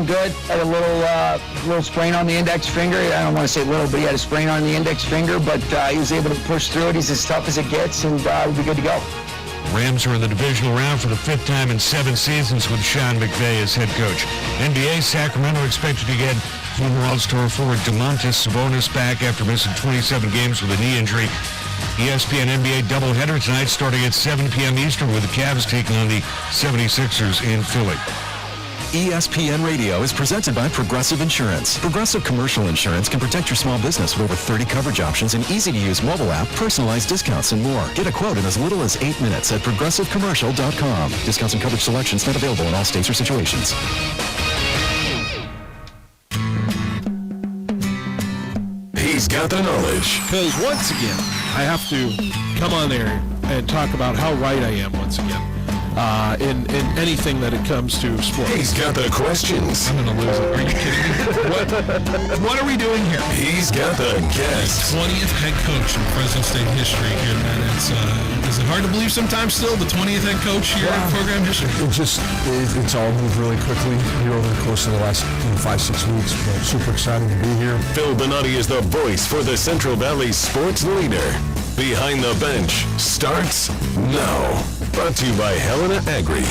good. Had a little sprain on the index finger. I don't want to say little, but he had a sprain on the index finger, but he was able to push through it. He's as tough as it gets, and we'll be good to go. Rams are in the divisional round for the fifth time in 7 seasons with Sean McVay as head coach. NBA, Sacramento expected to get former All-Star forward Domantas Sabonis back after missing 27 games with a knee injury. ESPN NBA doubleheader tonight starting at 7 p.m. Eastern with the Cavs taking on the 76ers in Philly. ESPN Radio is presented by Progressive Insurance. Progressive Commercial Insurance can protect your small business with over 30 coverage options and easy-to-use mobile app, personalized discounts, and more. Get a quote in as little as 8 minutes at progressivecommercial.com. Discounts and coverage selections not available in all states or situations. He's got the knowledge. Because once again, I have to come on there and talk about how right I am once again. In anything that it comes to sports. He's got the questions. I'm going to lose it. Are you kidding me? What are we doing here? He's got the guests. 20th head coach in Fresno State history here, man. Is it hard to believe sometimes still, the 20th head coach here in program history? It's all moved really quickly here over the course of the last 5-6 weeks. But super excited to be here. Phil Benotti is the voice for the Central Valley sports leader. Behind the Bench starts now. Brought to you by Helena Agri.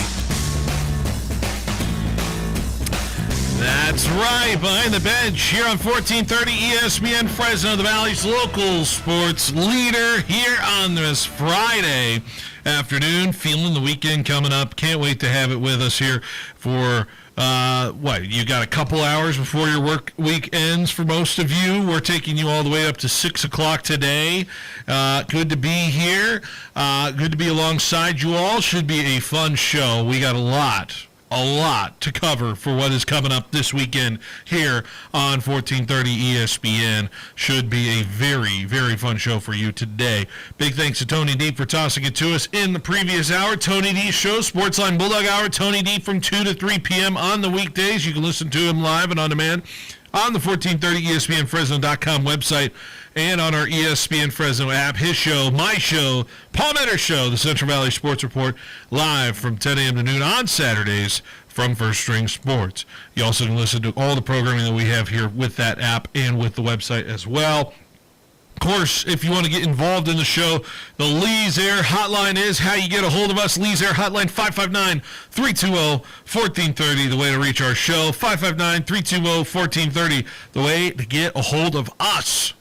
That's right. Behind the Bench here on 1430 ESPN Fresno, the Valley's local sports leader here on this Friday afternoon. Feeling the weekend coming up. Can't wait to have it with us here for you got a couple hours before your work week ends for most of you. We're taking you all the way up to 6 o'clock today. Good to be here. Good to be alongside you all. Should be a fun show. We got a lot to cover for what is coming up this weekend here on 1430 ESPN. Should be a very, very fun show for you today. Big thanks to Tony D for tossing it to us in the previous hour. Tony D Show, Sportsline Bulldog Hour. Tony D from 2 to 3 p.m. on the weekdays. You can listen to him live and on demand on the 1430 ESPNFresno.com website and on our ESPN Fresno app. His show, my show, Paul Metter's show, the Central Valley Sports Report, live from 10 a.m. to noon on Saturdays from First String Sports. You also can listen to all the programming that we have here with that app and with the website as well. Of course, if you want to get involved in the show, the Lee's Air Hotline is how you get a hold of us. Lee's Air Hotline, 559-320-1430, the way to reach our show. 559-320-1430, the way to get a hold of us.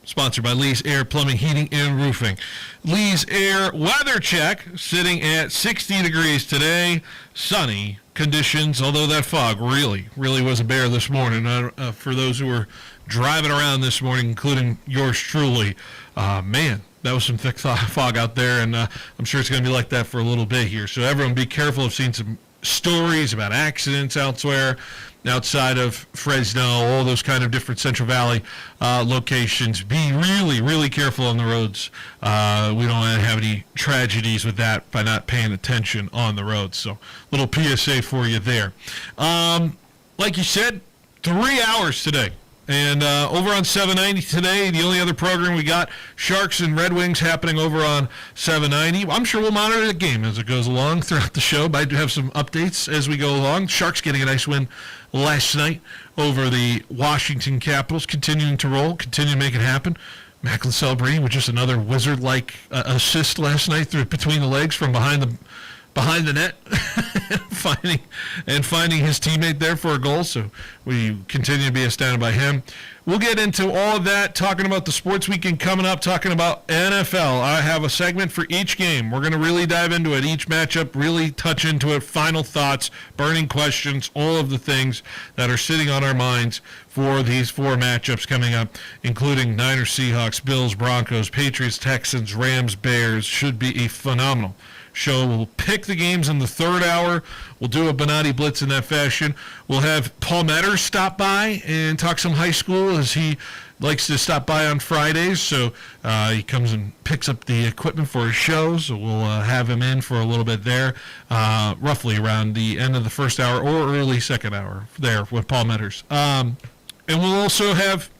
Sponsored by Lee's Air Plumbing, Heating, and Roofing. Lee's Air weather check sitting at 60 degrees today. Sunny conditions, although that fog really was a bear this morning. For those who were driving around this morning, including yours truly, man, that was some thick fog out there, and I'm sure it's going to be like that for a little bit here. So everyone be careful. I've seen some stories about accidents elsewhere outside of Fresno, all those kind of different Central Valley locations. Be really careful on the roads. We don't want to have any tragedies with that by not paying attention on the roads. So little PSA for you there. Like you said, 3 hours today. And over on 790 today, the only other program we got, Sharks and Red Wings happening over on 790. I'm sure we'll monitor the game as it goes along throughout the show. But I do have some updates as we go along. Sharks getting a nice win last night over the Washington Capitals, continuing to roll, continuing to make it happen. Macklin celebrating with just another wizard-like assist last night through between the legs from behind the net, finding his teammate there for a goal. So we continue to be astounded by him. We'll get into all of that, talking about the sports weekend coming up, talking about NFL. I have a segment for each game. We're going to really dive into it, each matchup, really touch into it, final thoughts, burning questions, all of the things that are sitting on our minds for these 4 matchups coming up, including Niners, Seahawks, Bills, Broncos, Patriots, Texans, Rams, Bears. Should be a phenomenal show. We'll pick the games in the third hour. We'll do a Benotti Blitz in that fashion. We'll have Paul Metters stop by and talk some high school, as he likes to stop by on Fridays. So he comes and picks up the equipment for his show. So we'll have him in for a little bit there, roughly around the end of the first hour or early second hour there with Paul Metters. And we'll also have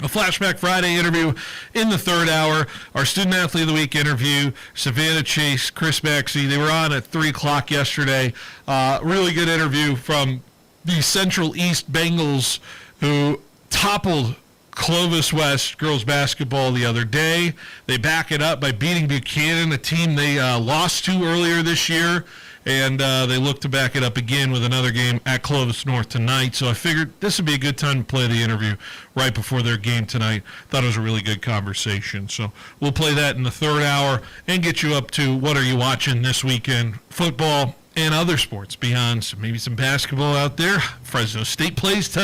a Flashback Friday interview in the third hour. Our Student Athlete of the Week interview, Savannah Chase, Chris Maxey. They were on at 3 o'clock yesterday. Really good interview from the Central East Bengals, who toppled Clovis West girls basketball the other day. They back it up by beating Buchanan, a team they lost to earlier this year, and they look to back it up again with another game at Clovis North tonight. So I figured this would be a good time to play the interview right before their game tonight. Thought it was a really good conversation. So we'll play that in the third hour and get you up to what are you watching this weekend, football and other sports beyond maybe some basketball out there. Fresno State plays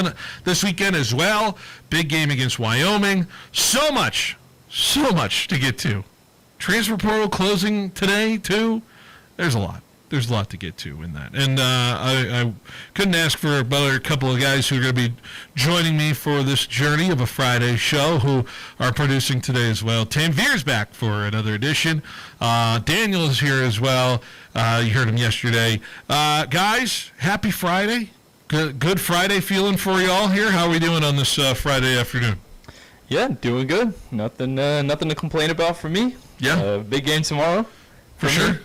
this weekend as well. Big game against Wyoming. So much to get to. Transfer portal closing today, too. There's a lot to get to in that. And I couldn't ask for a couple of guys who are going to be joining me for this journey of a Friday show who are producing today as well. Tanvir's back for another edition. Daniel is here as well. You heard him yesterday. Guys, happy Friday. Good Friday feeling for you all here. How are we doing on this Friday afternoon? Yeah, doing good. Nothing to complain about for me. Yeah. Big game tomorrow. For sure.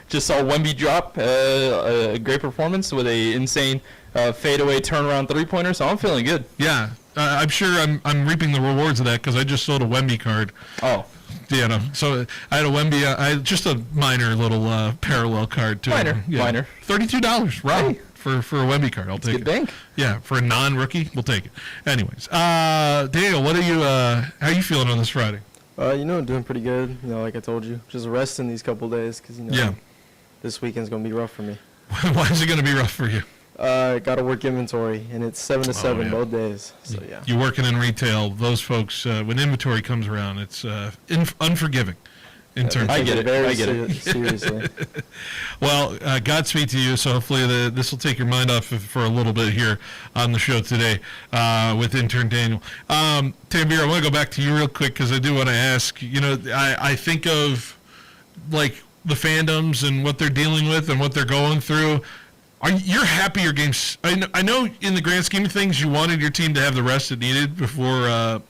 Just saw Wemby drop a great performance with a insane fadeaway turnaround three-pointer, so I'm feeling good. Yeah. I'm sure I'm reaping the rewards of that because I just sold a Wemby card. Oh. Yeah, no. So I had a Wemby, just a minor little parallel card too. Minor. $32, right? Hey. For a Wemby card, I'll take good it. bank. Yeah, for a non-rookie, we'll take it. Anyways, Daniel, what are you? How are you feeling on this Friday? Doing pretty good. Like I told you, just resting these couple days because this weekend's gonna be rough for me. Why is it gonna be rough for you? Got to work inventory, and it's 7 to 7 yeah. both days. So yeah. You're working in retail. Those folks, when inventory comes around, it's unforgiving. In terms, I get it. Very I get it. seriously. Well, Godspeed to you. So hopefully this will take your mind off for a little bit here on the show today with intern Daniel. Tanvir, I want to go back to you real quick because I do want to ask. I think of like the fandoms and what they're dealing with and what they're going through. You're happy your game's? I know in the grand scheme of things, you wanted your team to have the rest it needed before,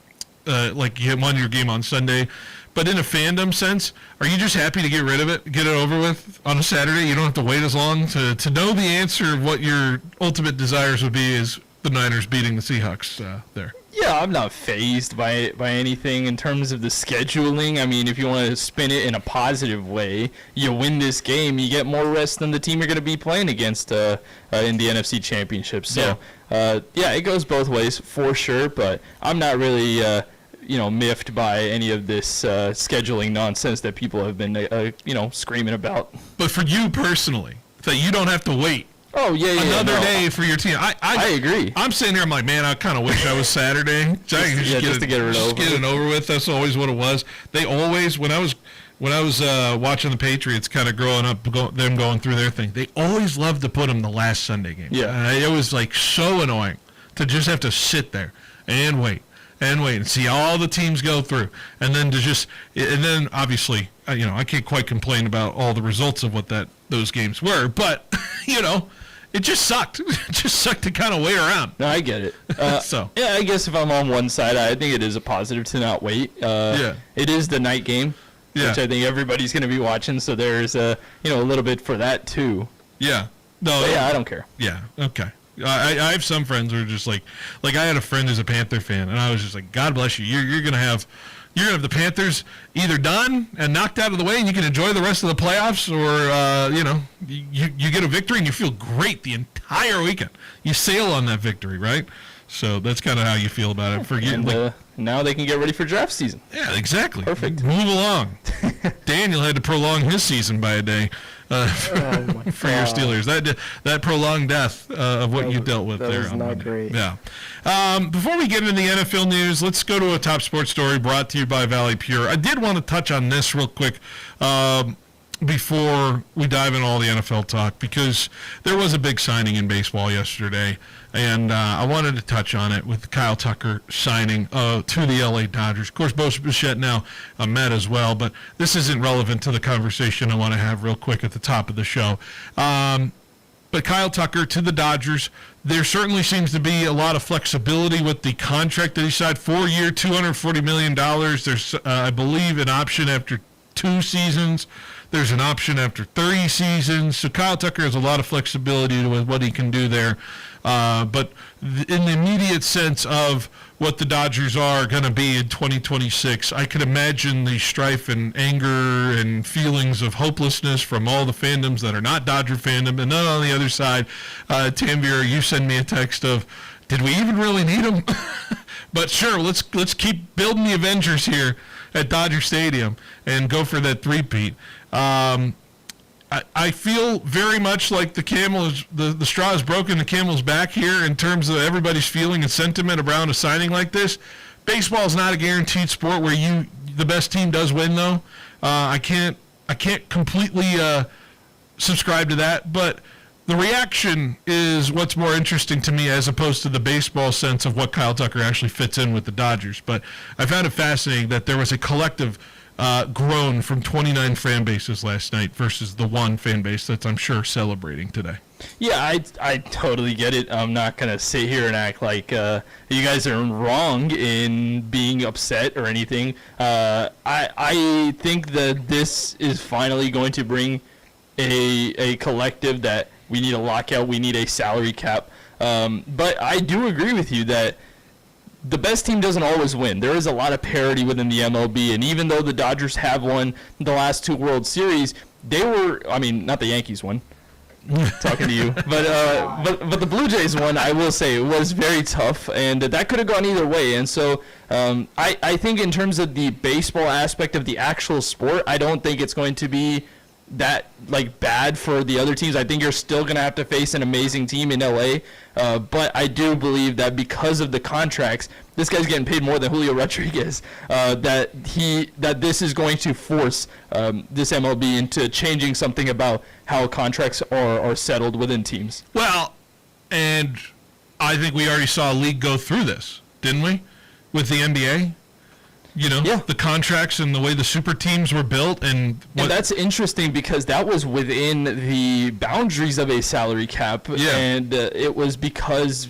like you won your game on Sunday. But in a fandom sense, are you just happy to get rid of it, get it over with on a Saturday? You don't have to wait as long to know the answer of what your ultimate desires would be is the Niners beating the Seahawks there. Yeah, I'm not fazed by anything in terms of the scheduling. I mean, if you want to spin it in a positive way, you win this game, you get more rest than the team you're going to be playing against in the NFC Championship. So, it goes both ways for sure, but I'm not really miffed by any of this scheduling nonsense that people have been, screaming about. But for you personally, that you don't have to wait. Oh, yeah. Another day for your team. I agree. I'm sitting here, I'm like, man, I kind of wish I was Saturday. Just to get it over with. That's always what it was. They always, when I was watching the Patriots kind of growing up, them going through their thing, they always loved to put them the last Sunday game. Yeah. It was like so annoying to just have to sit there and wait and see all the teams go through. And then obviously, I can't quite complain about all the results of what those games were, but, it just sucked. It just sucked to kind of wait around. No, I get it. Yeah, I guess if I'm on one side, I think it is a positive to not wait. It is the night game, which I think everybody's going to be watching, so there's a little bit for that too. Yeah. No. But I don't care. Yeah. Okay. I have some friends who are just like I had a friend who's a Panther fan, and I was just like, God bless you. You're gonna have the Panthers either done and knocked out of the way, and you can enjoy the rest of the playoffs, or you get a victory and you feel great the entire weekend. You sail on that victory, right? So that's kind of how you feel about it. Now they can get ready for draft season. Yeah, exactly. Perfect. Move along. Daniel had to prolong his season by a day for your Steelers. That prolonged death of what you dealt with that there. Was not great. Yeah. Before we get into the NFL news, let's go to a top sports story brought to you by Valley Pure. I did want to touch on this real quick before we dive into all the NFL talk, because there was a big signing in baseball yesterday, and I wanted to touch on it with Kyle Tucker signing to the LA Dodgers. Of course, Bo Bichette now met as well, but this isn't relevant to the conversation I want to have real quick at the top of the show. But Kyle Tucker to the Dodgers, there certainly seems to be a lot of flexibility with the contract that he signed. 4-year, $240 million. There's, I believe, an option after 2 seasons. There's an option after 30 seasons. So Kyle Tucker has a lot of flexibility with what he can do there. But in the immediate sense of what the Dodgers are going to be in 2026, I can imagine the strife and anger and feelings of hopelessness from all the fandoms that are not Dodger fandom. And then on the other side, Tanvir, you send me a text of, did we even really need them? But sure, let's keep building the Avengers here at Dodger Stadium and go for that three-peat. I feel very much like the straw is broken, the camel's back here in terms of everybody's feeling and sentiment around a signing like this. Baseball is not a guaranteed sport where the best team does win, though. I can't completely subscribe to that, but the reaction is what's more interesting to me as opposed to the baseball sense of what Kyle Tucker actually fits in with the Dodgers. But I found it fascinating that there was a collective groan from 29 fan bases last night versus the one fan base that's, I'm sure, celebrating today. Yeah, I totally get it. I'm not going to sit here and act like you guys are wrong in being upset or anything. I think that this is finally going to bring a collective that we need a lockout, we need a salary cap. But I do agree with you that the best team doesn't always win. There is a lot of parity within the MLB, and even though the Dodgers have won the last 2 World Series, they were, I mean, not the Yankees won, talking to you, but the Blue Jays won, I will say, it was very tough, and that could have gone either way. And so I think in terms of the baseball aspect of the actual sport, I don't think it's going to be that bad for the other teams. I think you're still going to have to face an amazing team in LA, but I do believe that because of the contracts, this guy's getting paid more than Julio Rodriguez, that this is going to force this MLB into changing something about how contracts are settled within teams. Well, and I think we already saw a league go through this, didn't we, with the NBA? The contracts and the way the super teams were built. And that's interesting because that was within the boundaries of a salary cap. Yeah. And it was because,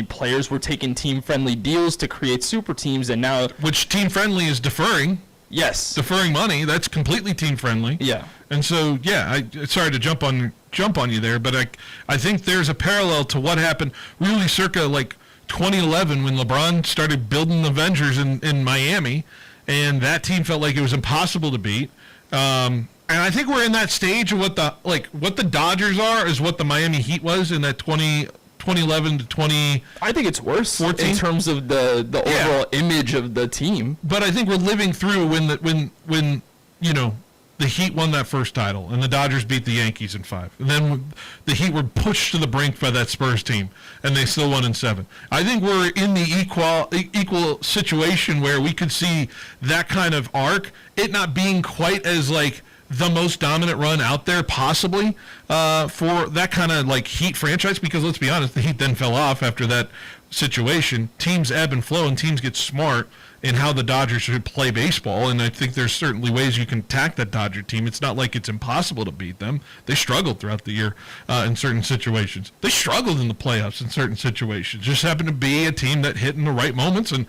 players were taking team-friendly deals to create super teams, and now... Which team-friendly is deferring. Yes. Deferring money. That's completely team-friendly. Yeah. And so, sorry to jump on you there, but I think there's a parallel to what happened really circa 2011 when LeBron started building the Avengers in Miami, and that team felt like it was impossible to beat. And I think we're in that stage of what the Dodgers are is what the Miami Heat was in that 2011 to 20. I think it's worse 14? In terms of the overall image of the team. But I think we're living through when the Heat won that first title, and the Dodgers beat the Yankees in 5. And then the Heat were pushed to the brink by that Spurs team, and they still won in 7. I think we're in the equal situation where we could see that kind of arc, it not being quite as the most dominant run out there possibly for that kind of Heat franchise, because let's be honest, the Heat then fell off after that situation. Teams ebb and flow, and teams get smart in how the Dodgers should play baseball, and I think there's certainly ways you can attack that Dodger team. It's not like it's impossible to beat them. They struggled throughout the year in certain situations. They struggled in the playoffs in certain situations. Just happened to be a team that hit in the right moments, and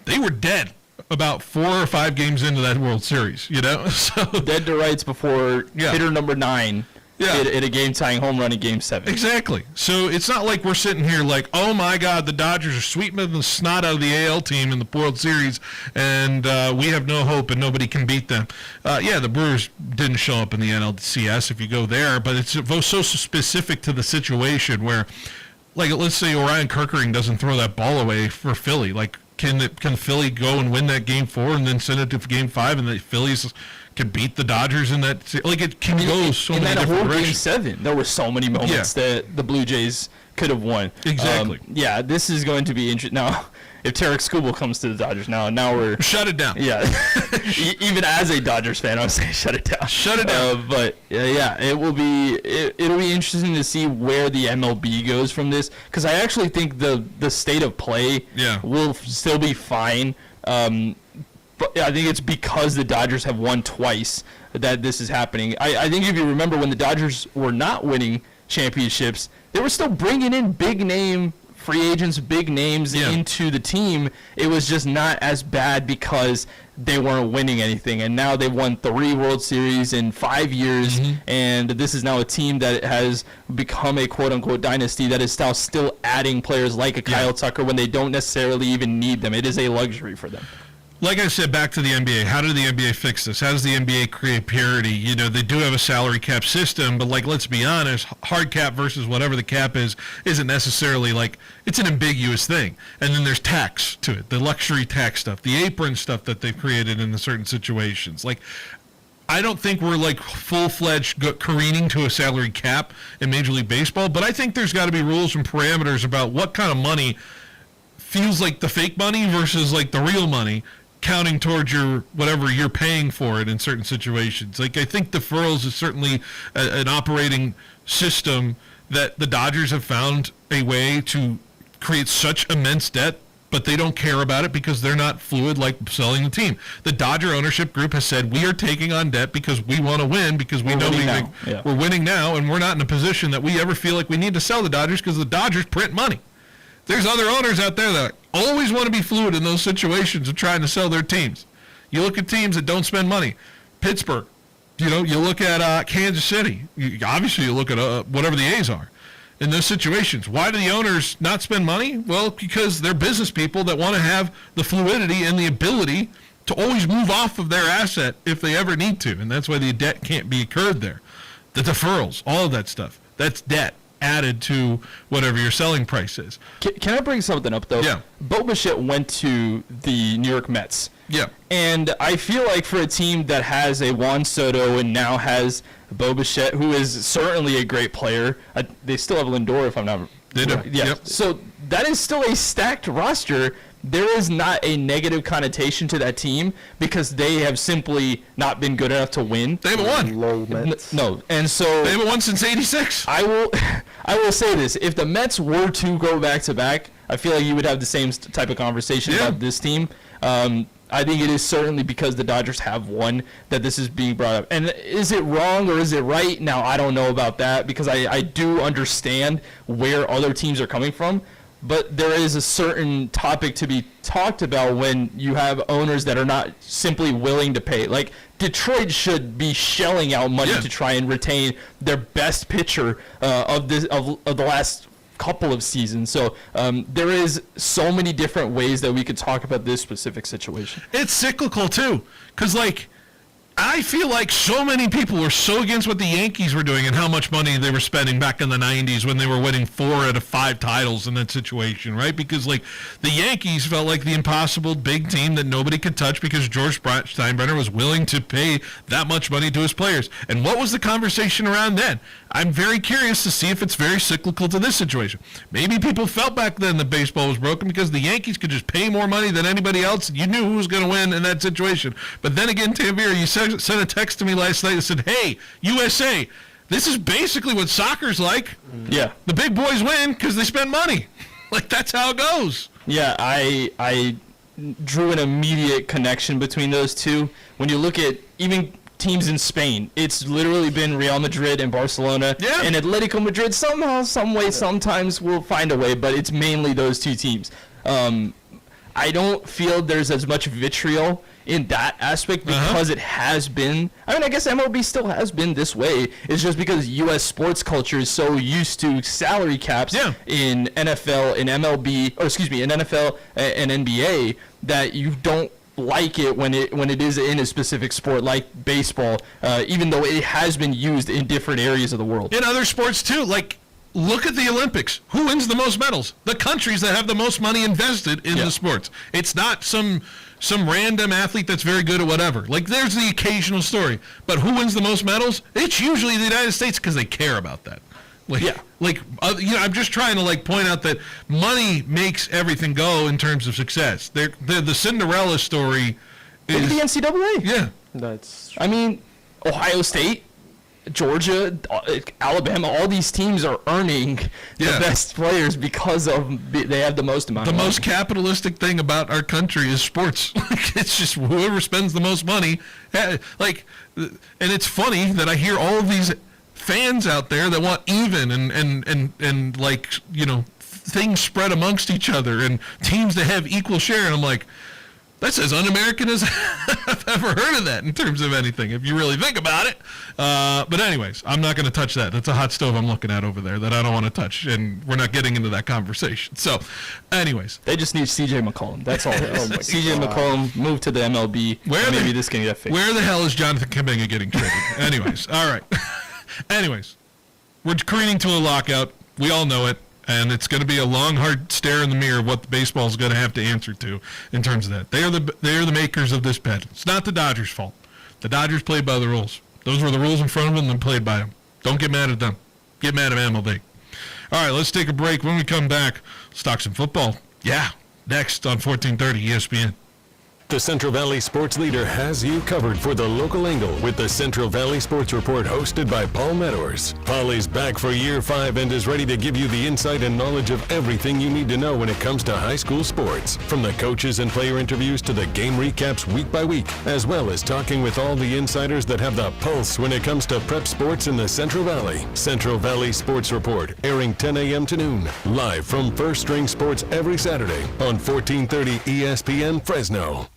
they were dead about 4 or 5 games into that World Series, So dead to rights before hitter number 9 hit a game-tying home run in Game 7. Exactly. So it's not like we're sitting here oh my God, the Dodgers are sweeping the snot out of the AL team in the World Series, and we have no hope and nobody can beat them. The Brewers didn't show up in the NLCS if you go there, but it's so specific to the situation where, let's say Orion Kerkering doesn't throw that ball away for Philly. Can Philly go and win that Game 4 and then send it to Game 5, and the Phillies can beat the Dodgers in that? It can go so many different directions. Game 7, there were so many moments that the Blue Jays could have won. Exactly. This is going to be interesting. Now, if Tarek Skubal comes to the Dodgers, now we're... Shut it down. Yeah. Even as a Dodgers fan, I would say shut it down. Shut it down. But, it'll be interesting to see where the MLB goes from this, because I actually think the state of play will still be fine. But I think it's because the Dodgers have won twice that this is happening. I think if you remember when the Dodgers were not winning championships, they were still bringing in big-name free agents, big names into the team, it was just not as bad because they weren't winning anything. And now they've won 3 World Series in 5 years, and this is now a team that has become a quote-unquote dynasty that is now still adding players like a Kyle Tucker when they don't necessarily even need them. It is a luxury for them. Like I said, back to the NBA. How did the NBA fix this? How does the NBA create parity? You know, they do have a salary cap system, but, like, let's be honest, hard cap versus whatever the cap is, isn't necessarily, like, it's an ambiguous thing. And then there's tax to it, the luxury tax stuff, the apron stuff that they've created in the certain situations. Like, I don't think we're, like, full-fledged careening to a salary cap in Major League Baseball, but I think there's got to be rules and parameters about what kind of money feels like the fake money versus, like, the real money, counting towards your whatever you're paying for it in certain situations. Like, I think deferrals is certainly an operating system that the Dodgers have found a way to create such immense debt, but they don't care about it because they're not fluid like selling the team. The Dodger ownership group has said, we are taking on debt because we want to win, because we're winning now, and we're not in a position that we ever feel like we need to sell the Dodgers because the Dodgers print money. There's other owners out there that always want to be fluid in those situations of trying to sell their teams. You look at teams that don't spend money. Pittsburgh. You know, you look at Kansas City. Obviously, you look at whatever the A's are. In those situations, why do the owners not spend money? Well, because they're business people that want to have the fluidity and the ability to always move off of their asset if they ever need to. And that's why the debt can't be incurred there. The deferrals, all of that stuff, that's debt added to whatever your selling price is. Can I bring something up, though? Yeah. Bo Bichette went to the New York Mets. Yeah. And I feel like for a team that has a Juan Soto and now has Bo Bichette, who is certainly a great player, they still have Lindor, if I'm not... They do. Yeah. Yep. So that is still a stacked roster. There is not a negative connotation to that team because they have simply not been good enough to win. They haven't won. No, and so they haven't won since '86. I will say this: if the Mets were to go back to back, I feel like you would have the same type of conversation about this team. I think it is certainly because the Dodgers have won that this is being brought up. And is it wrong or is it right? Now, I don't know about that because I do understand where other teams are coming from. But there is a certain topic to be talked about when you have owners that are not simply willing to pay. Like, Detroit should be shelling out money to try and retain their best pitcher of the last couple of seasons. So there is so many different ways that we could talk about this specific situation. It's cyclical, too, because, like, I feel like so many people were so against what the Yankees were doing and how much money they were spending back in the 90s when they were winning 4 out of 5 titles in that situation, right? Because, like, the Yankees felt like the impossible big team that nobody could touch because George Steinbrenner was willing to pay that much money to his players. And what was the conversation around then? I'm very curious to see if it's very cyclical to this situation. Maybe people felt back then that baseball was broken because the Yankees could just pay more money than anybody else. You knew who was going to win in that situation. But then again, Tanvir, you sent a text to me last night that said, hey, USA, this is basically what soccer's like. Yeah. The big boys win because they spend money. Like, that's how it goes. Yeah, I drew an immediate connection between those two. When you look at even teams in Spain, it's literally been Real Madrid and Barcelona, and Atletico Madrid somehow, some way, sometimes will find a way, but it's mainly those two teams. I don't feel there's as much vitriol in that aspect because it has been. I mean, I guess MLB still has been this way. It's just because U.S. sports culture is so used to salary caps in NFL, in MLB, or excuse me, in NFL and NBA that you don't like it when it is in a specific sport like baseball, even though it has been used in different areas of the world. In other sports too, like look at the Olympics. Who wins the most medals? The countries that have the most money invested in the sports. It's not some random athlete that's very good at whatever. Like there's the occasional story, but who wins the most medals? It's usually the United States because they care about that. I'm just trying to like point out that money makes everything go in terms of success. The Cinderella story is the NCAA. Yeah, That's I mean, Ohio State, Georgia, Alabama, all these teams are earning the best players because they have the most amount of money. The most capitalistic thing about our country is sports. It's just whoever spends the most money. And it's funny that I hear all of these fans out there that want even and like, you know, things spread amongst each other and teams that have equal share. And I'm like, that's as un-American as I've ever heard of that in terms of anything, if you really think about it. But anyways, I'm not going to touch that. That's a hot stove I'm looking at over there that I don't want to touch, and we're not getting into that conversation. So, anyways. They just need C.J. McCollum. That's all. C.J. McCollum moved to the MLB. Maybe this can get fixed. Where the hell is Jonathan Kuminga getting traded? Anyways, all right. Anyways, we're careening to a lockout. We all know it. And it's going to be a long, hard stare in the mirror of what the baseball is going to have to answer to in terms of that. They are the makers of this bet. It's not the Dodgers' fault. The Dodgers played by the rules. Those were the rules in front of them and played by them. Don't get mad at them. Get mad at MLB. All right, let's take a break. When we come back, let's talk some football. Yeah, next on 1430 ESPN. The Central Valley Sports Leader has you covered for the local angle with the Central Valley Sports Report hosted by Paul Meadors. Paul is back for year 5 and is ready to give you the insight and knowledge of everything you need to know when it comes to high school sports. From the coaches and player interviews to the game recaps week by week, as well as talking with all the insiders that have the pulse when it comes to prep sports in the Central Valley. Central Valley Sports Report, airing 10 a.m. to noon, live from First String Sports every Saturday on 1430 ESPN Fresno.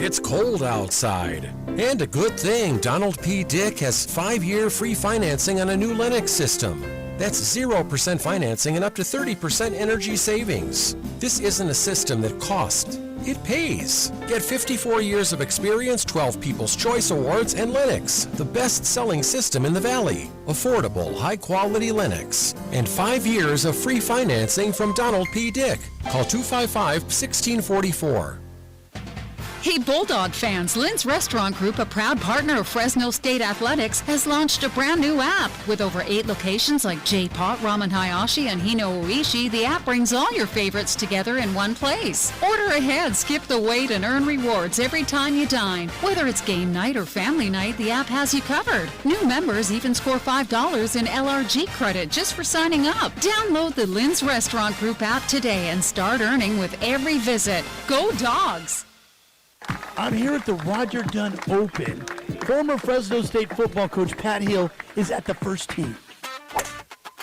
It's cold outside. And a good thing, Donald P. Dick has 5-year free financing on a new Lennox system. That's 0% financing and up to 30% energy savings. This isn't a system that costs. It pays. Get 54 years of experience, 12 People's Choice Awards, and Lennox, the best-selling system in the Valley. Affordable, high-quality Lennox. And 5 years of free financing from Donald P. Dick. Call 255-1644. Hey Bulldog fans, Lynn's Restaurant Group, a proud partner of Fresno State Athletics, has launched a brand new app. With over 8 locations like J-Pot, Ramen Hayashi, and Hino Oishi, the app brings all your favorites together in one place. Order ahead, skip the wait, and earn rewards every time you dine. Whether it's game night or family night, the app has you covered. New members even score $5 in LRG credit just for signing up. Download the Lynn's Restaurant Group app today and start earning with every visit. Go Dogs! I'm here at the Roger Dunn Open. Former Fresno State football coach Pat Hill is at the first tee.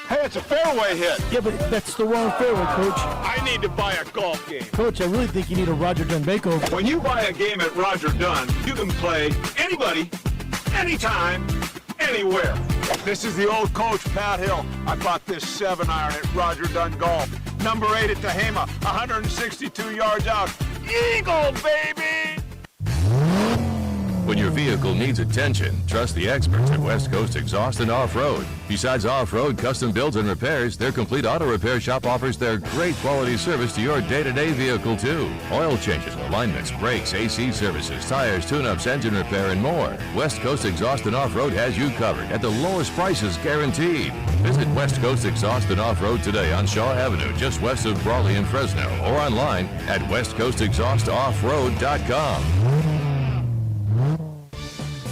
Hey, it's a fairway hit. Yeah, but that's the wrong fairway, Coach. I need to buy a golf game. Coach, I really think you need a Roger Dunn makeover. When you buy a game at Roger Dunn, you can play anybody, anytime, anywhere. This is the old coach, Pat Hill. I bought this 7-iron at Roger Dunn Golf. Number 8 at Tehama, 162 yards out. Eagle, baby! When your vehicle needs attention, trust the experts at West Coast Exhaust and Off-Road. Besides off-road, custom builds, and repairs, their complete auto repair shop offers their great quality service to your day-to-day vehicle, too. Oil changes, alignments, brakes, AC services, tires, tune-ups, engine repair, and more. West Coast Exhaust and Off-Road has you covered at the lowest prices guaranteed. Visit West Coast Exhaust and Off-Road today on Shaw Avenue, just west of Brawley in Fresno, or online at westcoastexhaustoffroad.com.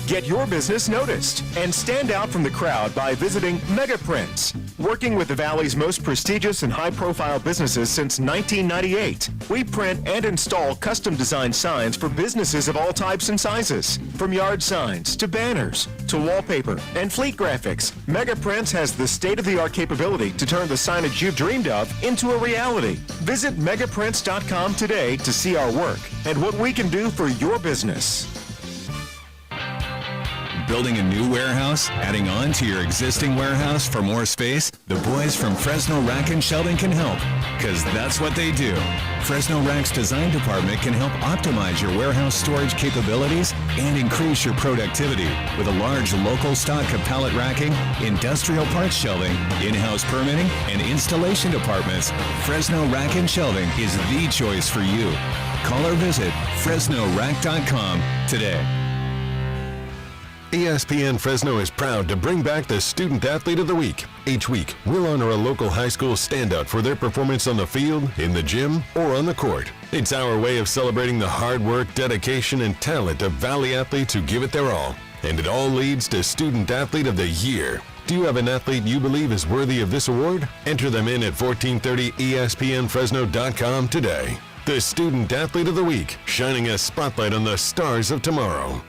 Get your business noticed and stand out from the crowd by visiting Megaprints. Working with the Valley's most prestigious and high-profile businesses since 1998, we print and install custom-designed signs for businesses of all types and sizes. From yard signs to banners to wallpaper and fleet graphics, Megaprints has the state-of-the-art capability to turn the signage you've dreamed of into a reality. Visit megaprints.com today to see our work and what we can do for your business. Building a new warehouse? Adding on to your existing warehouse for more space? The boys from Fresno Rack and Shelving can help, because that's what they do. Fresno Rack's design department can help optimize your warehouse storage capabilities and increase your productivity with a large local stock of pallet racking, industrial parts shelving, in-house permitting, and installation departments. Fresno Rack and Shelving is the choice for you. Call or visit FresnoRack.com today. ESPN Fresno is proud to bring back the Student Athlete of the Week. Each week, we'll honor a local high school standout for their performance on the field, in the gym, or on the court. It's our way of celebrating the hard work, dedication, and talent of Valley athletes who give it their all. And it all leads to Student Athlete of the Year. Do you have an athlete you believe is worthy of this award? Enter them in at 1430ESPNFresno.com today. The Student Athlete of the Week, shining a spotlight on the stars of tomorrow.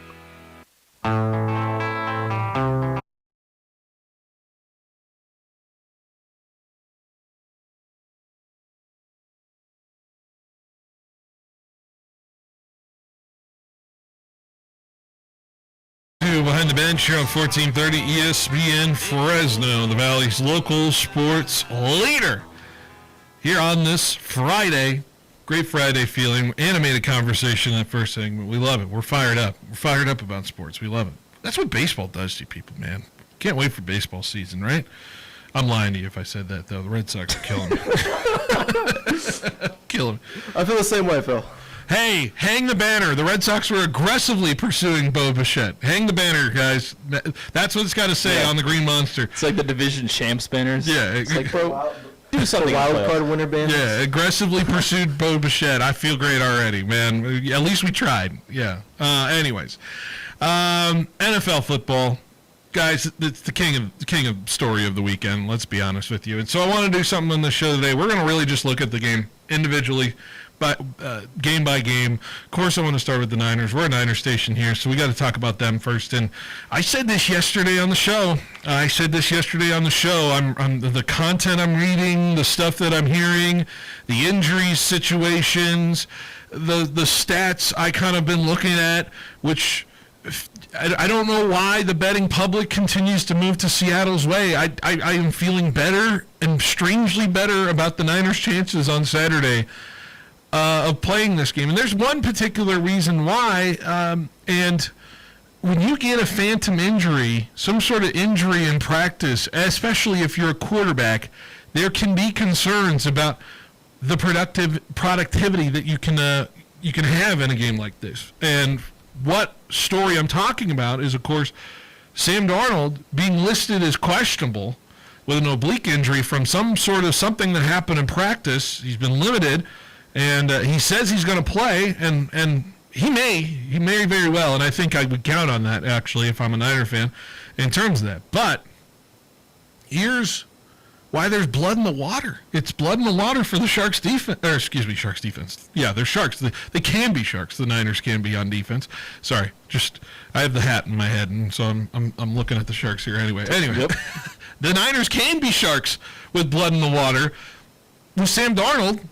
Behind the Bench here on 1430 ESPN Fresno, the Valley's local sports leader. Here on this Friday, great Friday feeling, animated conversation in that first segment. We love it. We're fired up. We're fired up about sports. We love it. That's what baseball does to people, man. Can't wait for baseball season, right? I'm lying to you if I said that, though. The Red Sox are killing me. Killing me. I feel the same way, Phil. Hey, hang the banner. The Red Sox were aggressively pursuing Bo Bichette. Hang the banner, guys. That's what it's got to say on the Green Monster. It's like the division champs banners. Yeah. It's like, bro, do something. Wild card winner banners. Yeah, aggressively pursued Bo Bichette. I feel great already, man. At least we tried. Yeah. Anyways, NFL football. Guys, it's the king of story of the weekend, let's be honest with you. And so I want to do something on the show today. We're going to really just look at the game individually, game by game. Of course, I want to start with the Niners. We're a Niners station here, so we got to talk about them first. And I said this yesterday on the show. I'm the content I'm reading, the stuff that I'm hearing, the injuries situations, the stats I kind of been looking at, which I don't know why the betting public continues to move to Seattle's way. I am feeling better and strangely better about the Niners' chances on Saturday of playing this game. And there's one particular reason why. And when you get a phantom injury, some sort of injury in practice, especially if you're a quarterback, there can be concerns about the productivity that you can have in a game like this. And what story I'm talking about is, of course, Sam Darnold being listed as questionable with an oblique injury from some sort of something that happened in practice. He's been limited, and he says he's going to play, and he may very well, and I think I would count on that, actually, if I'm a Niner fan, in terms of that. But here's why there's blood in the water. It's blood in the water for the Sharks defense. Sharks defense. Yeah, they're Sharks. They can be Sharks. The Niners can be on defense. Sorry, I have the hat in my head, and so I'm looking at the Sharks here anyway. Yep. The Niners can be Sharks with blood in the water. With Sam Darnold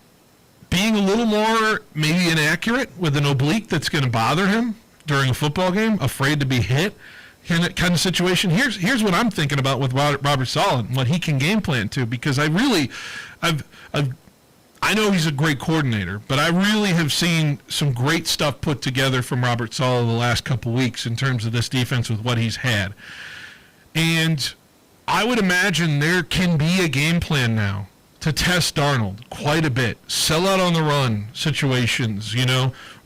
being a little more maybe inaccurate with an oblique that's going to bother him during a football game, afraid to be hit. Kind of situation. Here's what I'm thinking about with Robert Saleh and what he can game plan to, because I know he's a great coordinator, but I really have seen some great stuff put together from Robert Saleh the last couple weeks in terms of this defense with what he's had. And I would imagine there can be a game plan now to test Darnold quite a bit. Sell out on the run situations,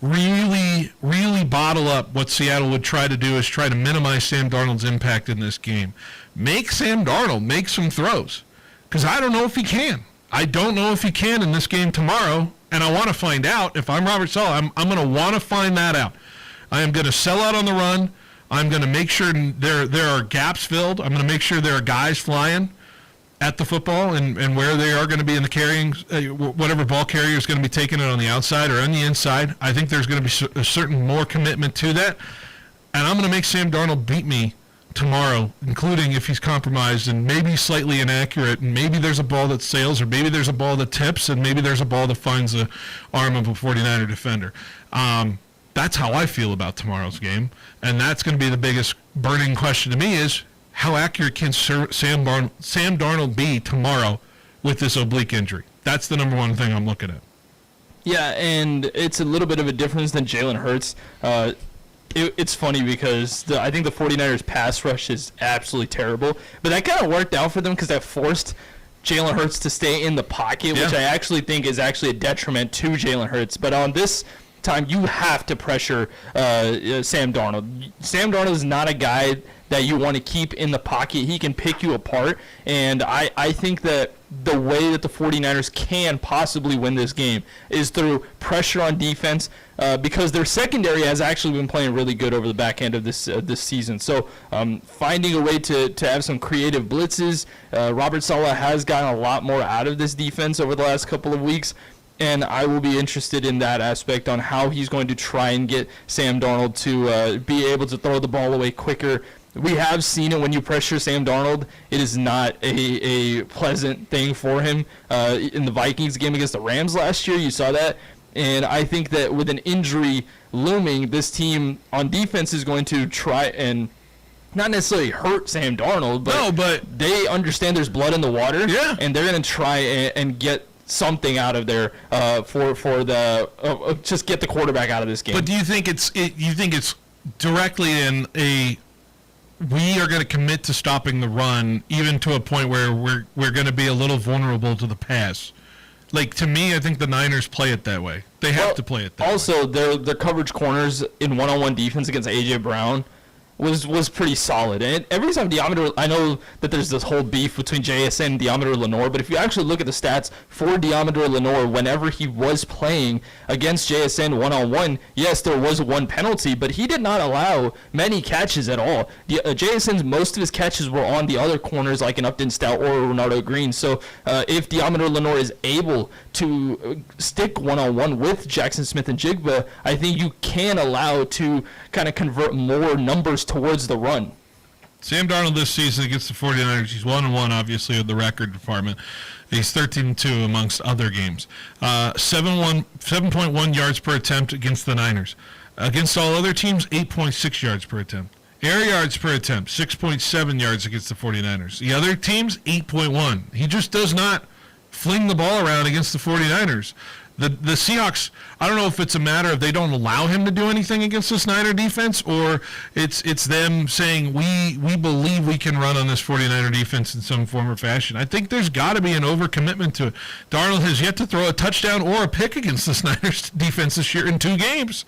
really, really bottle up. What Seattle would try to do is try to minimize Sam Darnold's impact in this game. Make Sam Darnold make some throws, because I don't know if he can. I don't know if he can in this game tomorrow, and I want to find out. If I'm Robert Saleh, I'm going to want to find that out. I am going to sell out on the run. I'm going to make sure there are gaps filled. I'm going to make sure there are guys flying at the football and where they are going to be in the carrying, whatever ball carrier is going to be taking it on the outside or on the inside. I think there's going to be a certain more commitment to that. And I'm going to make Sam Darnold beat me tomorrow, including if he's compromised and maybe slightly inaccurate, and maybe there's a ball that sails, or maybe there's a ball that tips, and maybe there's a ball that finds the arm of a 49er defender. That's how I feel about tomorrow's game. And that's going to be the biggest burning question to me is, how accurate can Sam Darnold be tomorrow with this oblique injury? That's the number one thing I'm looking at. Yeah, and it's a little bit of a difference than Jalen Hurts. It's funny because I think the 49ers pass rush is absolutely terrible, but that kind of worked out for them because that forced Jalen Hurts to stay in the pocket, which I actually think is actually a detriment to Jalen Hurts. But on this time, you have to pressure Sam Darnold. Sam Darnold is not a guy that you want to keep in the pocket. He can pick you apart, and I think that the way that the 49ers can possibly win this game is through pressure on defense, because their secondary has actually been playing really good over the back end of this season. So finding a way to have some creative blitzes. Robert Saleh has gotten a lot more out of this defense over the last couple of weeks, and I will be interested in that aspect on how he's going to try and get Sam Darnold to be able to throw the ball away quicker. We have seen it when you pressure Sam Darnold. It is not a pleasant thing for him. In the Vikings game against the Rams last year, you saw that. And I think that with an injury looming, this team on defense is going to try and not necessarily hurt Sam Darnold, but they understand there's blood in the water, and they're going to try and get something out of there for the just get the quarterback out of this game. But do you think it's directly in we are going to commit to stopping the run, even to a point where we're going to be a little vulnerable to the pass? Like, to me, I think the Niners play it that way. They have to play it that way. Also, their coverage corners in one-on-one defense against A.J. Brown was pretty solid. And every time I know that there's this whole beef between JSN and Diomedre Lenoir, but if you actually look at the stats for Diomedre Lenoir, whenever he was playing against JSN one-on-one, yes, there was one penalty, but he did not allow many catches at all. JSN's most of his catches were on the other corners, like an Upton Stout or Ronaldo Green. So if Diomedre Lenoir is able to stick one-on-one with Jackson Smith and Jigba, I think you can allow to kind of convert more numbers towards the run. Sam Darnold this season against the 49ers, he's 1-1, obviously, with the record department. He's 13-2 amongst other games. 7.1 yards per attempt against the Niners. Against all other teams, 8.6 yards per attempt. Air yards per attempt, 6.7 yards against the 49ers. The other teams, 8.1. He just does not fling the ball around against the 49ers. The Seahawks, I don't know if it's a matter of they don't allow him to do anything against this Niner defense, or it's them saying we believe we can run on this 49er defense in some form or fashion. I think there's got to be an overcommitment to it. Darnold has yet to throw a touchdown or a pick against this Niners defense this year in 2 games.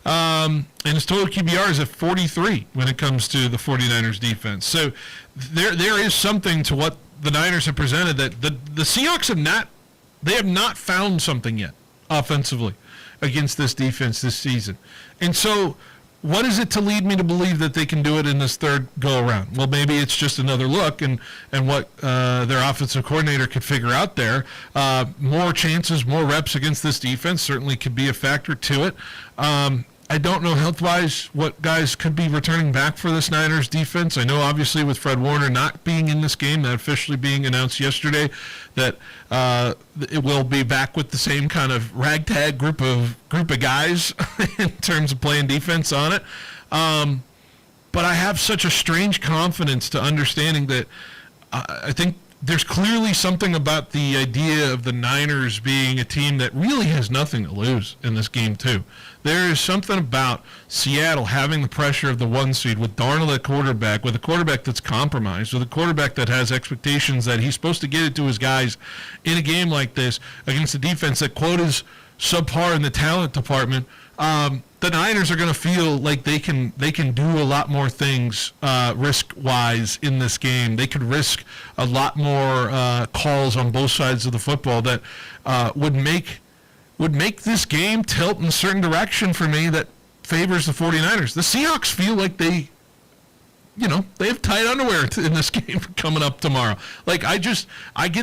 And his total QBR is at 43 when it comes to the 49ers defense. So there is something to what the Niners have presented that the Seahawks have not found something yet offensively against this defense this season. And so what is it to lead me to believe that they can do it in this third go-around? Well, maybe it's just another look and what their offensive coordinator could figure out there. More chances, more reps against this defense certainly could be a factor to it. I don't know health-wise what guys could be returning back for this Niners defense. I know obviously with Fred Warner not being in this game, that officially being announced yesterday, that it will be back with the same kind of ragtag group of guys in terms of playing defense on it. But I have such a strange confidence to understanding that I think there's clearly something about the idea of the Niners being a team that really has nothing to lose in this game too. There is something about Seattle having the pressure of the 1 seed with Darnold at quarterback, with a quarterback that's compromised, with a quarterback that has expectations that he's supposed to get it to his guys in a game like this against a defense that, quote, is subpar in the talent department. The Niners are going to feel like they can do a lot more things risk-wise in this game. They could risk a lot more calls on both sides of the football that would make this game tilt in a certain direction for me that favors the 49ers. The Seahawks feel like they have tight underwear in this game coming up tomorrow. Like I get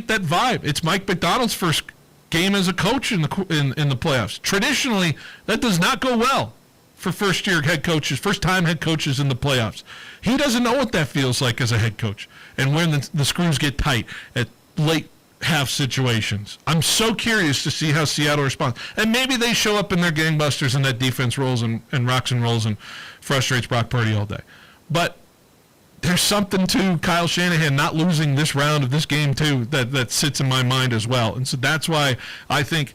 that vibe. It's Mike Macdonald's first game as a coach in the playoffs. Traditionally, that does not go well for first-time head coaches in the playoffs. He doesn't know what that feels like as a head coach and when the screws get tight at late half situations. I'm so curious to see how Seattle responds. And maybe they show up in their gangbusters and that defense rolls and rocks and rolls and frustrates Brock Purdy all day. But there's something to Kyle Shanahan not losing this round of this game too that sits in my mind as well. And so that's why I think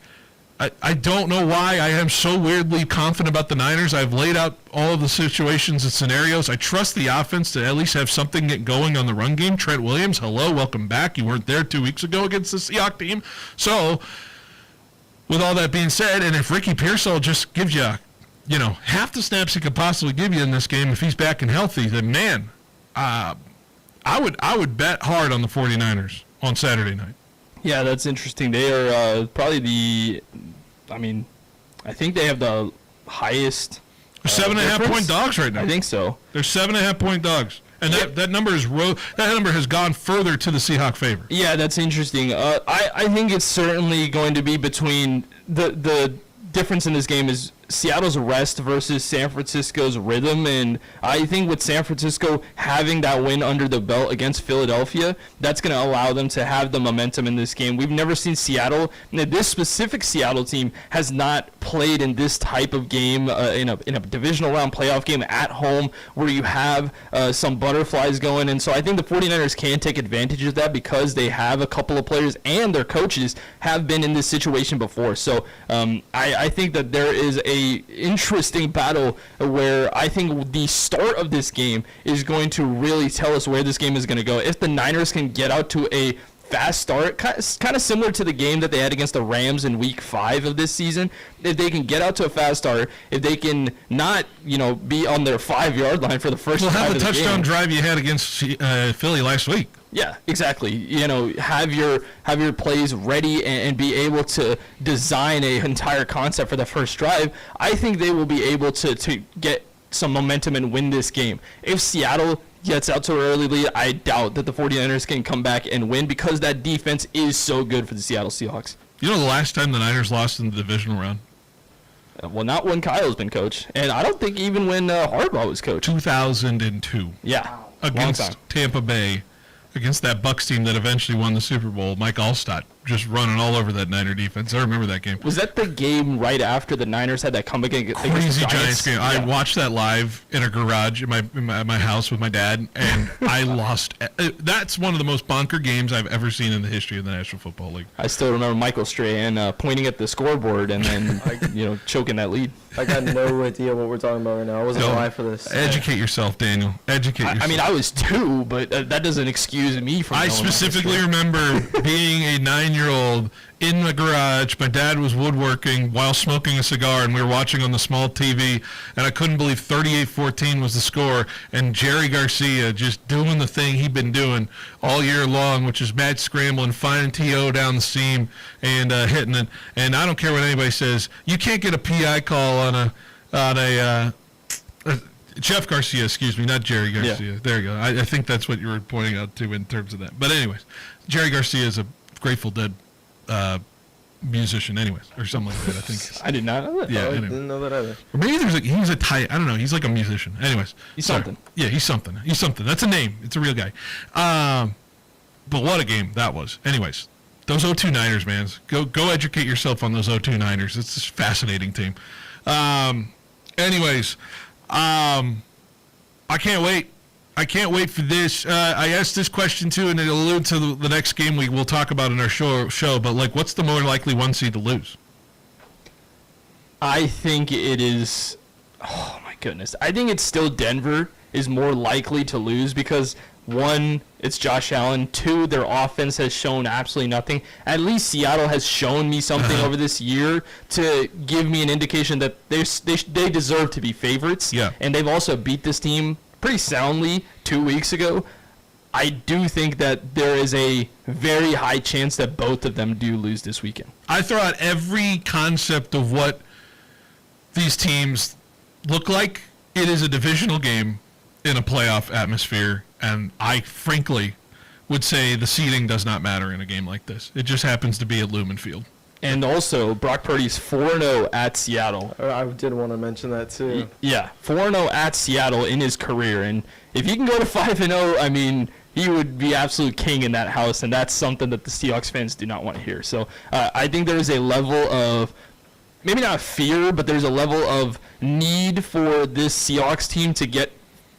I don't know why I am so weirdly confident about the Niners. I've laid out all of the situations and scenarios. I trust the offense to at least have something get going on the run game. Trent Williams, hello, welcome back. You weren't there 2 weeks ago against the Seahawks team. So with all that being said, and if Ricky Pearsall just gives you, half the snaps he could possibly give you in this game if he's back and healthy, then man, I would bet hard on the 49ers on Saturday night. Yeah, that's interesting. They are probably I think they have the highest. They're 7.5 point dogs right now. I think so. They're 7.5 point dogs, and that number has gone further to the Seahawks' favor. Yeah, that's interesting. I think it's certainly going to be between the difference in this game is Seattle's rest versus San Francisco's rhythm, and I think with San Francisco having that win under the belt against Philadelphia, that's going to allow them to have the momentum in this game. We've never seen Seattle, this specific Seattle team has not played in this type of game, in a divisional round playoff game at home where you have some butterflies going, and so I think the 49ers can take advantage of that because they have a couple of players and their coaches have been in this situation before. So I think that there is a interesting battle where I think the start of this game is going to really tell us where this game is going to go. If the Niners can get out to a fast start, kind of similar to the game that they had against the Rams in Week 5 of this season. If they can get out to a fast start, if they can not, be on their 5-yard line for the first drive have of the the touchdown game. drive you had against Philly last week. Yeah, exactly. Have your plays ready and be able to design an entire concept for the first drive. I think they will be able to get some momentum and win this game. If Seattle gets out to an early lead, I doubt that the 49ers can come back and win because that defense is so good for the Seattle Seahawks. You know the last time the Niners lost in the divisional round? Well, not when Kyle's been coach, and I don't think even when Harbaugh was coach. 2002. Yeah, against Tampa Bay, against that Bucs team that eventually won the Super Bowl. Mike Allstott just running all over that Niner defense. I remember that game. Was that the game right after the Niners had that comeback against Crazy the Giants game? Yeah. I watched that live in a garage in my house with my dad, and I lost. That's one of the most bonker games I've ever seen in the history of the National Football League. I still remember Michael Strahan pointing at the scoreboard and then choking that lead. I got no idea what we're talking about right now. I wasn't alive for this. Educate yourself, Daniel. Educate yourself. I mean, I was 2, but that doesn't excuse me from. I specifically remember being a 9-year-old in the garage. My dad was woodworking while smoking a cigar, and we were watching on the small TV, and I couldn't believe 38-14 was the score, and Jerry Garcia just doing the thing he'd been doing all year long, which is match scrambling, finding T.O. down the seam, and hitting it. And I don't care what anybody says. You can't get a PI call on a Jeff Garcia, excuse me, not Jerry Garcia. Yeah. There you go. I think that's what you were pointing out to in terms of that. But anyways, Jerry Garcia is a Grateful Dead musician, anyways, or something like that. I think. I did not know that. Yeah, I didn't know that either. Or maybe he's a type. I don't know. He's like a musician. Anyways, he's something. Yeah, he's something. He's something. That's a name. It's a real guy. But what a game that was. Anyways, those 02 Niners, man. Go educate yourself on those 02 Niners. It's a fascinating team. Anyways, I can't wait. I can't wait for this. I asked this question too, and it alludes to the next game we'll talk about in our show. But what's the more likely 1 seed to lose? I think it is. Oh my goodness! I think it's still Denver is more likely to lose because 1, it's Josh Allen. 2, their offense has shown absolutely nothing. At least Seattle has shown me something over this year to give me an indication that they deserve to be favorites. Yeah. And they've also beat this team pretty soundly 2 weeks ago. I do think that there is a very high chance that both of them do lose this weekend. I throw out every concept of what these teams look like. It is a divisional game in a playoff atmosphere, and I frankly would say the seeding does not matter in a game like this. It just happens to be at Lumen Field. And also, Brock Purdy's 4-0 at Seattle. I did want to mention that, too. Yeah, 4-0 at Seattle in his career. And if he can go to 5-0, I mean, he would be absolute king in that house, and that's something that the Seahawks fans do not want to hear. So I think there is a level of, maybe not fear, but there's a level of need for this Seahawks team to get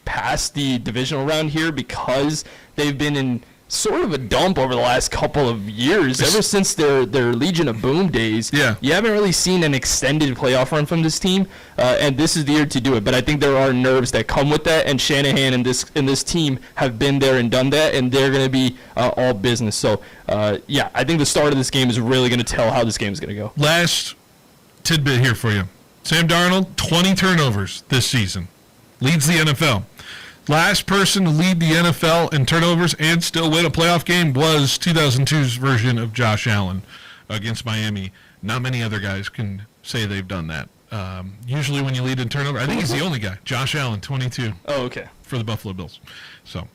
past the divisional round here because they've been in sort of a dump over the last couple of years. Ever since their Legion of Boom days, you haven't really seen an extended playoff run from this team, and this is the year to do it. But I think there are nerves that come with that, and Shanahan and this team have been there and done that, and they're going to be all business. So, I think the start of this game is really going to tell how this game is going to go. Last tidbit here for you. Sam Darnold, 20 turnovers this season. Leads the NFL. Last person to lead the NFL in turnovers and still win a playoff game was 2002's version of Josh Allen against Miami. Not many other guys can say they've done that. Usually when you lead in turnover, I think he's the only guy. Josh Allen, 22. Oh, okay. For the Buffalo Bills. So,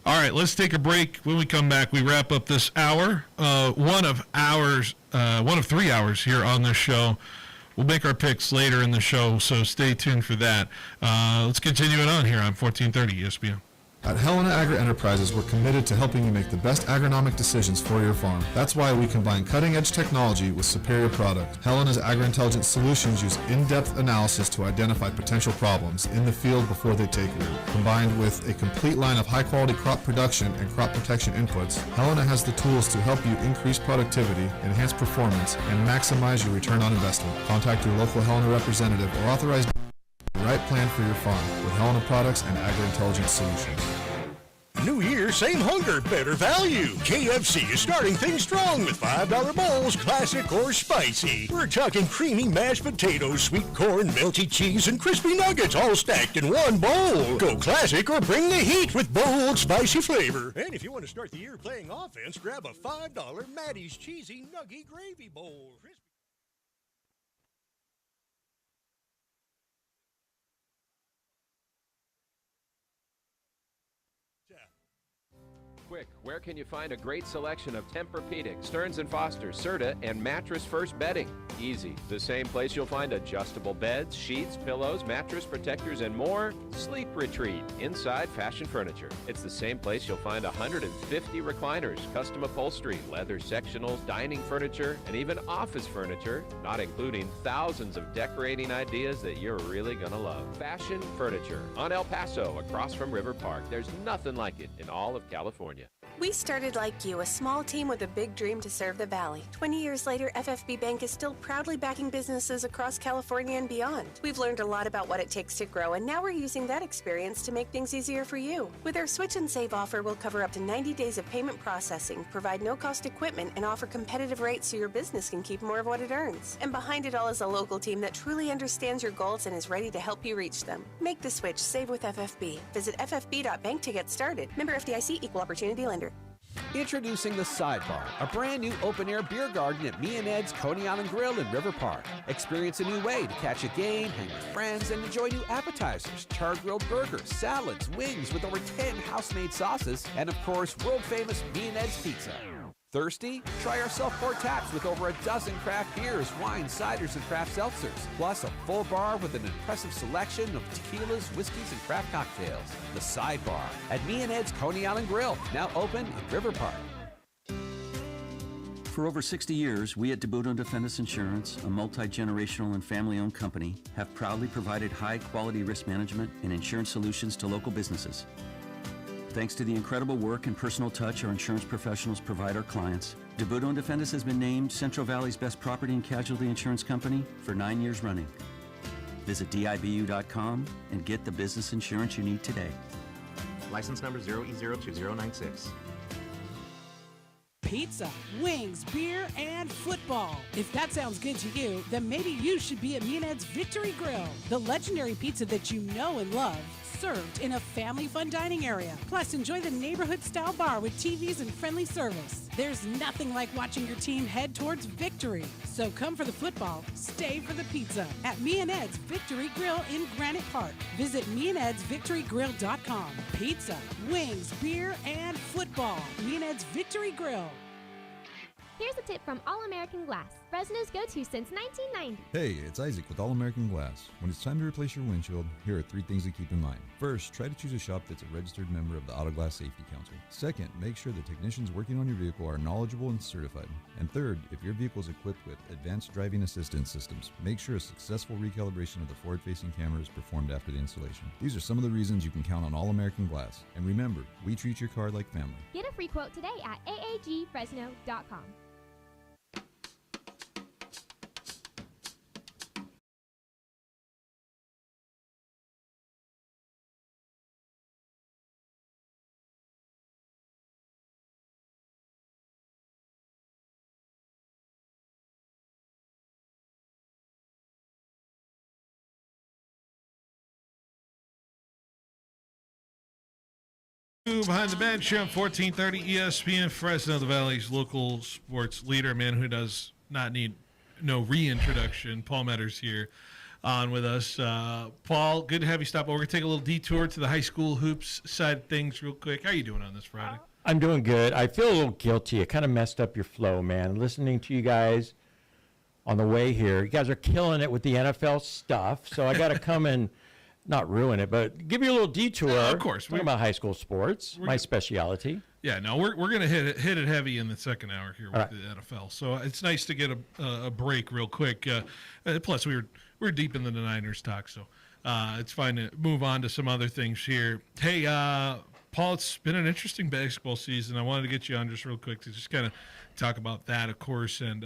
all right, let's take a break. When we come back, we wrap up this hour. One of 3 hours here on this show We'll make our picks later in the show, so stay tuned for that. Let's continue it on here on 1430 ESPN. At Helena Agri-Enterprises, we're committed to helping you make the best agronomic decisions for your farm. That's why we combine cutting-edge technology with superior product. Helena's agri-intelligence solutions use in-depth analysis to identify potential problems in the field before they take root. Combined with a complete line of high-quality crop production and crop protection inputs, Helena has the tools to help you increase productivity, enhance performance, and maximize your return on investment. Contact your local Helena representative or authorized the right plan for your farm with Helena Products and Agri-Intelligence Solutions. New year, same hunger, better value. KFC is starting things strong with $5 bowls, classic or spicy. We're talking creamy mashed potatoes, sweet corn, melty cheese, and crispy nuggets all stacked in one bowl. Go classic or bring the heat with bold, spicy flavor. And if you want to start the year playing offense, grab a $5 Maddie's Cheesy Nugget Gravy Bowl. Quick, where can you find a great selection of Tempur-Pedic, Stearns & Foster, Serta, and Mattress First bedding? Easy. The same place you'll find adjustable beds, sheets, pillows, mattress protectors, and more. Sleep Retreat, inside fashion furniture. It's the same place you'll find 150 recliners, custom upholstery, leather sectionals, dining furniture, and even office furniture, not including thousands of decorating ideas that you're really gonna love. Fashion Furniture on El Paso, across from River Park. There's nothing like it in all of California. We started like you, a small team with a big dream to serve the Valley. 20 years later, FFB Bank is still proudly backing businesses across California and beyond. We've learned a lot about what it takes to grow, and now we're using that experience to make things easier for you. With our Switch and Save offer, we'll cover up to 90 days of payment processing, provide no-cost equipment, and offer competitive rates so your business can keep more of what it earns. And behind it all is a local team that truly understands your goals and is ready to help you reach them. Make the switch, save with FFB. Visit ffb.bank to get started. Member FDIC, Equal Opportunity Lender. Introducing The Sidebar, a brand new open-air beer garden at Me and Ed's Coney Island Grill in River Park. Experience a new way to catch a game, hang with friends, and enjoy new appetizers, char-grilled burgers, salads, wings with over 10 house-made sauces, and of course, world-famous Me and Ed's pizza. Thirsty? Try our self-poured taps with over a dozen craft beers, wines, ciders, and craft seltzers. Plus a full bar with an impressive selection of tequilas, whiskeys, and craft cocktails. The Sidebar at Me and Ed's Coney Island Grill, now open in River Park. For over 60 years, we at DeBudo and Defendus Insurance, a multi-generational and family-owned company, have proudly provided high-quality risk management and insurance solutions to local businesses. Thanks to the incredible work and personal touch our insurance professionals provide our clients, DeBudo and Defendus has been named Central Valley's best property and casualty insurance company for 9 years running. Visit DIBU.com and get the business insurance you need today. License number 0E02096. Pizza, wings, beer, and football. If that sounds good to you, then maybe you should be at Me and Ed's Victory Grill, the legendary pizza that you know and love, served in a family fun dining area. Plus, enjoy the neighborhood-style bar with TVs and friendly service. There's nothing like watching your team head towards victory. So come for the football, stay for the pizza at Me and Ed's Victory Grill in Granite Park. Visit meandedsvictorygrill.com. Pizza, wings, beer, and football. Me and Ed's Victory Grill. Here's a tip from All American Glass, Fresno's go-to since 1990. Hey, it's Isaac with All American Glass. When it's time to replace your windshield, here are 3 things to keep in mind. First, try to choose a shop that's a registered member of the Auto Glass Safety Council. Second, make sure the technicians working on your vehicle are knowledgeable and certified. And third, if your vehicle is equipped with advanced driving assistance systems, make sure a successful recalibration of the forward-facing camera is performed after the installation. These are some of the reasons you can count on All American Glass. And remember, we treat your car like family. Get a free quote today at aagfresno.com. Behind the Bench here on 1430 ESPN Fresno, the Valley's local sports leader, a man who does not need no reintroduction. Paul Metters here on with us. Paul, good to have you stop over. We're going to take a little detour to the high school hoops side of things real quick. How are you doing on this Friday? I'm doing good. I feel a little guilty. I kind of messed up your flow, man. Listening to you guys on the way here. You guys are killing it with the NFL stuff, so I got to come and not ruin it, but give you a little detour. Of course. Talking about high school sports, my specialty. Yeah, no, we're going to hit it heavy in the second hour here with All right. the NFL. So it's nice to get a break real quick. Plus, we're deep into the Niners talk, so it's fine to move on to some other things here. Hey, Paul, it's been an interesting basketball season. I wanted to get you on just real quick to just kind of talk about that, of course. And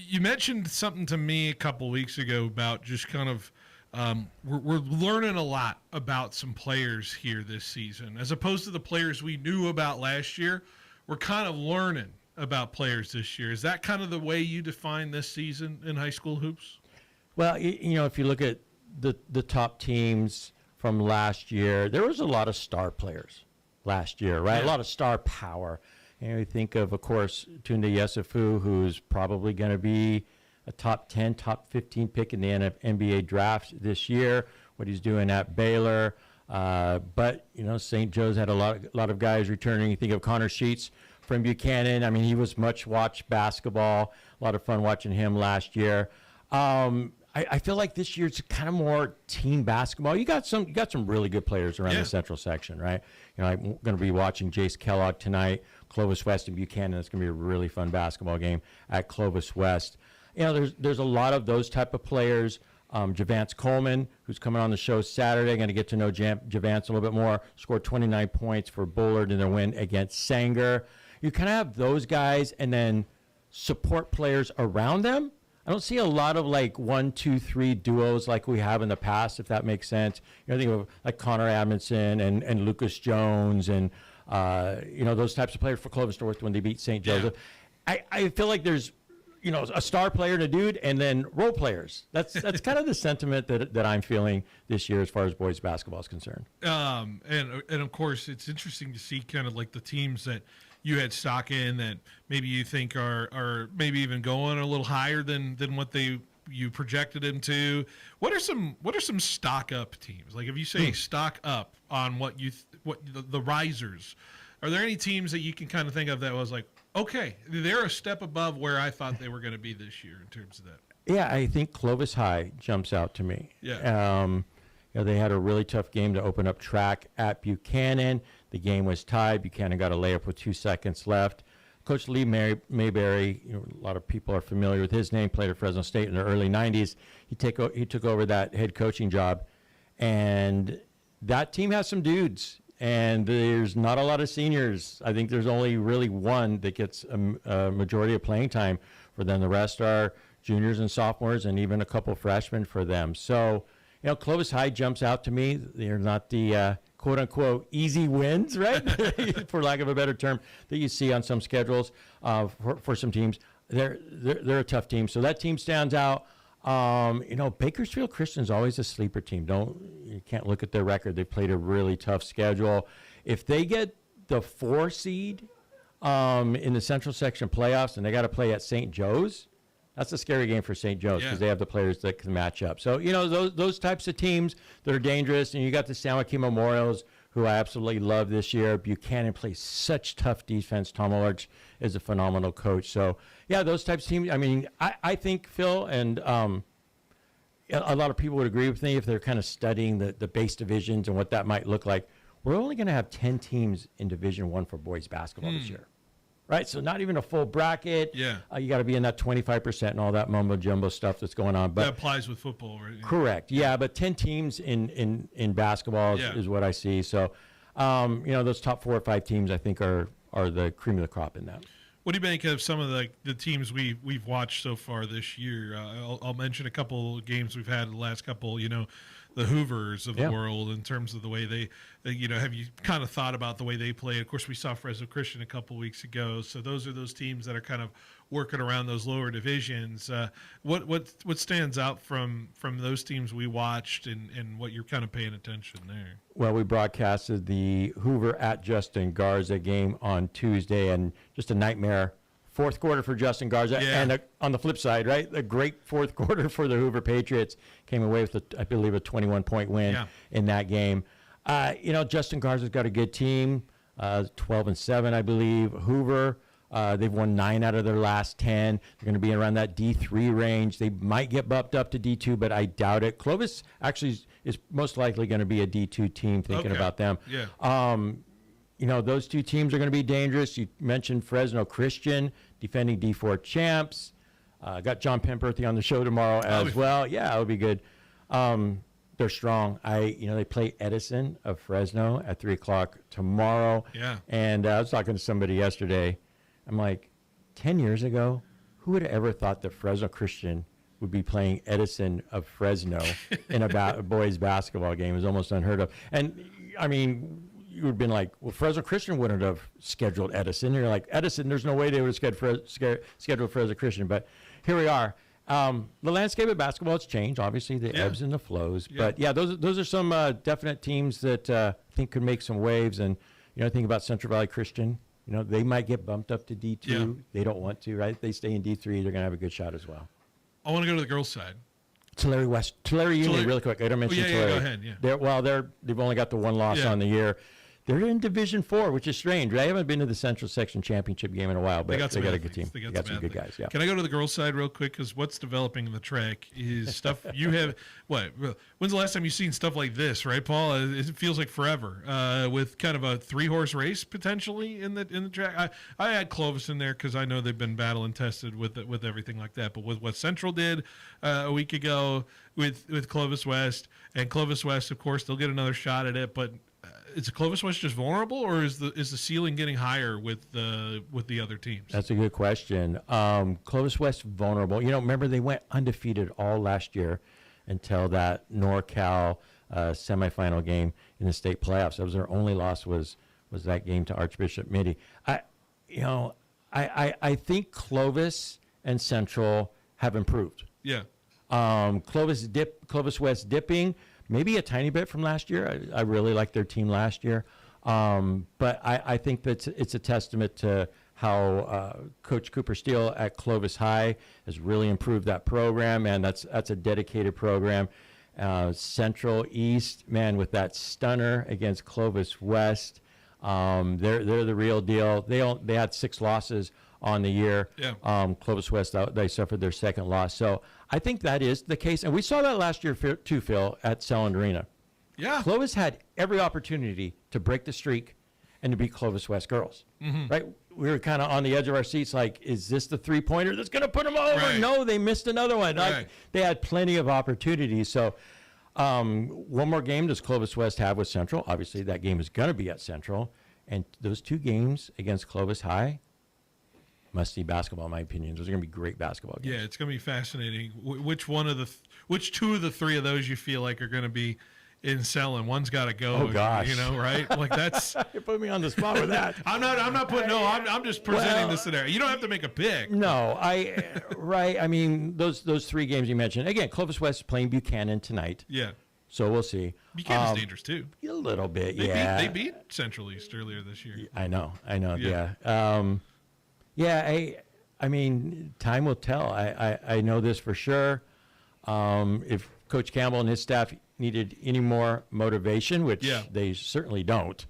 you mentioned something to me a couple weeks ago about just kind of we're learning a lot about some players here this season. As opposed to the players we knew about last year, we're kind of learning about players this year. Is that kind of the way you define this season in high school hoops? Well, if you look at the top teams from last year, there was a lot of star players last year, right? Yeah. A lot of star power. And we think of course, Tunde Yesufu, who's probably going to be a top 10, top 15 pick in the NBA draft this year, what he's doing at Baylor. But, St. Joe's had a lot of guys returning. You think of Connor Sheets from Buchanan. I mean, he was much watched basketball. A lot of fun watching him last year. I feel like this year's kind of more team basketball. You got some really good players around the Central section, right? I'm going to be watching Jace Kellogg tonight, Clovis West and Buchanan. It's going to be a really fun basketball game at Clovis West. There's a lot of those type of players. Javance Coleman, who's coming on the show Saturday, going to get to know Javance a little bit more, scored 29 points for Bullard in their win against Sanger. You kind of have those guys and then support players around them. I don't see a lot of 1, 2, 3 duos like we have in the past, if that makes sense. Think of like Connor Amundsen and Lucas Jones and those types of players for Clovis North when they beat St. Joseph. I feel like there's a star player and a dude, and then role players. That's kind of the sentiment that I'm feeling this year as far as boys basketball is concerned. And of course, it's interesting to see kind of like the teams that you had stock in that maybe you think are maybe even going a little higher than what you projected them to. What are some stock up teams? Like if you say stock up on what the risers, are there any teams that you can kind of think of that was like, okay, they're a step above where I thought they were going to be this year in terms of that? Yeah, I think Clovis High jumps out to me. Yeah. They had a really tough game to open up track at Buchanan. The game was tied. Buchanan got a layup with 2 seconds left. Coach Lee Mayberry, a lot of people are familiar with his name, played at Fresno State in the early 90s. He took over that head coaching job, and that team has some dudes. And there's not a lot of seniors. I think there's only really one that gets a majority of playing time for them. The rest are juniors and sophomores and even a couple freshmen for them. So, Clovis High jumps out to me. They're not the quote-unquote easy wins, right, for lack of a better term, that you see on some schedules for some teams. They're a tough team. So that team stands out. Bakersfield Christian's always a sleeper team. You can't look at their record. They played a really tough schedule. If they get the 4 seed in the Central Section playoffs and they got to play at St. Joe's, that's a scary game for St. Joe's because they have the players that can match up. So, those types of teams that are dangerous. And you got the San Joaquin Memorials, who I absolutely love this year. Buchanan plays such tough defense. Tom Ulrich is a phenomenal coach. So, yeah, those types of teams. I mean, I think, Phil, and a lot of people would agree with me if they're kind of studying the base divisions and what that might look like. We're only going to have 10 teams in Division I for boys basketball this year. Right, so not even a full bracket. Yeah, you got to be in that 25% and all that mumbo jumbo stuff that's going on. But that applies with football, right? Correct. Yeah, but 10 teams in basketball is what I see. So, those top 4 or 5 teams I think are the cream of the crop in that. What do you think of some of the teams we've watched so far this year? I'll mention a couple of games we've had the last couple. The Hoovers of the world in terms of the way they, have you kind of thought about the way they play? Of course, we saw Fresno Christian a couple of weeks ago. So those are those teams that are kind of working around those lower divisions. What stands out from those teams we watched and what you're kind of paying attention there? Well, we broadcasted the Hoover at Justin Garza game on Tuesday, and just a nightmare fourth quarter for Justin Garza. Yeah. And on the flip side, right, a great fourth quarter for the Hoover Patriots. Came away with, I believe, a 21-point win in that game. Justin Garza's got a good team, 12-7, I believe. Hoover, They've won 9 out of their last 10. They're going to be around that D3 range. They might get bumped up to D2, but I doubt it. Clovis actually is most likely going to be a D2 team, thinking about them. Yeah. You know, those two teams are going to be dangerous. You mentioned Fresno Christian, defending D4 champs. Got John Pemberthy on the show tomorrow as well. Yeah, it'll be good. They're strong. They play Edison of Fresno at 3 o'clock tomorrow. Yeah. And I was talking to somebody yesterday. I'm like, 10 years ago, who would have ever thought that Fresno Christian would be playing Edison of Fresno in a boys basketball game? It was almost unheard of. And, I mean, you would have been like, well, Fresno Christian wouldn't have scheduled Edison. You're like, Edison, there's no way they would have scheduled Fresno Christian. But here we are. The landscape of basketball has changed, obviously, the ebbs and the flows. Yeah. But, yeah, those are some definite teams that I think could make some waves. And, think about Central Valley Christian. They might get bumped up to D2. Yeah. They don't want to, right? They stay in D3. They're going to have a good shot as well. I want to go to the girls' side. Tulare Union, really quick. I don't mention Tulare. Go ahead. Yeah. They've only got the one loss on the year. They're in Division 4, which is strange. They haven't been to the Central Section Championship game in a while, but they got a good team. They got some good guys. Yeah. Can I go to the girls' side real quick? Because what's developing in the track is stuff you have. What? When's the last time you've seen stuff like this, right, Paul? It feels like forever. With kind of a 3-horse race potentially in the track. I had Clovis in there because I know they've been battle and tested with everything like that. But with what Central did a week ago with Clovis West, and Clovis West, of course, they'll get another shot at it, but. Is Clovis West just vulnerable, or is the ceiling getting higher with the other teams? That's a good question. Clovis West vulnerable. Remember they went undefeated all last year until that NorCal semifinal game in the state playoffs. That was their only loss. Was that game to Archbishop Mitty? I think Clovis and Central have improved. Yeah. Clovis West dipping. Maybe a tiny bit from last year. I really liked their team last year. But I think that it's a testament to how Coach Cooper Steele at Clovis High has really improved that program, and that's a dedicated program. Central East, man, with that stunner against Clovis West, they're the real deal. They had 6 losses on the year. Yeah. Clovis West, they suffered their second loss. So I think that is the case. And we saw that last year too, Phil, at Selland Arena. Yeah. Clovis had every opportunity to break the streak and to beat Clovis West girls. Mm-hmm. Right? We were kind of on the edge of our seats like, is this the 3-pointer that's going to put them over? Right. No, they missed another one. Right. They had plenty of opportunities. So one more game does Clovis West have with Central. Obviously, that game is going to be at Central. And those 2 games against Clovis High, must-see basketball, in my opinion. Those are going to be great basketball games. Yeah, it's going to be fascinating. Which 2 of the 3 of those you feel like are going to be in Selland? One's got to go. Oh gosh, right? Like that's you put me on the spot with that. I'm not putting. No, I'm just presenting the scenario. You don't have to make a pick. No, right. I mean, those 3 games you mentioned. Again, Clovis West is playing Buchanan tonight. Yeah. So we'll see. Buchanan's dangerous too. A little bit. They beat Central East earlier this year. I know. Yeah. I mean, time will tell. I know this for sure. If Coach Campbell and his staff needed any more motivation, which they certainly don't,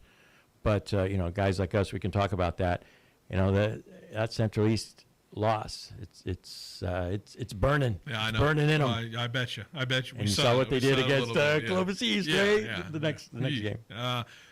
but guys like us, we can talk about that. That Central East loss, it's burning. Yeah, I know. It's burning in them. I bet you. We saw what they did against Clovis East, right? Yeah. The next game.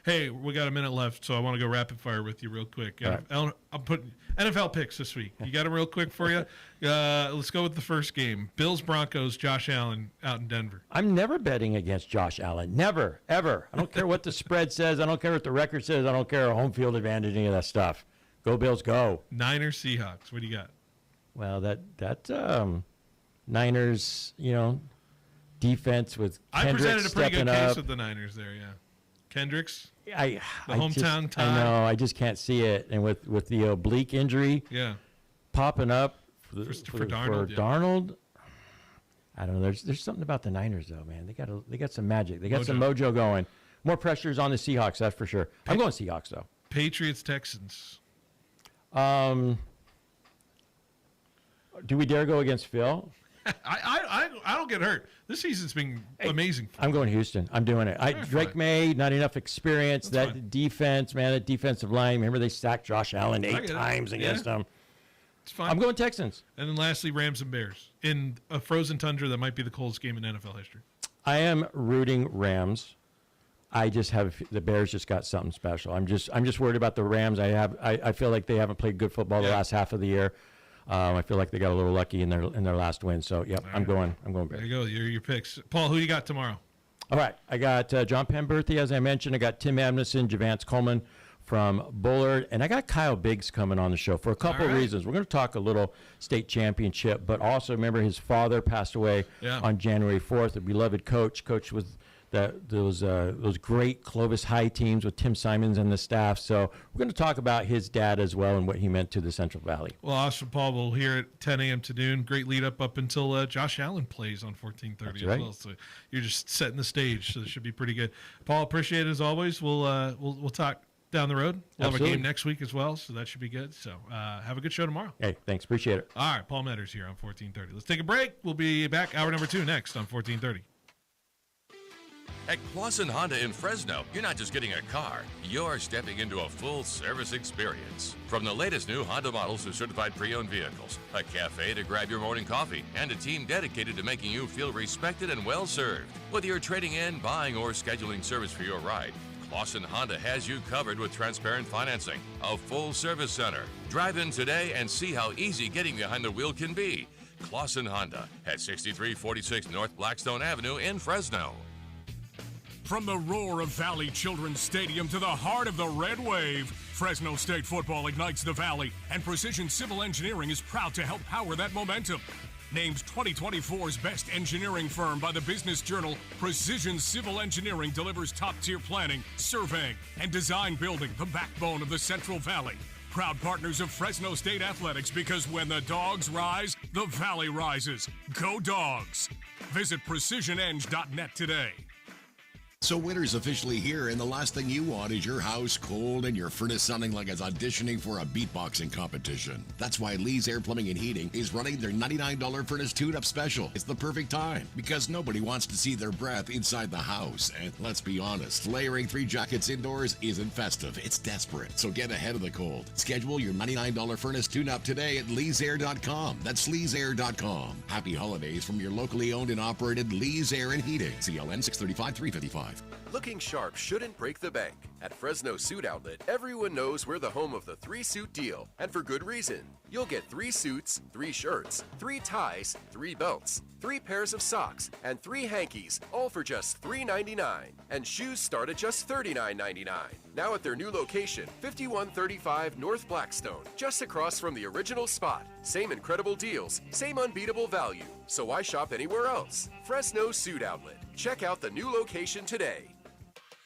Hey, we got a minute left, so I want to go rapid fire with you real quick. I'm putting NFL picks this week. You got them real quick for you? Let's go with the first game. Bills-Broncos, Josh Allen out in Denver. I'm never betting against Josh Allen. Never, ever. I don't care what the spread says. I don't care what the record says. I don't care home field advantage, any of that stuff. Go Bills, go. Niners, Seahawks. What do you got? Well, that Niners, defense with Kendricks I presented a pretty good case up. with the Niners there, yeah. Kendricks, the hometown tie. I know. I just can't see it. And with the oblique injury popping up for Darnold, I don't know. There's something about the Niners, though, man. They got some magic. They got some mojo going. More pressures on the Seahawks, that's for sure. I'm going Seahawks, though. Patriots, Texans. Do we dare go against Phil? I I don't get hurt. This season's been amazing. I'm going Houston. I'm doing it. Drake May, not enough experience. That's that defense, man, that defensive line. Remember they sacked Josh Allen 8 times against them. It's fine. I'm going Texans. And then lastly, Rams and Bears in a frozen tundra that might be the coldest game in NFL history. I am rooting Rams. I just have the Bears just got something special. I'm just worried about the Rams. I feel like they haven't played good football the last half of the year. I feel like they got a little lucky in their last win. So I'm going Bears. There you go. Your picks. Paul, who you got tomorrow? All right, I got John Penberthy, as I mentioned. I got Tim Amundsen, Javance Coleman from Bullard, and I got Kyle Biggs coming on the show for a couple of reasons. We're going to talk a little state championship, but also remember his father passed away on January 4th. A beloved coach with those great Clovis High teams with Tim Simons and the staff. So we're going to talk about his dad as well and what he meant to the Central Valley. Well, awesome, Paul. We'll hear at 10 a.m. to noon. Great lead up until Josh Allen plays on 14:30 as well. So you're just setting the stage, so it should be pretty good. Paul, appreciate it as always. We'll talk down the road. We'll have a game next week as well, so that should be good. So have a good show tomorrow. Hey, thanks. Appreciate it. All right, Paul Metters here on 1430. Let's take a break. We'll be back hour number 2 next on 1430. At Clausen Honda in Fresno, you're not just getting a car, you're stepping into a full service experience. From the latest new Honda models to certified pre-owned vehicles, a cafe to grab your morning coffee, and a team dedicated to making you feel respected and well served. Whether you're trading in, buying, or scheduling service for your ride, Clausen Honda has you covered with transparent financing, a full service center. Drive in today and see how easy getting behind the wheel can be. Clausen Honda at 6346 North Blackstone Avenue in Fresno. From the roar of Valley Children's Stadium to the heart of the Red Wave, Fresno State football ignites the Valley, and Precision Civil Engineering is proud to help power that momentum. Named 2024's best engineering firm by the Business Journal, Precision Civil Engineering delivers top-tier planning, surveying, and design building, the backbone of the Central Valley. Proud partners of Fresno State Athletics, because when the dogs rise, the Valley rises. Go Dogs! Visit precisioneng.net today. So winter's officially here, and the last thing you want is your house cold and your furnace sounding like it's auditioning for a beatboxing competition. That's why Lee's Air Plumbing and Heating is running their $99 furnace tune-up special. It's the perfect time, because nobody wants to see their breath inside the house. And let's be honest, layering 3 jackets indoors isn't festive, it's desperate. So get ahead of the cold. Schedule your $99 furnace tune-up today at leesair.com. That's leesair.com. Happy holidays from your locally owned and operated Lee's Air and Heating. CLN 635-355. Looking sharp shouldn't break the bank. At Fresno Suit Outlet, everyone knows we're the home of the 3-suit deal, and for good reason. You'll get 3 suits, 3 shirts, 3 ties, 3 belts, 3 pairs of socks, and 3 hankies, all for just $3.99. And shoes start at just $39.99. Now at their new location, 5135 North Blackstone, just across from the original spot. Same incredible deals, same unbeatable value. So why shop anywhere else? Fresno Suit Outlet. Check out the new location today.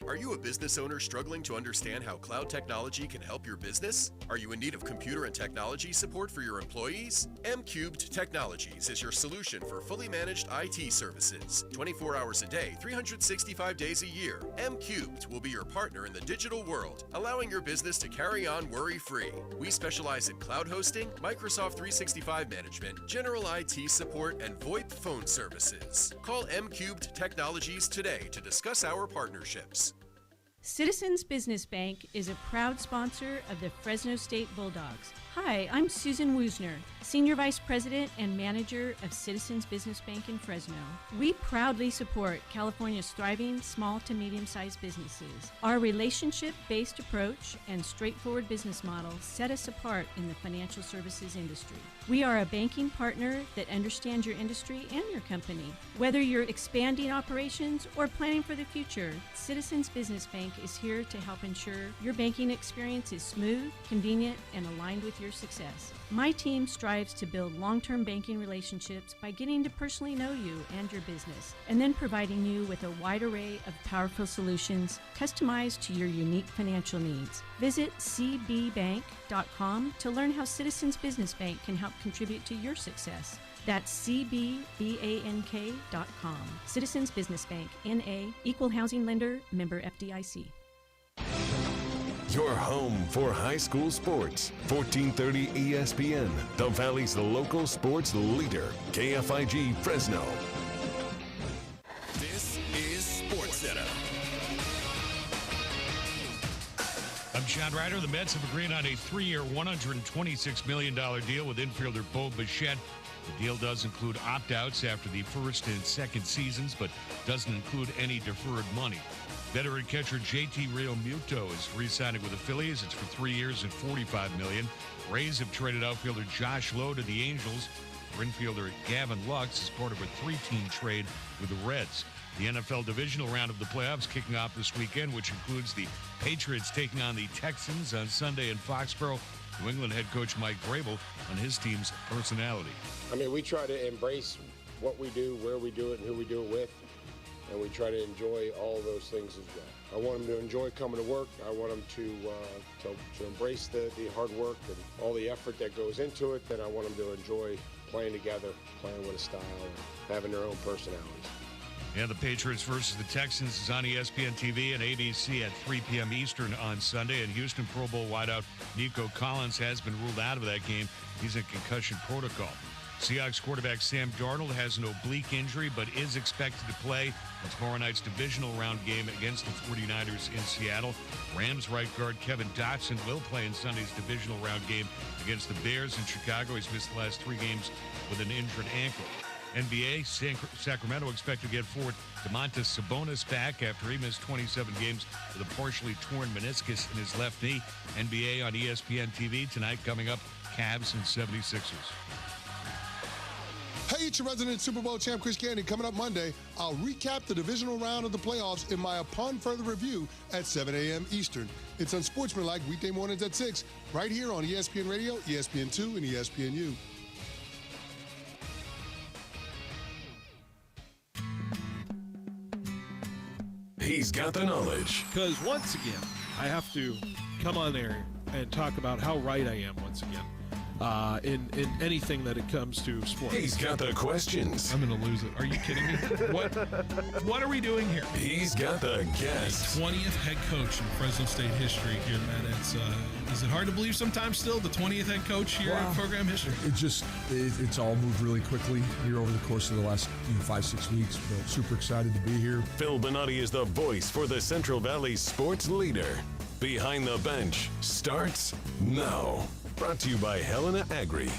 Are you a business owner struggling to understand how cloud technology can help your business? Are you in need of computer and technology support for your employees? M-Cubed Technologies is your solution for fully managed IT services. 24 hours a day, 365 days a year. M-Cubed will be your partner in the digital world, allowing your business to carry on worry-free. We specialize in cloud hosting, Microsoft 365 management, general IT support, and VoIP phone services. Call M-Cubed Technologies today to discuss our partnerships. Citizens Business Bank is a proud sponsor of the Fresno State Bulldogs. Hi, I'm Susan Woosner, Senior Vice President and Manager of Citizens Business Bank in Fresno. We proudly support California's thriving small to medium-sized businesses. Our relationship-based approach and straightforward business model set us apart in the financial services industry. We are a banking partner that understands your industry and your company. Whether you're expanding operations or planning for the future, Citizens Business Bank is here to help ensure your banking experience is smooth, convenient, and aligned with your success. My team strives to build long-term banking relationships by getting to personally know you and your business, and then providing you with a wide array of powerful solutions customized to your unique financial needs. Visit cbbank.com to learn how Citizens Business Bank can help contribute to your success. That's cbbank.com. Citizens Business Bank, N.A., Equal Housing Lender, member FDIC. Your home for high school sports. 1430 ESPN, the Valley's local sports leader. KFIG Fresno. This is Sports Center. I'm Sean Ryder. The Mets have agreed on a 3-year, $126 million deal with infielder Bo Bichette. The deal does include opt-outs after the first and second seasons, but doesn't include any deferred money. Veteran catcher JT Realmuto is re-signing with the Phillies. It's for 3 years and $45 million. Rays have traded outfielder Josh Lowe to the Angels. For infielder Gavin Lux is part of a 3-team trade with the Reds. The NFL divisional round of the playoffs kicking off this weekend, which includes the Patriots taking on the Texans on Sunday in Foxborough. New England head coach Mike Vrabel on his team's personality. I mean, we try to embrace what we do, where we do it, and who we do it with, and we try to enjoy all those things as well. I want them to enjoy coming to work. I want them to embrace the hard work and all the effort that goes into it. Then I want them to enjoy playing together, playing with a style, and having their own personalities. And the Patriots versus the Texans is on ESPN TV and ABC at 3 p.m. Eastern on Sunday. And Houston Pro Bowl wideout Nico Collins has been ruled out of that game. He's in concussion protocol. Seahawks quarterback Sam Darnold has an oblique injury but is expected to play in tomorrow night's divisional round game against the 49ers in Seattle. Rams right guard Kevin Dotson will play in Sunday's divisional round game against the Bears in Chicago. He's missed the last 3 games with an injured ankle. NBA, Sacramento expect to get forward Domantas Sabonis back after he missed 27 games with a partially torn meniscus in his left knee. NBA on ESPN TV tonight coming up, Cavs and 76ers. Hey, it's your resident Super Bowl champ, Chris Candy. Coming up Monday, I'll recap the divisional round of the playoffs in my Upon Further Review at 7 a.m. Eastern. It's Unsportsmanlike weekday mornings at 6, right here on ESPN Radio, ESPN2, and ESPNU. He's got the knowledge. Because once again, I have to come on there and talk about how right I am once again. In anything that it comes to sports. He's got the questions. I'm going to lose it. Are you kidding me? What are we doing here? He's got the guests. 20th head coach in Fresno State history here, man. Is it hard to believe sometimes still the 20th head coach here in program history? It's all moved really quickly here over the course of the last 5-6 weeks. But super excited to be here. Phil Benotti is the voice for the Central Valley sports leader. Behind the Bench starts now. Brought to you by Helena Agri.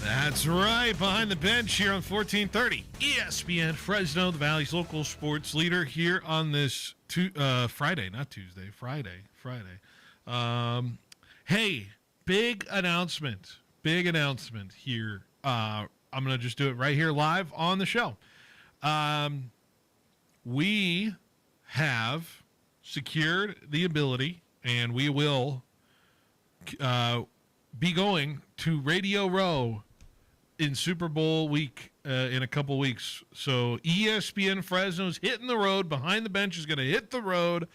That's right. Behind the Bench here on 1430 ESPN Fresno, the Valley's local sports leader here on this Friday, not Tuesday, Friday. Hey, big announcement here. I'm going to just do it right here live on the show. We have secured the ability, and we will be going to Radio Row in Super Bowl week in a couple weeks. So ESPN Fresno's hitting the road. Behind the Bench is going to hit the road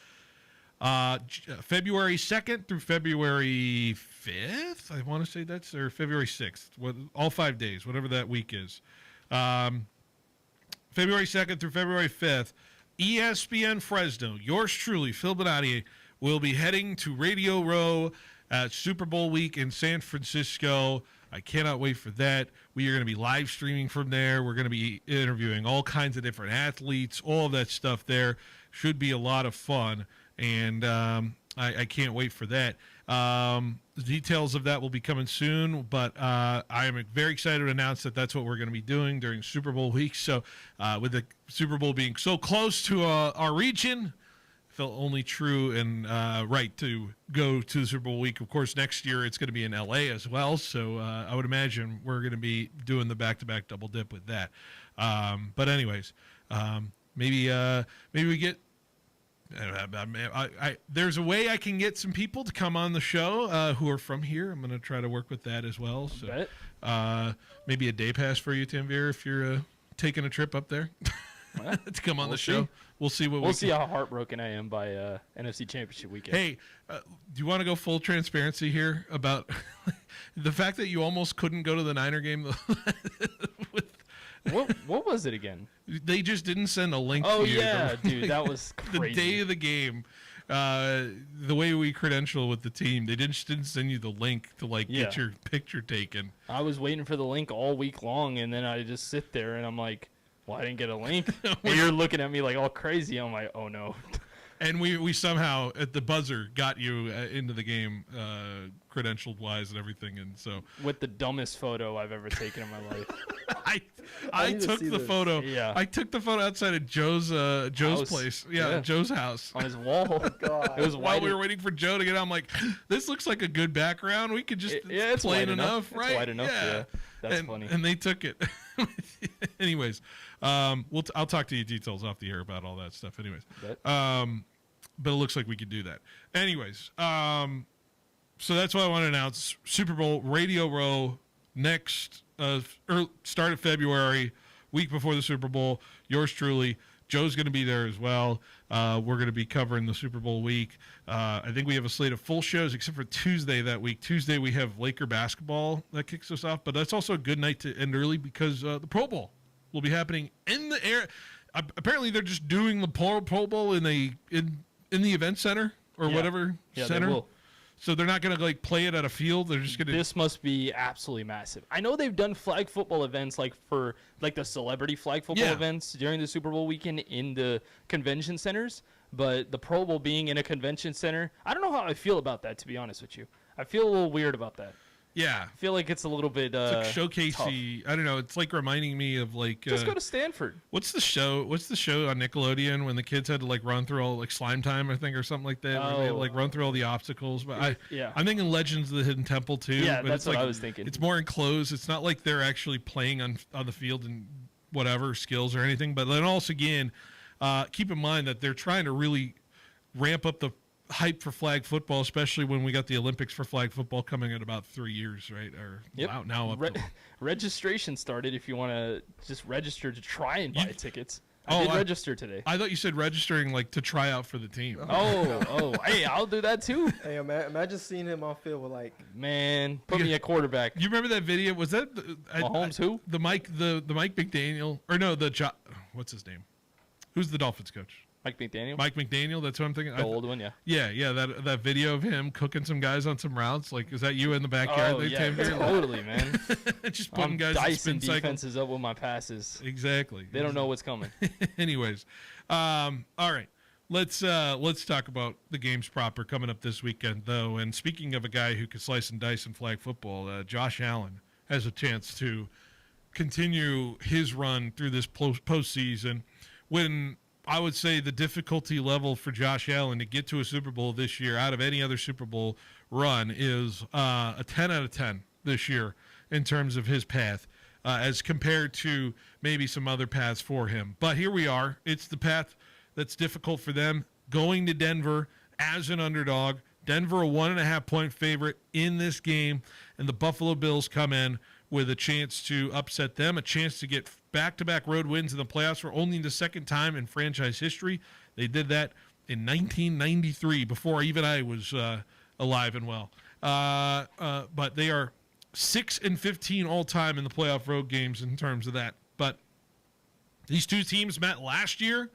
February 2nd through February 5th. I want to say that's, or February 6th. All 5 days, whatever that week is. February 2nd through February 5th. ESPN Fresno, yours truly, Phil Benotti, will be heading to Radio Row at Super Bowl week in San Francisco. I cannot wait for that. We are going to be live streaming from there. We're going to be interviewing all kinds of different athletes, all of that stuff there. Should be a lot of fun, and I can't wait for that. The details of that will be coming soon, but I am very excited to announce that that's what we're going to be doing during Super Bowl week. So with the Super Bowl being so close to our region, felt only true and right to go to the Super Bowl week. Of course, next year it's going to be in L.A. as well, so I would imagine we're going to be doing the back-to-back double dip with that. But anyways, maybe we get there's a way I can get some people to come on the show who are from here. I'm going to try to work with that as well. So maybe a day pass for you, Tanvir, if you're taking a trip up there to come on the show. We'll see what we'll see how heartbroken I am by NFC Championship weekend. Hey, do you want to go full transparency here about the fact that you almost couldn't go to the Niner game? What was it again? They just didn't send a link to you. Oh, yeah, dude, that was crazy. The day of the game. the way we credential with the team, they didn't send you the link to like get Yeah. your picture taken. I was waiting for the link all week long, and then I just sit there and I'm like, well, I didn't get a link. And you're looking at me like all crazy. I'm like, oh no. And we somehow at the buzzer got you into the game, credentialed wise and everything, and so With the dumbest photo I've ever taken in my life. I took the photo. Yeah. I took the photo outside of Joe's House. place. Yeah, Joe's house. On his wall. It was While white. we were waiting for Joe to get out, I'm like, this looks like a good background. We could just it's plain white enough, It's right? white enough, yeah. That's and, funny. And they took it. Anyways, I'll talk to you details off the air about all that stuff. Anyways, but it looks like we could do that. Anyways, so that's what I want to announce. Super Bowl Radio Row next start of February, week before the Super Bowl. Yours truly, Joe's going to be there as well. We're going to be covering the Super Bowl week. I think we have a slate of full shows except for Tuesday that week. Tuesday we have Laker basketball that kicks us off, but that's also a good night to end early because the Pro Bowl will be happening in the air. Apparently they're just doing the Pro Bowl in the event center or whatever center. They will. So they're not going to like play it at a field. They're just going to. This must be absolutely massive. I know they've done flag football events like for like the celebrity flag football events during the Super Bowl weekend in the convention centers, but the Pro Bowl being in a convention center, I don't know how I feel about that, to be honest with you. I feel a little weird about that. Yeah. I feel like it's a little bit It's like showcasey. tough. I don't know. It's like reminding me of like Just go to Stanford. What's the show on Nickelodeon when the kids had to like run through all like Slime Time, I think, or something like that, where they had to, like run through all the obstacles. But I'm thinking Legends of the Hidden Temple too. Yeah, but that's it's what like, I was thinking. It's more enclosed. It's not like they're actually playing on the field and whatever skills or anything. But then also again, keep in mind that they're trying to really ramp up the hype for flag football, especially when we got the Olympics for flag football coming in about 3 years, right? Or now up to registration started if you want to just register to try and buy tickets. I did register today. I thought you said registering like to try out for the team. Hey, I'll do that too. Hey, imagine seeing him on field with like, man, put me a quarterback. You remember that video? Was that Mahomes? Who? The Mike McDaniel, or no, what's his name? Who's the Dolphins coach? Mike McDaniel. Mike McDaniel. That's what I'm thinking. The old one, yeah. Yeah. That video of him cooking some guys on some routes. Like, is that you in the backyard? Oh yeah, totally, man. Just putting I'm guys dicing in spin defenses cycle. up with my passes. Exactly. They don't know what's coming. Anyways, all right. Let's talk about the games proper coming up this weekend, though. And speaking of a guy who can slice and dice in flag football, Josh Allen has a chance to continue his run through this postseason. When I would say the difficulty level for Josh Allen to get to a Super Bowl this year out of any other Super Bowl run is a 10 out of 10 this year in terms of his path as compared to maybe some other paths for him. But here we are. It's the path that's difficult for them, going to Denver as an underdog. Denver a 1.5-point favorite in this game, and the Buffalo Bills come in with a chance to upset them, a chance to get back-to-back road wins in the playoffs for only the second time in franchise history. They did that in 1993, before even I was alive and well. But they are 6-15 all-time in the playoff road games in terms of that. But these two teams met last year.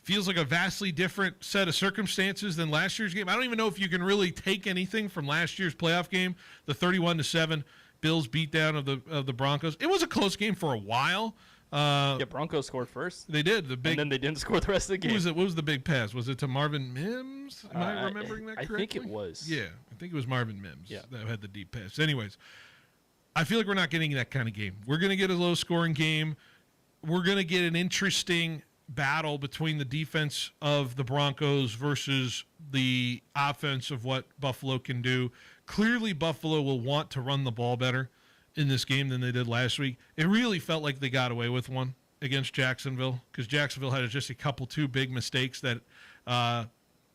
Feels like a vastly different set of circumstances than last year's game. I don't even know if you can really take anything from last year's playoff game, the 31-7 Bills beatdown of the Broncos. It was a close game for a while. Broncos scored first. They did. And then they didn't score the rest of the game. What was the big pass? Was it to Marvin Mims? Am I remembering that correctly? I think it was. Yeah, I think it was Marvin Mims that had the deep pass. Anyways, I feel like we're not getting that kind of game. We're going to get a low-scoring game. We're going to get an interesting battle between the defense of the Broncos versus the offense of what Buffalo can do. Clearly, Buffalo will want to run the ball better in this game than they did last week. It really felt like they got away with one against Jacksonville because Jacksonville had just two big mistakes that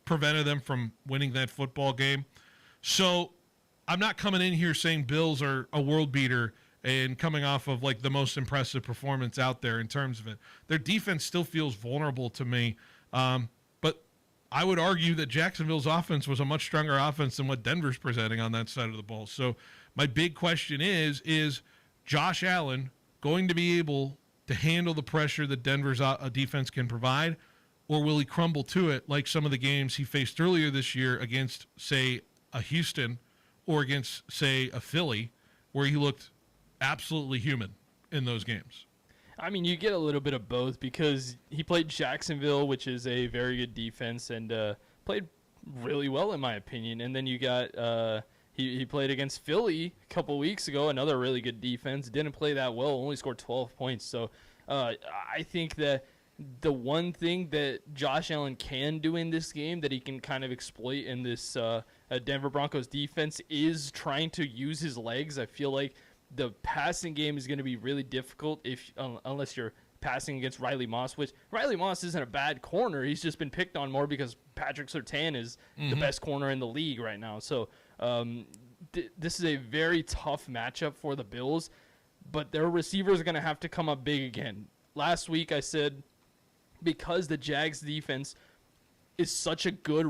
prevented them from winning that football game. So I'm not coming in here saying Bills are a world beater and coming off of like the most impressive performance out there in terms of it. Their defense still feels vulnerable to me. But I would argue that Jacksonville's offense was a much stronger offense than what Denver's presenting on that side of the ball. So my big question is Josh Allen going to be able to handle the pressure that Denver's defense can provide, or will he crumble to it like some of the games he faced earlier this year against, say, a Houston or against, say, a Philly, where he looked absolutely human in those games? I mean, you get a little bit of both because he played Jacksonville, which is a very good defense, and played really well in my opinion. And then you got he played against Philly a couple weeks ago, another really good defense. Didn't play that well, only scored 12 points. So I think that the one thing that Josh Allen can do in this game that he can kind of exploit in this Denver Broncos defense is trying to use his legs. I feel like the passing game is going to be really difficult unless you're passing against Riley Moss, which Riley Moss isn't a bad corner. He's just been picked on more because Patrick Surtain is the best corner in the league right now. So this is a very tough matchup for the Bills, but their receivers are going to have to come up big again. Last week I said because the Jags defense is such a good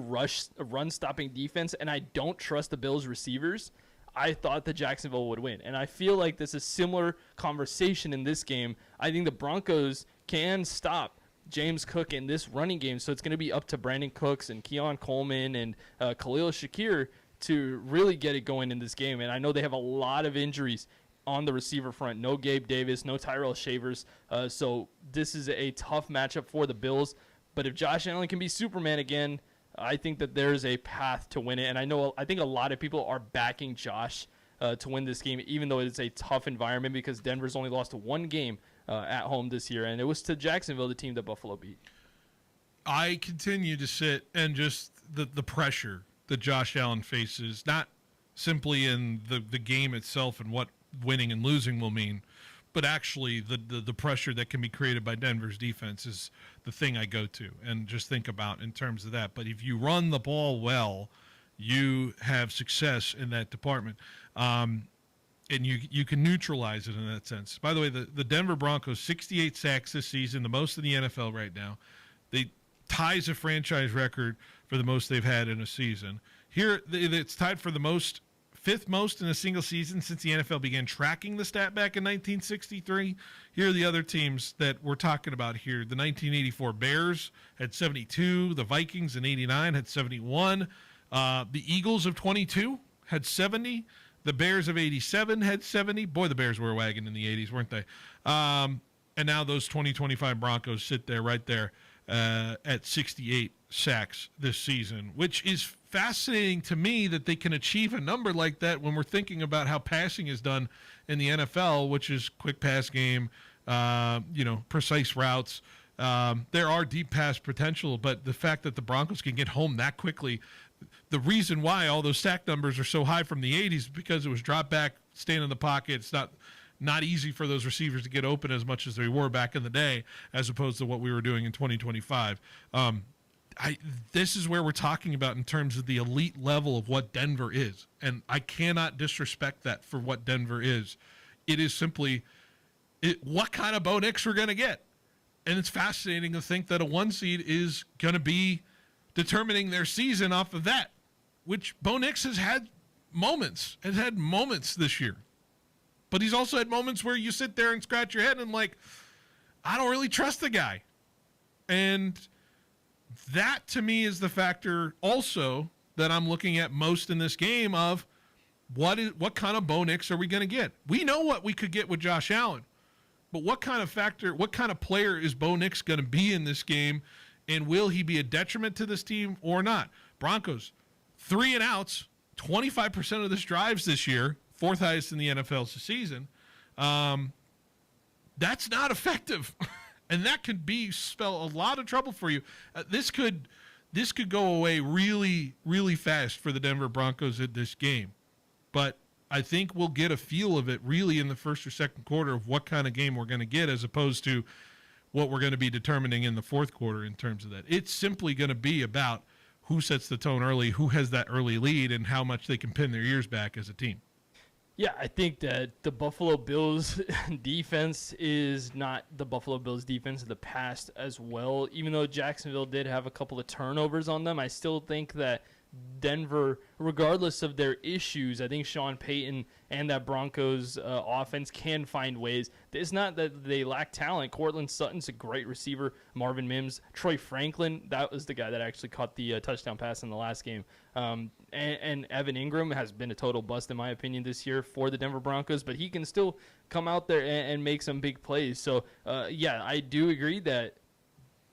run-stopping defense, and I don't trust the Bills receivers, I thought the Jacksonville would win. And I feel like this is a similar conversation in this game. I think the Broncos can stop James Cook in this running game, so it's going to be up to Brandon Cooks and Keon Coleman and Khalil Shakir to really get it going in this game. And I know they have a lot of injuries on the receiver front. No Gabe Davis, no Tyrell Shavers. So this is a tough matchup for the Bills. But if Josh Allen can be Superman again, I think that there's a path to win it. And I think a lot of people are backing Josh to win this game, even though it's a tough environment because Denver's only lost one game at home this year. And it was to Jacksonville, the team that Buffalo beat. I continue to sit and just the pressure that Josh Allen faces, not simply in the game itself and what winning and losing will mean, but actually the pressure that can be created by Denver's defense is the thing I go to and just think about in terms of that. But if you run the ball well, you have success in that department. And you can neutralize it in that sense. By the way, the Denver Broncos, 68 sacks this season, the most in the NFL right now. They ties a franchise record for the most they've had in a season. Here, it's tied for the fifth most in a single season since the NFL began tracking the stat back in 1963. Here are the other teams that we're talking about here. The 1984 Bears had 72. The Vikings in 89 had 71. The Eagles of 22 had 70. The Bears of 87 had 70. Boy, the Bears were a wagon in the 80s, weren't they? And now those 2025 Broncos sit there right there at 68 sacks this season, which is fascinating to me that they can achieve a number like that when we're thinking about how passing is done in the NFL, which is quick pass game, precise routes. There are deep pass potential, but the fact that the Broncos can get home that quickly, the reason why all those sack numbers are so high from the 80s is because it was drop back, stand in the pocket. It's not easy for those receivers to get open as much as they were back in the day, as opposed to what we were doing in 2025. This is where we're talking about in terms of the elite level of what Denver is, and I cannot disrespect that for what Denver is. It is simply what kind of Bo Nix we're going to get, and it's fascinating to think that a 1 seed is going to be determining their season off of that, which Bo Nix has had moments this year. But he's also had moments where you sit there and scratch your head and I don't really trust the guy. And that to me is the factor also that I'm looking at most in this game of what kind of Bo Nix are we going to get? We know what we could get with Josh Allen, but what kind of player is Bo Nix going to be in this game, and will he be a detriment to this team or not? Broncos, 3 and outs, 25% of this drives this year, 4th highest in the NFL this season. That's not effective. And that could spell a lot of trouble for you. This could go away really, really fast for the Denver Broncos in this game. But I think we'll get a feel of it really in the first or second quarter of what kind of game we're going to get, as opposed to what we're going to be determining in the fourth quarter in terms of that. It's simply going to be about who sets the tone early, who has that early lead, and how much they can pin their ears back as a team. Yeah, I think that the Buffalo Bills defense is not the Buffalo Bills defense of the past as well. Even though Jacksonville did have a couple of turnovers on them, I still think that Denver, regardless of their issues, I think Sean Payton and that Broncos offense can find ways. It's not that they lack talent. Cortland Sutton's a great receiver. Marvin Mims, Troy Franklin, that was the guy that actually caught the touchdown pass in the last game. And Evan Ingram has been a total bust, in my opinion, this year for the Denver Broncos, but he can still come out there and make some big plays. So, yeah, I do agree that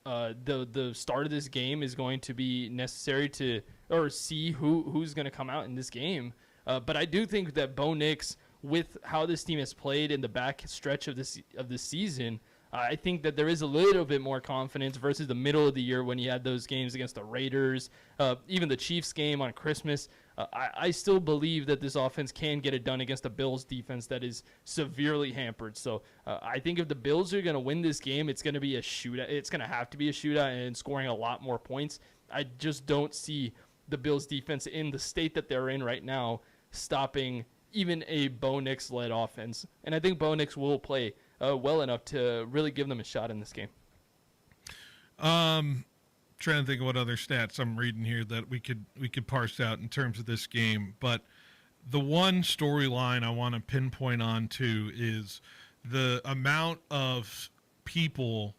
the start of this game is going to be necessary to see who's going to come out in this game. But I do think that Bo Nix, with how this team has played in the back stretch of this season, I think that there is a little bit more confidence versus the middle of the year when he had those games against the Raiders, even the Chiefs game on Christmas. I still believe that this offense can get it done against the Bills defense that is severely hampered. So I think if the Bills are going to win this game, it's going to be a shootout. It's going to have to be a shootout and scoring a lot more points. I just don't see the Bills defense in the state that they're in right now stopping even a Bo Nix-led offense. And I think Bo Nix will play well enough to really give them a shot in this game. Trying to think of what other stats I'm reading here that we could parse out in terms of this game, but the one storyline I want to pinpoint on to is the amount of people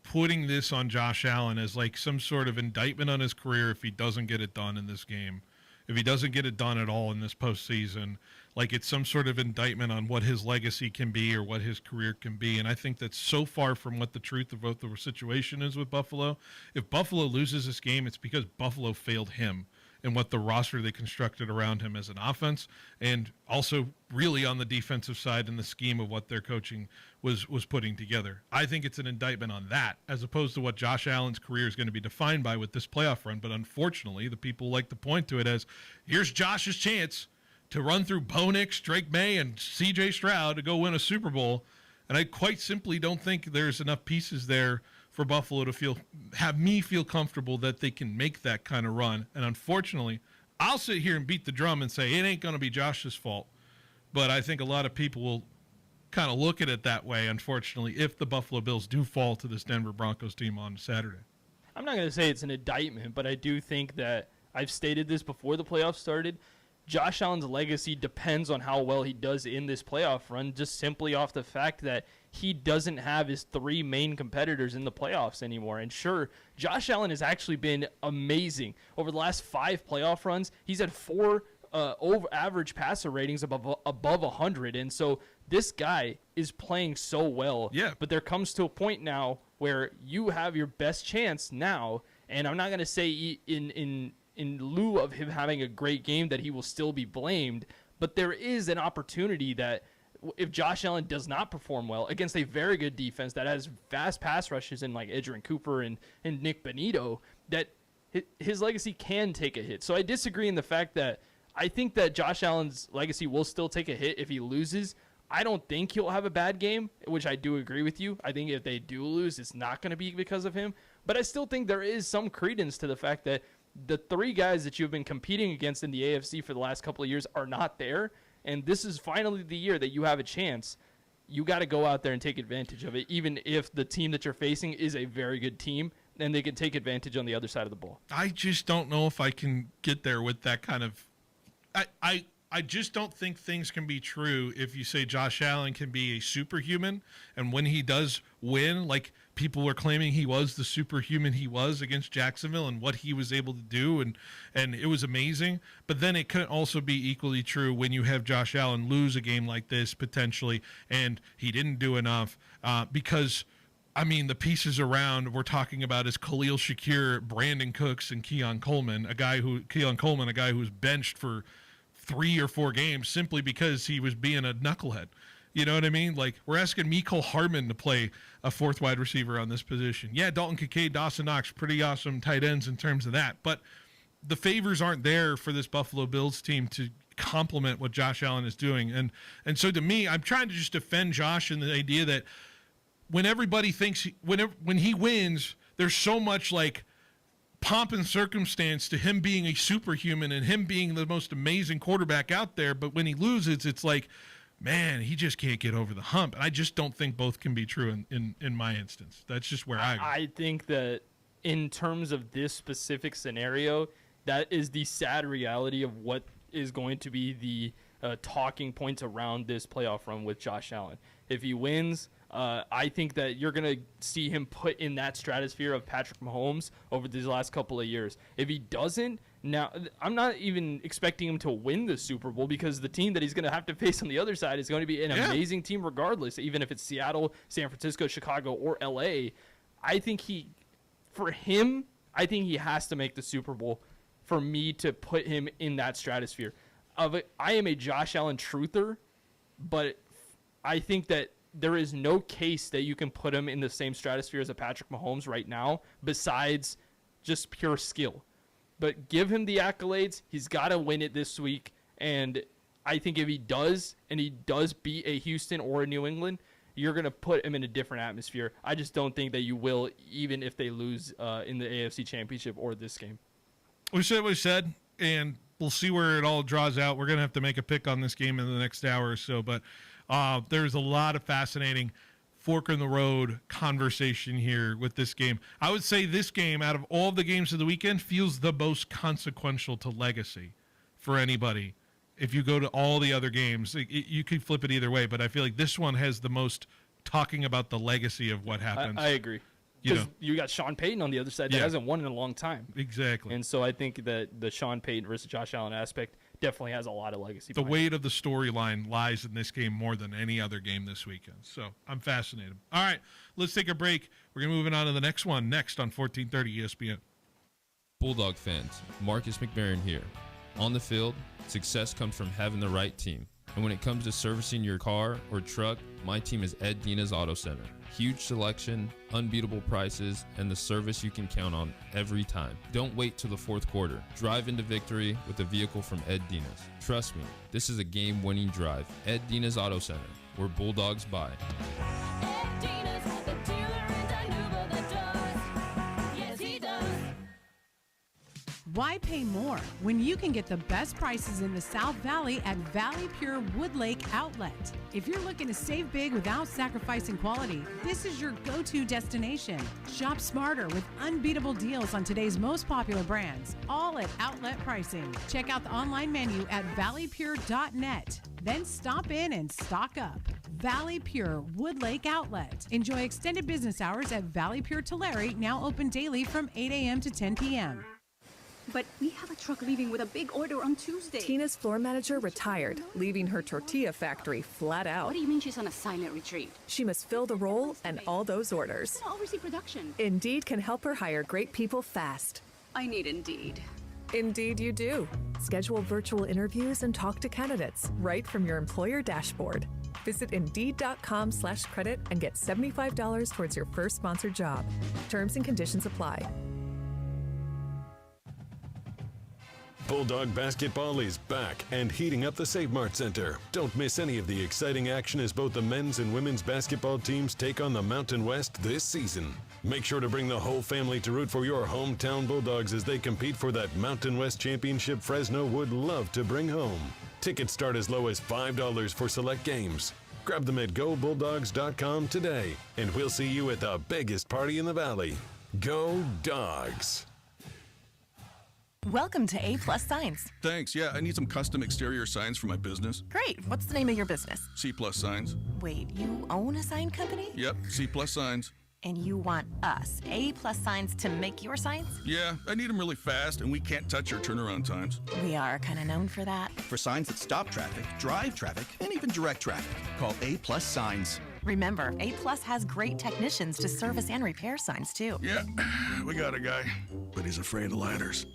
putting this on Josh Allen as like some sort of indictment on his career if he doesn't get it done in this game, if he doesn't get it done at all in this postseason. Like it's some sort of indictment on what his legacy can be or what his career can be. And I think that's so far from what the truth of what the situation is with Buffalo. If Buffalo loses this game, it's because Buffalo failed him and what the roster they constructed around him as an offense, and also really on the defensive side and the scheme of what their coaching was putting together. I think it's an indictment on that as opposed to what Josh Allen's career is going to be defined by with this playoff run. But unfortunately, the people like to point to it as here's Josh's chance to run through Bo Nix, Drake May, and C.J. Stroud to go win a Super Bowl. And I quite simply don't think there's enough pieces there for Buffalo to have me feel comfortable that they can make that kind of run. And unfortunately, I'll sit here and beat the drum and say it ain't going to be Josh's fault. But I think a lot of people will kind of look at it that way, unfortunately, if the Buffalo Bills do fall to this Denver Broncos team on Saturday. I'm not going to say it's an indictment, but I do think that I've stated this before the playoffs started. Josh Allen's legacy depends on how well he does in this playoff run, just simply off the fact that he doesn't have his three main competitors in the playoffs anymore. And sure, Josh Allen has actually been amazing. Over the last 5 playoff runs, he's had 4 over average passer ratings above 100. And so this guy is playing so well. Yeah. But there comes to a point now where you have your best chance now. And I'm not going to say in lieu of him having a great game that he will still be blamed, but there is an opportunity that if Josh Allen does not perform well against a very good defense that has fast pass rushes in like Edgerrin Cooper and Nick Bonito, that his legacy can take a hit. So I disagree in the fact that I think that Josh Allen's legacy will still take a hit if he loses. I don't think he'll have a bad game, which I do agree with you. I think if they do lose, it's not going to be because of him. But I still think there is some credence to the fact that the 3 guys that you've been competing against in the AFC for the last couple of years are not there. And this is finally the year that you have a chance. You got to go out there and take advantage of it, even if the team that you're facing is a very good team and they can take advantage on the other side of the ball. I just don't know if I can get there with that kind of I just don't think things can be true if you say Josh Allen can be a superhuman, and when he does win, like people were claiming he was the superhuman he was against Jacksonville and what he was able to do, and it was amazing. But then it could also be equally true when you have Josh Allen lose a game like this potentially, and he didn't do enough because I mean, the pieces around we're talking about is Khalil Shakir, Brandon Cooks, and Keon Coleman, a guy who was benched for 3 or 4 games simply because he was being a knucklehead. You know what I mean? Like, we're asking Mecole Hardman to play a 4th wide receiver on this position. Yeah, Dalton Kincaid, Dawson Knox, pretty awesome tight ends in terms of that. But the favors aren't there for this Buffalo Bills team to complement what Josh Allen is doing. And so to me, I'm trying to just defend Josh and the idea that when everybody thinks when he wins, there's so much like pomp and circumstance to him being a superhuman and him being the most amazing quarterback out there. But when he loses, it's like, man, he just can't get over the hump. And I just don't think both can be true in my instance. That's just where I go. I think that in terms of this specific scenario, That is the sad reality of what is going to be the talking points around this playoff run with Josh Allen. If he wins, I think that you're going to see him put in that stratosphere of Patrick Mahomes over these last couple of years. If he doesn't, now I'm not even expecting him to win the Super Bowl, because the team that he's going to have to face on the other side is going to be an amazing team regardless, even if it's Seattle, San Francisco, Chicago, or LA. I think he has to make the Super Bowl for me to put him in that stratosphere. I am a Josh Allen truther, but I think that there is no case that you can put him in the same stratosphere as a Patrick Mahomes right now, besides just pure skill. But give him the accolades. He's got to win it this week. And I think if he does, and he does beat a Houston or a New England, you're going to put him in a different atmosphere. I just don't think that you will, even if they lose in the AFC Championship or this game. We said what we said, and we'll see where it all draws out. We're going to have to make a pick on this game in the next hour or so, but there's a lot of fascinating fork in the road conversation here with this game. I would say this game, out of all the games of the weekend, feels the most consequential to legacy for anybody. If you go to all the other games, you could flip it either way, but I feel like this one has the most talking about the legacy of what happens. I agree. Because you got Sean Payton on the other side that hasn't won in a long time. Exactly. And so I think that the Sean Payton versus Josh Allen aspect definitely has a lot of legacy. The weight of the storyline lies in this game more than any other game this weekend. So I'm fascinated. All right, let's take a break. We're going to move on to the next one next on 1430 ESPN. Bulldog fans, Marcus McMarron here. On the field, success comes from having the right team. And when it comes to servicing your car or truck, my team is Ed Dina's Auto Center. Huge selection, unbeatable prices, and the service you can count on every time. Don't wait till the fourth quarter. Drive into victory with a vehicle from Ed Dina's. Trust me, this is a game-winning drive. Ed Dina's Auto Center, where Bulldogs buy. Ed Dina's, the dealer in Dinuba that does. Yes, he does. Why pay more when you can get the best prices in the South Valley at Valley Pure Woodlake Outlet? If you're looking to save big without sacrificing quality, this is your go-to destination. Shop smarter with unbeatable deals on today's most popular brands, all at outlet pricing. Check out the online menu at valleypure.net. Then stop in and stock up. Valley Pure Woodlake Outlet. Enjoy extended business hours at Valley Pure Tulare, now open daily from 8 a.m. to 10 p.m. But we have a truck leaving with a big order on Tuesday. Tina's floor manager retired, leaving her tortilla factory flat out. What do you mean she's on a silent retreat? She must fill the role and all those orders. I'm gonna oversee production. Indeed can help her hire great people fast. I need Indeed. Indeed you do. Schedule virtual interviews and talk to candidates right from your employer dashboard. Visit Indeed.com/credit and get $75 towards your first sponsored job. Terms and conditions apply. Bulldog basketball is back and heating up the Save Mart Center. Don't miss any of the exciting action as both the men's and women's basketball teams take on the Mountain West this season. Make sure to bring the whole family to root for your hometown Bulldogs as they compete for that Mountain West championship Fresno would love to bring home. Tickets start as low as $5 for select games. Grab them at GoBulldogs.com today, and we'll see you at the biggest party in the Valley. Go Dogs! Welcome to A+ Signs. Thanks. Yeah, I need some custom exterior signs for my business. Great. What's the name of your business? C+ Signs. Wait, you own a sign company? Yep, C+ Signs. And you want us, A+ Signs, to make your signs? Yeah, I need them really fast, and we can't touch our turnaround times. We are kind of known for that. For signs that stop traffic, drive traffic, and even direct traffic, call A+ Signs. Remember, A+ has great technicians to service and repair signs, too. Yeah, we got a guy, but he's afraid of ladders.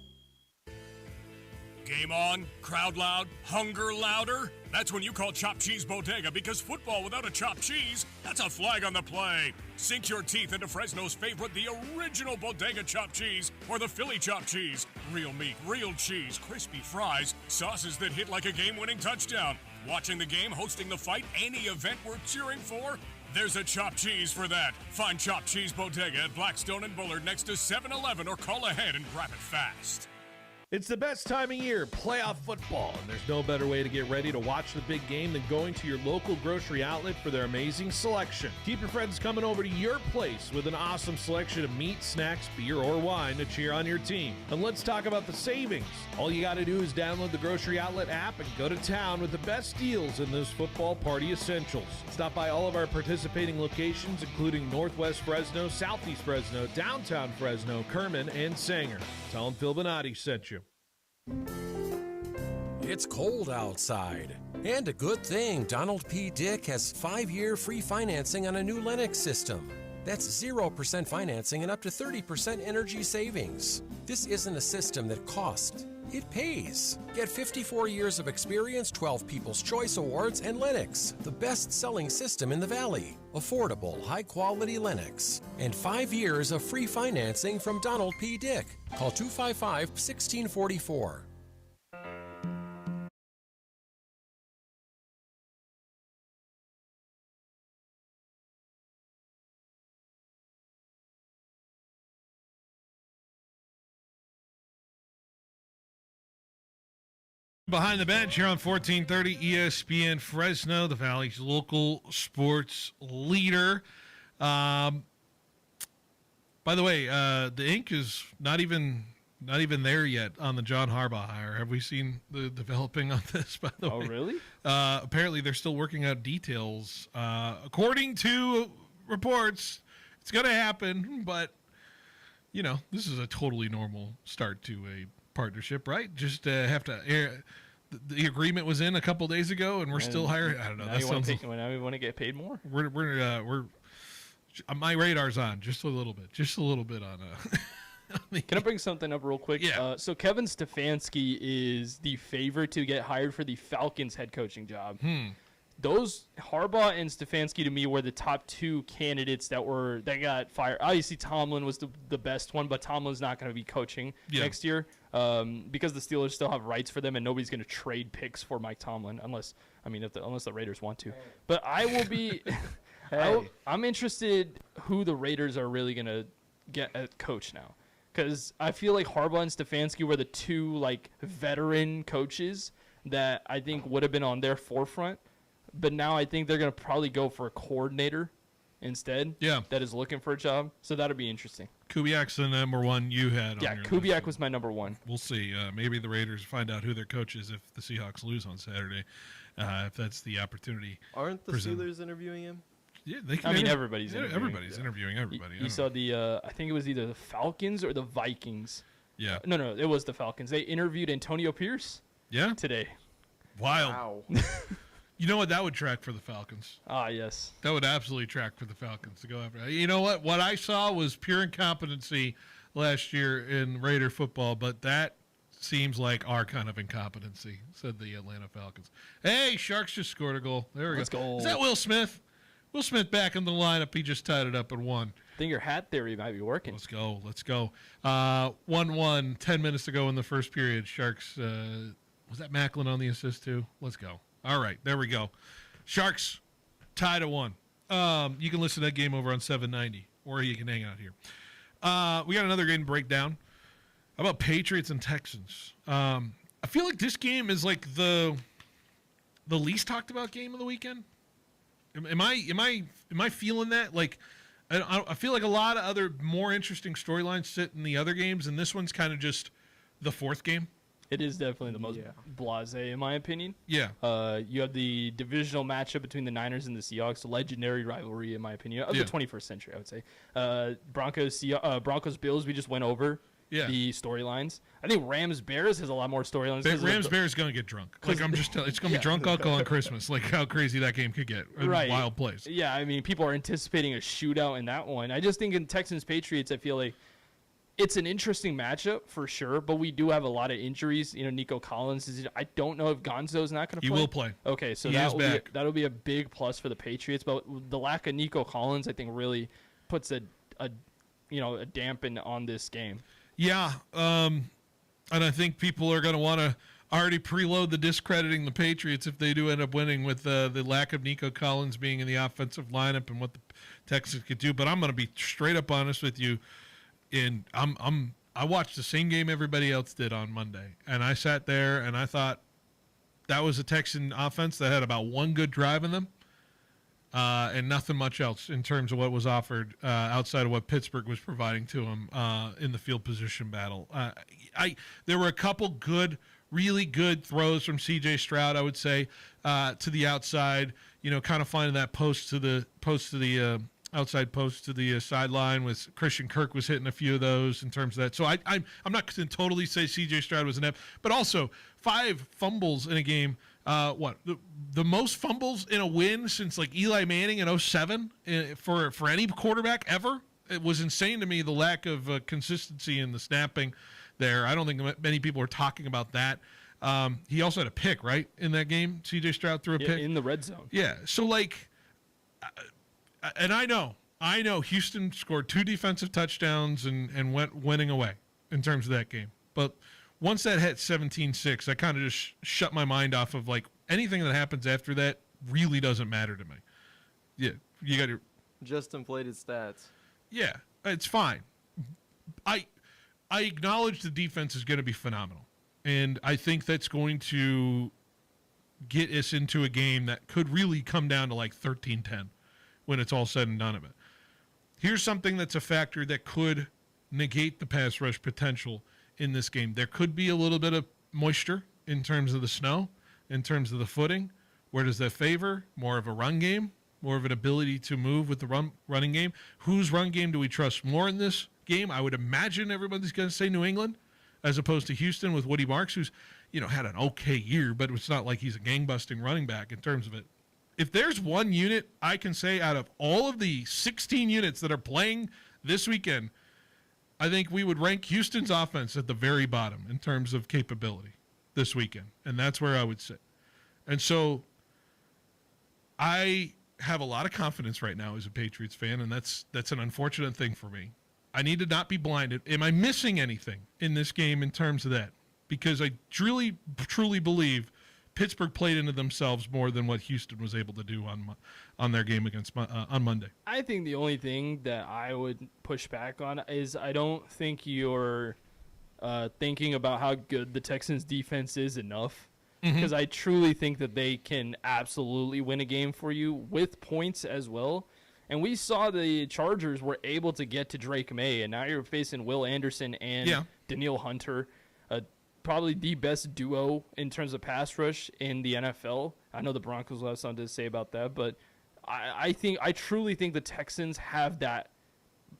Game on, crowd loud, hunger louder? That's when you call Chopped Cheese Bodega, because football without a chopped cheese, that's a flag on the play. Sink your teeth into Fresno's favorite, the original Bodega chopped cheese, or the Philly chopped cheese. Real meat, real cheese, crispy fries, sauces that hit like a game-winning touchdown. Watching the game, hosting the fight, any event worth cheering for? There's a chopped cheese for that. Find Chopped Cheese Bodega at Blackstone and Bullard next to 7-Eleven, or call ahead and grab it fast. It's the best time of year, playoff football, and there's no better way to get ready to watch the big game than going to your local grocery outlet for their amazing selection. Keep your friends coming over to your place with an awesome selection of meat, snacks, beer, or wine to cheer on your team. And let's talk about the savings. All you got to do is download the Grocery Outlet app and go to town with the best deals in those football party essentials. Stop by all of our participating locations, including Northwest Fresno, Southeast Fresno, Downtown Fresno, Kerman, and Sanger. Tell them Phil Benotti sent you. It's cold outside. And a good thing, Donald P. Dick has 5-year free financing on a new Lennox system. That's 0% financing and up to 30% energy savings. This isn't a system that costs. It pays. Get 54 years of experience, 12 People's Choice Awards, and Lennox, the best-selling system in the Valley. Affordable, high-quality Lennox. And 5 years of free financing from Donald P. Dick. Call 255-1644. Behind the Bench here on 1430 ESPN Fresno, the Valley's local sports leader. By the way, the ink is not even there yet on the John Harbaugh hire. Have we seen the developing on this, by the way? Oh, really? Apparently they're still working out details. According to reports, it's going to happen, but, you know, this is a totally normal start to a partnership, right? Just have to air. The agreement was in a couple days ago, and we're still hiring. I don't know. Now we want to get paid more. We're my radar's on just a little bit on. Can I bring something up real quick? Yeah. So Kevin Stefanski is the favorite to get hired for the Falcons head coaching job. Those Harbaugh and Stefanski to me were the top two candidates that got fired. Obviously Tomlin was the best one, but Tomlin's not going to be coaching next year because the Steelers still have rights for them, and nobody's going to trade picks for Mike Tomlin unless the Raiders want to. But I will be. I'm interested who the Raiders are really going to get a coach now, because I feel like Harbaugh and Stefanski were the two veteran coaches that I think would have been on their forefront. But now I think they're going to probably go for a coordinator instead. Yeah. That is looking for a job. So that'll be interesting. Kubiak's the number one you had. Yeah, on your Kubiak list. was my number one. We'll see. Maybe the Raiders find out who their coach is if the Seahawks lose on Saturday. If that's the opportunity. Aren't the Steelers interviewing him? Yeah, they can. Everybody's interviewing. Everybody's interviewing everybody. You saw the, I think it was either the Falcons or the Vikings. Yeah. No, it was the Falcons. They interviewed Antonio Pierce. Yeah. Today. Wild. Wow. You know what? That would track for the Falcons. Ah, yes. That would absolutely track for the Falcons to go after. You know what? What I saw was pure incompetency last year in Raider football, but that seems like our kind of incompetency, said the Atlanta Falcons. Hey, Sharks just scored a goal. There we Let's go. Is that Will Smith? Will Smith back in the lineup. He just tied it up at 1. I think your hat theory might be working. Let's go. 1-1, 10 minutes to go in the first period. Sharks, was that Macklin on the assist too? Let's go. All right, there we go. Sharks tied at 1. You can listen to that game over on 790, or you can hang out here. We got another game to break down. How about Patriots and Texans? I feel like this game is like the least talked about game of the weekend. Am I feeling that? Like, I feel like a lot of other more interesting storylines sit in the other games, and this one's kind of just the fourth game. It is definitely the most blasé, in my opinion. Yeah. You have the divisional matchup between the Niners and the Seahawks, a legendary rivalry, in my opinion, of the 21st century, I would say. Broncos-Bills, we just went over the storylines. I think Rams-Bears has a lot more storylines. Rams-Bears going to get drunk. Like, I'm just telling, it's going to be drunk uncle on Christmas. Like, how crazy that game could get. Right. Wild place. Yeah, I mean, people are anticipating a shootout in that one. I just think in Texans-Patriots, I feel like it's an interesting matchup for sure, but we do have a lot of injuries. You know, Nico Collins I don't know if Gonzo's not going to play. He will play. Okay, so that'll be a big plus for the Patriots. But the lack of Nico Collins, I think, really puts a dampen on this game. Yeah, and I think people are going to want to already preload the discrediting the Patriots if they do end up winning with the lack of Nico Collins being in the offensive lineup and what the Texans could do. But I'm going to be straight up honest with you. And I'm I watched the same game everybody else did on Monday, and I sat there and I thought that was a Texan offense that had about one good drive in them, and nothing much else in terms of what was offered outside of what Pittsburgh was providing to them in the field position battle. There were a couple good, really good throws from C.J. Stroud, I would say, to the outside. Kind of finding that outside post to the sideline with Christian Kirk was hitting a few of those in terms of that. So I'm not going to totally say C.J. Stroud was inept, but also 5 fumbles in a game. The most fumbles in a win since like Eli Manning in 2007 for any quarterback ever. It was insane to me, the lack of consistency in the snapping there. I don't think many people are talking about that. He also had a pick, right, in that game? C.J. Stroud threw a pick in the red zone. Yeah. So like, and I know Houston scored 2 defensive touchdowns and went winning away in terms of that game. But once that hit 17-6, I kind of just shut my mind off of like anything that happens after that really doesn't matter to me. Yeah, you got to just inflated stats. Yeah, it's fine. I acknowledge the defense is going to be phenomenal, and I think that's going to get us into a game that could really come down to like 13-10 when it's all said and done of it. Here's something that's a factor that could negate the pass rush potential in this game. There could be a little bit of moisture in terms of the snow, in terms of the footing. Where does that favor? More of a run game, more of an ability to move with the running game. Whose run game do we trust more in this game? I would imagine everybody's going to say New England as opposed to Houston with Woody Marks, who's, had an okay year, but it's not like he's a gang-busting running back in terms of it. If there's one unit I can say out of all of the 16 units that are playing this weekend, I think we would rank Houston's offense at the very bottom in terms of capability this weekend, and that's where I would sit. And so I have a lot of confidence right now as a Patriots fan, and that's an unfortunate thing for me. I need to not be blinded. Am I missing anything in this game in terms of that? Because I truly believe Pittsburgh played into themselves more than what Houston was able to do on their game against on Monday. I think the only thing that I would push back on is I don't think you're thinking about how good the Texans' defense is enough. Because I truly think that they can absolutely win a game for you with points as well. And we saw the Chargers were able to get to Drake May, and now you're facing Will Anderson and Danielle Hunter, probably the best duo in terms of pass rush in the NFL. I know the Broncos will have something to say about that, but I truly think the Texans have that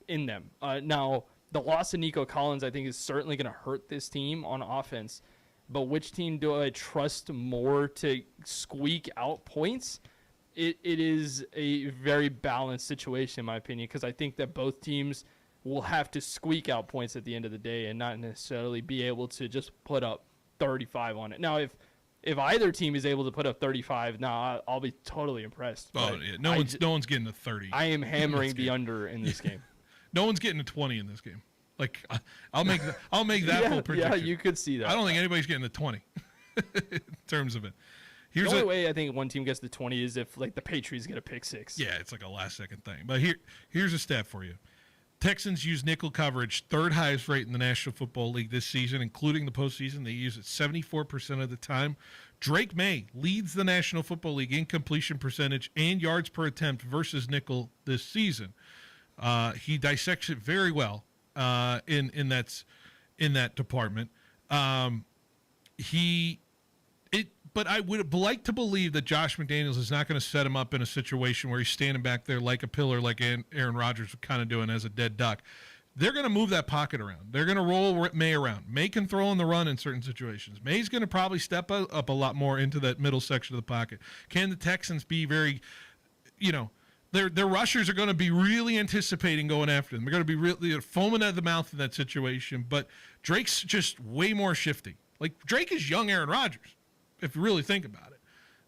in them. Now, the loss of Nico Collins, I think, is certainly going to hurt this team on offense. But which team do I trust more to squeak out points? It is a very balanced situation, in my opinion, because I think that both teams will have to squeak out points at the end of the day and not necessarily be able to just put up 35 on it. Now, if either team is able to put up 35, I'll be totally impressed. Oh, yeah. No one's getting to 30. I am hammering the under in this game. No one's getting to 20 in this game. Like, I'll make that full prediction. Yeah, you could see that. I don't think anybody's getting the 20 in terms of it. The only way I think one team gets the 20 is if, like, the Patriots get a pick six. Yeah, it's like a last-second thing. But here's a stat for you. Texans use nickel coverage, third highest rate in the National Football League this season, including the postseason. They use it 74% of the time. Drake May leads the National Football League in completion percentage and yards per attempt versus nickel this season. He dissects it very well. In that department, but I would like to believe that Josh McDaniels is not going to set him up in a situation where he's standing back there like a pillar, like Aaron Rodgers was kind of doing as a dead duck. They're going to move that pocket around. They're going to roll May around. May can throw on the run in certain situations. May's going to probably step up a lot more into that middle section of the pocket. Can the Texans be very, Their rushers are going to be really anticipating going after them. They're going to be really foaming at the mouth in that situation. But Drake's just way more shifty. Like, Drake is young Aaron Rodgers, if you really think about it.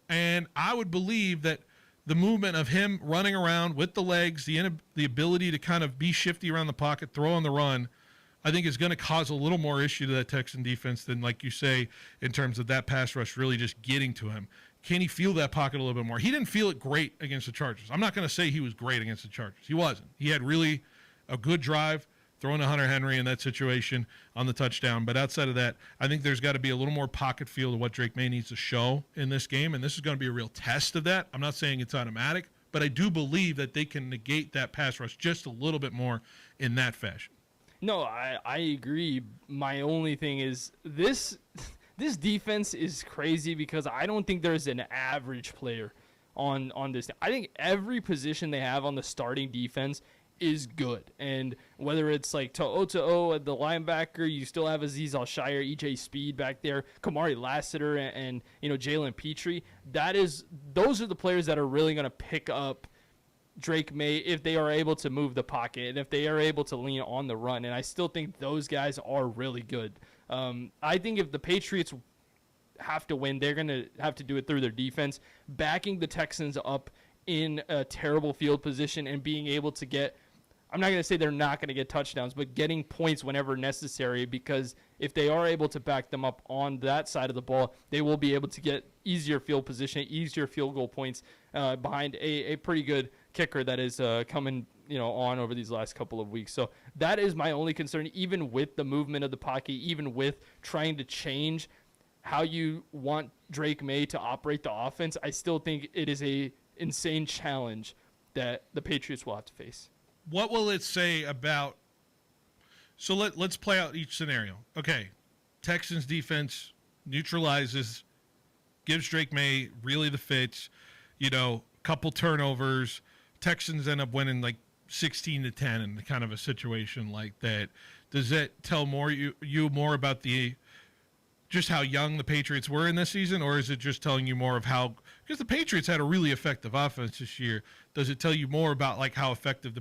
And I would believe that the movement of him running around with the legs, the ability to kind of be shifty around the pocket, throw on the run, I think is going to cause a little more issue to that Texan defense than, like you say, in terms of that pass rush really just getting to him. Can he feel that pocket a little bit more? He didn't feel it great against the Chargers. I'm not going to say he was great against the Chargers. He wasn't. He had really a good drive, throwing to Hunter Henry in that situation on the touchdown. But outside of that, I think there's got to be a little more pocket feel to what Drake May needs to show in this game, and this is going to be a real test of that. I'm not saying it's automatic, but I do believe that they can negate that pass rush just a little bit more in that fashion. No, I agree. My only thing is this defense is crazy because I don't think there's an average player on this. I think every position they have on the starting defense is good. And whether it's like To'o at the linebacker, you still have Azeez Al-Shire, EJ Speed back there, Kamari Lassiter, and Jalen Petrie. Those are the players that are really going to pick up Drake May if they are able to move the pocket and if they are able to lean on the run. And I still think those guys are really good. I think if the Patriots have to win, they're going to have to do it through their defense, backing the Texans up in a terrible field position and being able to get, I'm not going to say they're not going to get touchdowns, but getting points whenever necessary, because if they are able to back them up on that side of the ball, they will be able to get easier field position, easier field goal points behind a pretty good kicker that is coming on over these last couple of weeks. So that is my only concern, even with the movement of the pocket, even with trying to change how you want Drake May to operate the offense. I still think it is a insane challenge that the Patriots will have to face. What will it say about – so let's play out each scenario. Okay, Texans defense neutralizes, gives Drake May really the fits, couple turnovers. Texans end up winning like 16-10 in kind of a situation like that. Does that tell you more about just how young the Patriots were in this season, or is it just telling you more of how – because the Patriots had a really effective offense this year. Does it tell you more about like how effective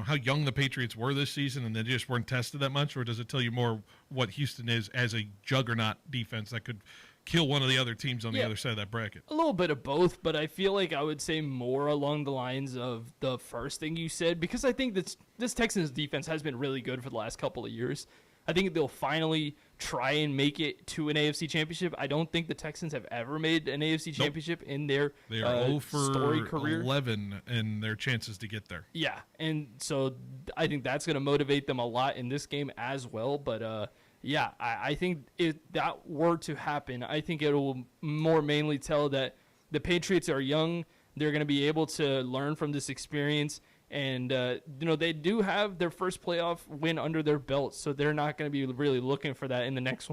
how young the Patriots were this season and they just weren't tested that much, or does it tell you more what Houston is as a juggernaut defense that could kill one of the other teams on the other side of that bracket? A little bit of both, but I feel like I would say more along the lines of the first thing you said, because I think this Texans defense has been really good for the last couple of years. I think they'll finally try and make it to an AFC championship. I don't think the Texans have ever made an AFC championship in their they are 0 for storied career. 11 in their chances to get there. Yeah, and so I think that's going to motivate them a lot in this game as well. But I think if that were to happen, I think it will more mainly tell that the Patriots are young. They're going to be able to learn from this experience. And, they do have their first playoff win under their belt, so they're not going to be really looking for that in the next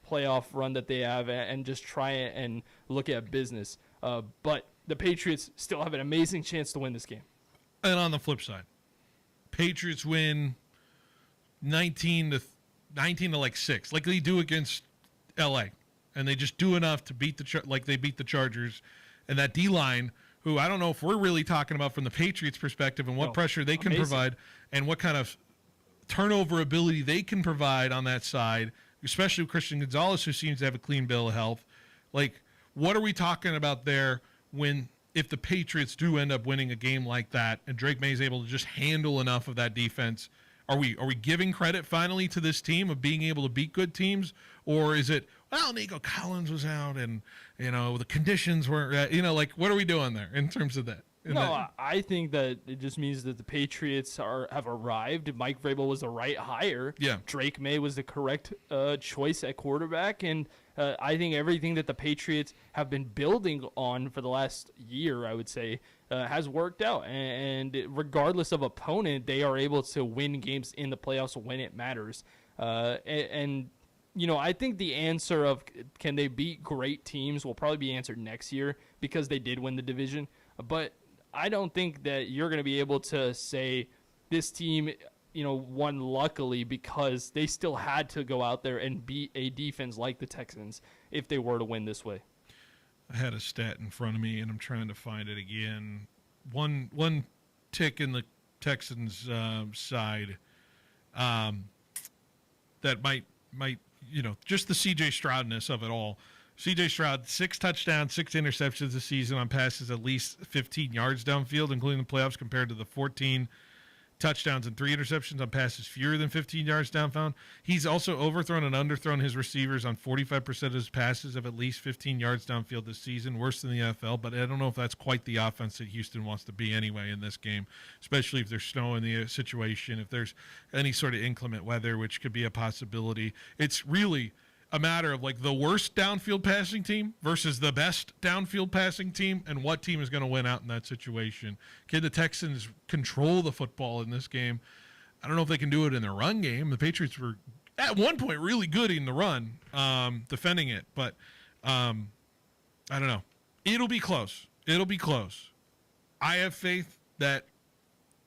playoff run that they have, and just try it and look at business. But the Patriots still have an amazing chance to win this game. And on the flip side, Patriots win 19 to like 6, like they do against LA, and they just do enough to beat they beat the Chargers, and that D-line, who I don't know if we're really talking about from the Patriots' perspective and what pressure they can provide and what kind of turnover ability they can provide on that side, especially with Christian Gonzalez, who seems to have a clean bill of health. Like, what are we talking about there if the Patriots do end up winning a game like that and Drake May is able to just handle enough of that defense? Are we giving credit finally to this team of being able to beat good teams, or is it, well, Nico Collins was out and the conditions weren't, what are we doing there in terms of that? I think that it just means that the Patriots have arrived. Mike Vrabel was the right hire. Yeah. Drake May was the correct choice at quarterback, and I think everything that the Patriots have been building on for the last year, I would say, has worked out. And regardless of opponent, they are able to win games in the playoffs when it matters. I think the answer of can they beat great teams will probably be answered next year because they did win the division. But I don't think that you're going to be able to say this team, won luckily because they still had to go out there and beat a defense like the Texans if they were to win this way. I had a stat in front of me, and I'm trying to find it again. One tick in the Texans' side that might just the C.J. Stroudness of it all. C.J. Stroud, 6 touchdowns, 6 interceptions this season on passes at least 15 yards downfield, including the playoffs, compared to the 14 touchdowns and 3 interceptions on passes fewer than 15 yards downfield. He's also overthrown and underthrown his receivers on 45% of his passes of at least 15 yards downfield this season, worse than the NFL, but I don't know if that's quite the offense that Houston wants to be anyway in this game, especially if there's snow in the situation, if there's any sort of inclement weather, which could be a possibility. It's really a matter of like the worst downfield passing team versus the best downfield passing team, and what team is going to win out in that situation. Can the Texans control the football in this game? I don't know if they can do it in their run game. The Patriots were at one point really good in the run, defending it, but I don't know. It'll be close. It'll be close. I have faith that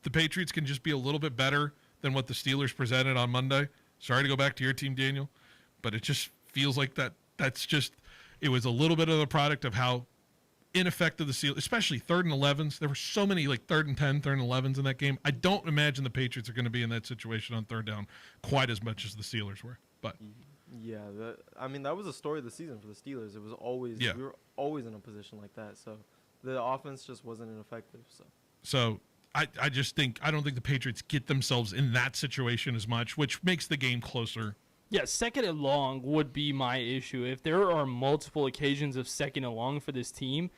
the Patriots can just be a little bit better than what the Steelers presented on Monday. Sorry to go back to your team, Daniel, but it just feels like it was a little bit of the product of how ineffective the Steelers, especially 3rd and 11s. There were so many like 3rd and 10, 3rd and 11s in that game. I don't imagine the Patriots are going to be in that situation on 3rd down quite as much as the Steelers were. But yeah, that was the story of the season for the Steelers. It was always we were always in a position like that. So the offense just wasn't ineffective. So I don't think the Patriots get themselves in that situation as much, which makes the game closer. Yeah, 2nd and long would be my issue. If there are multiple occasions of 2nd and long for this team,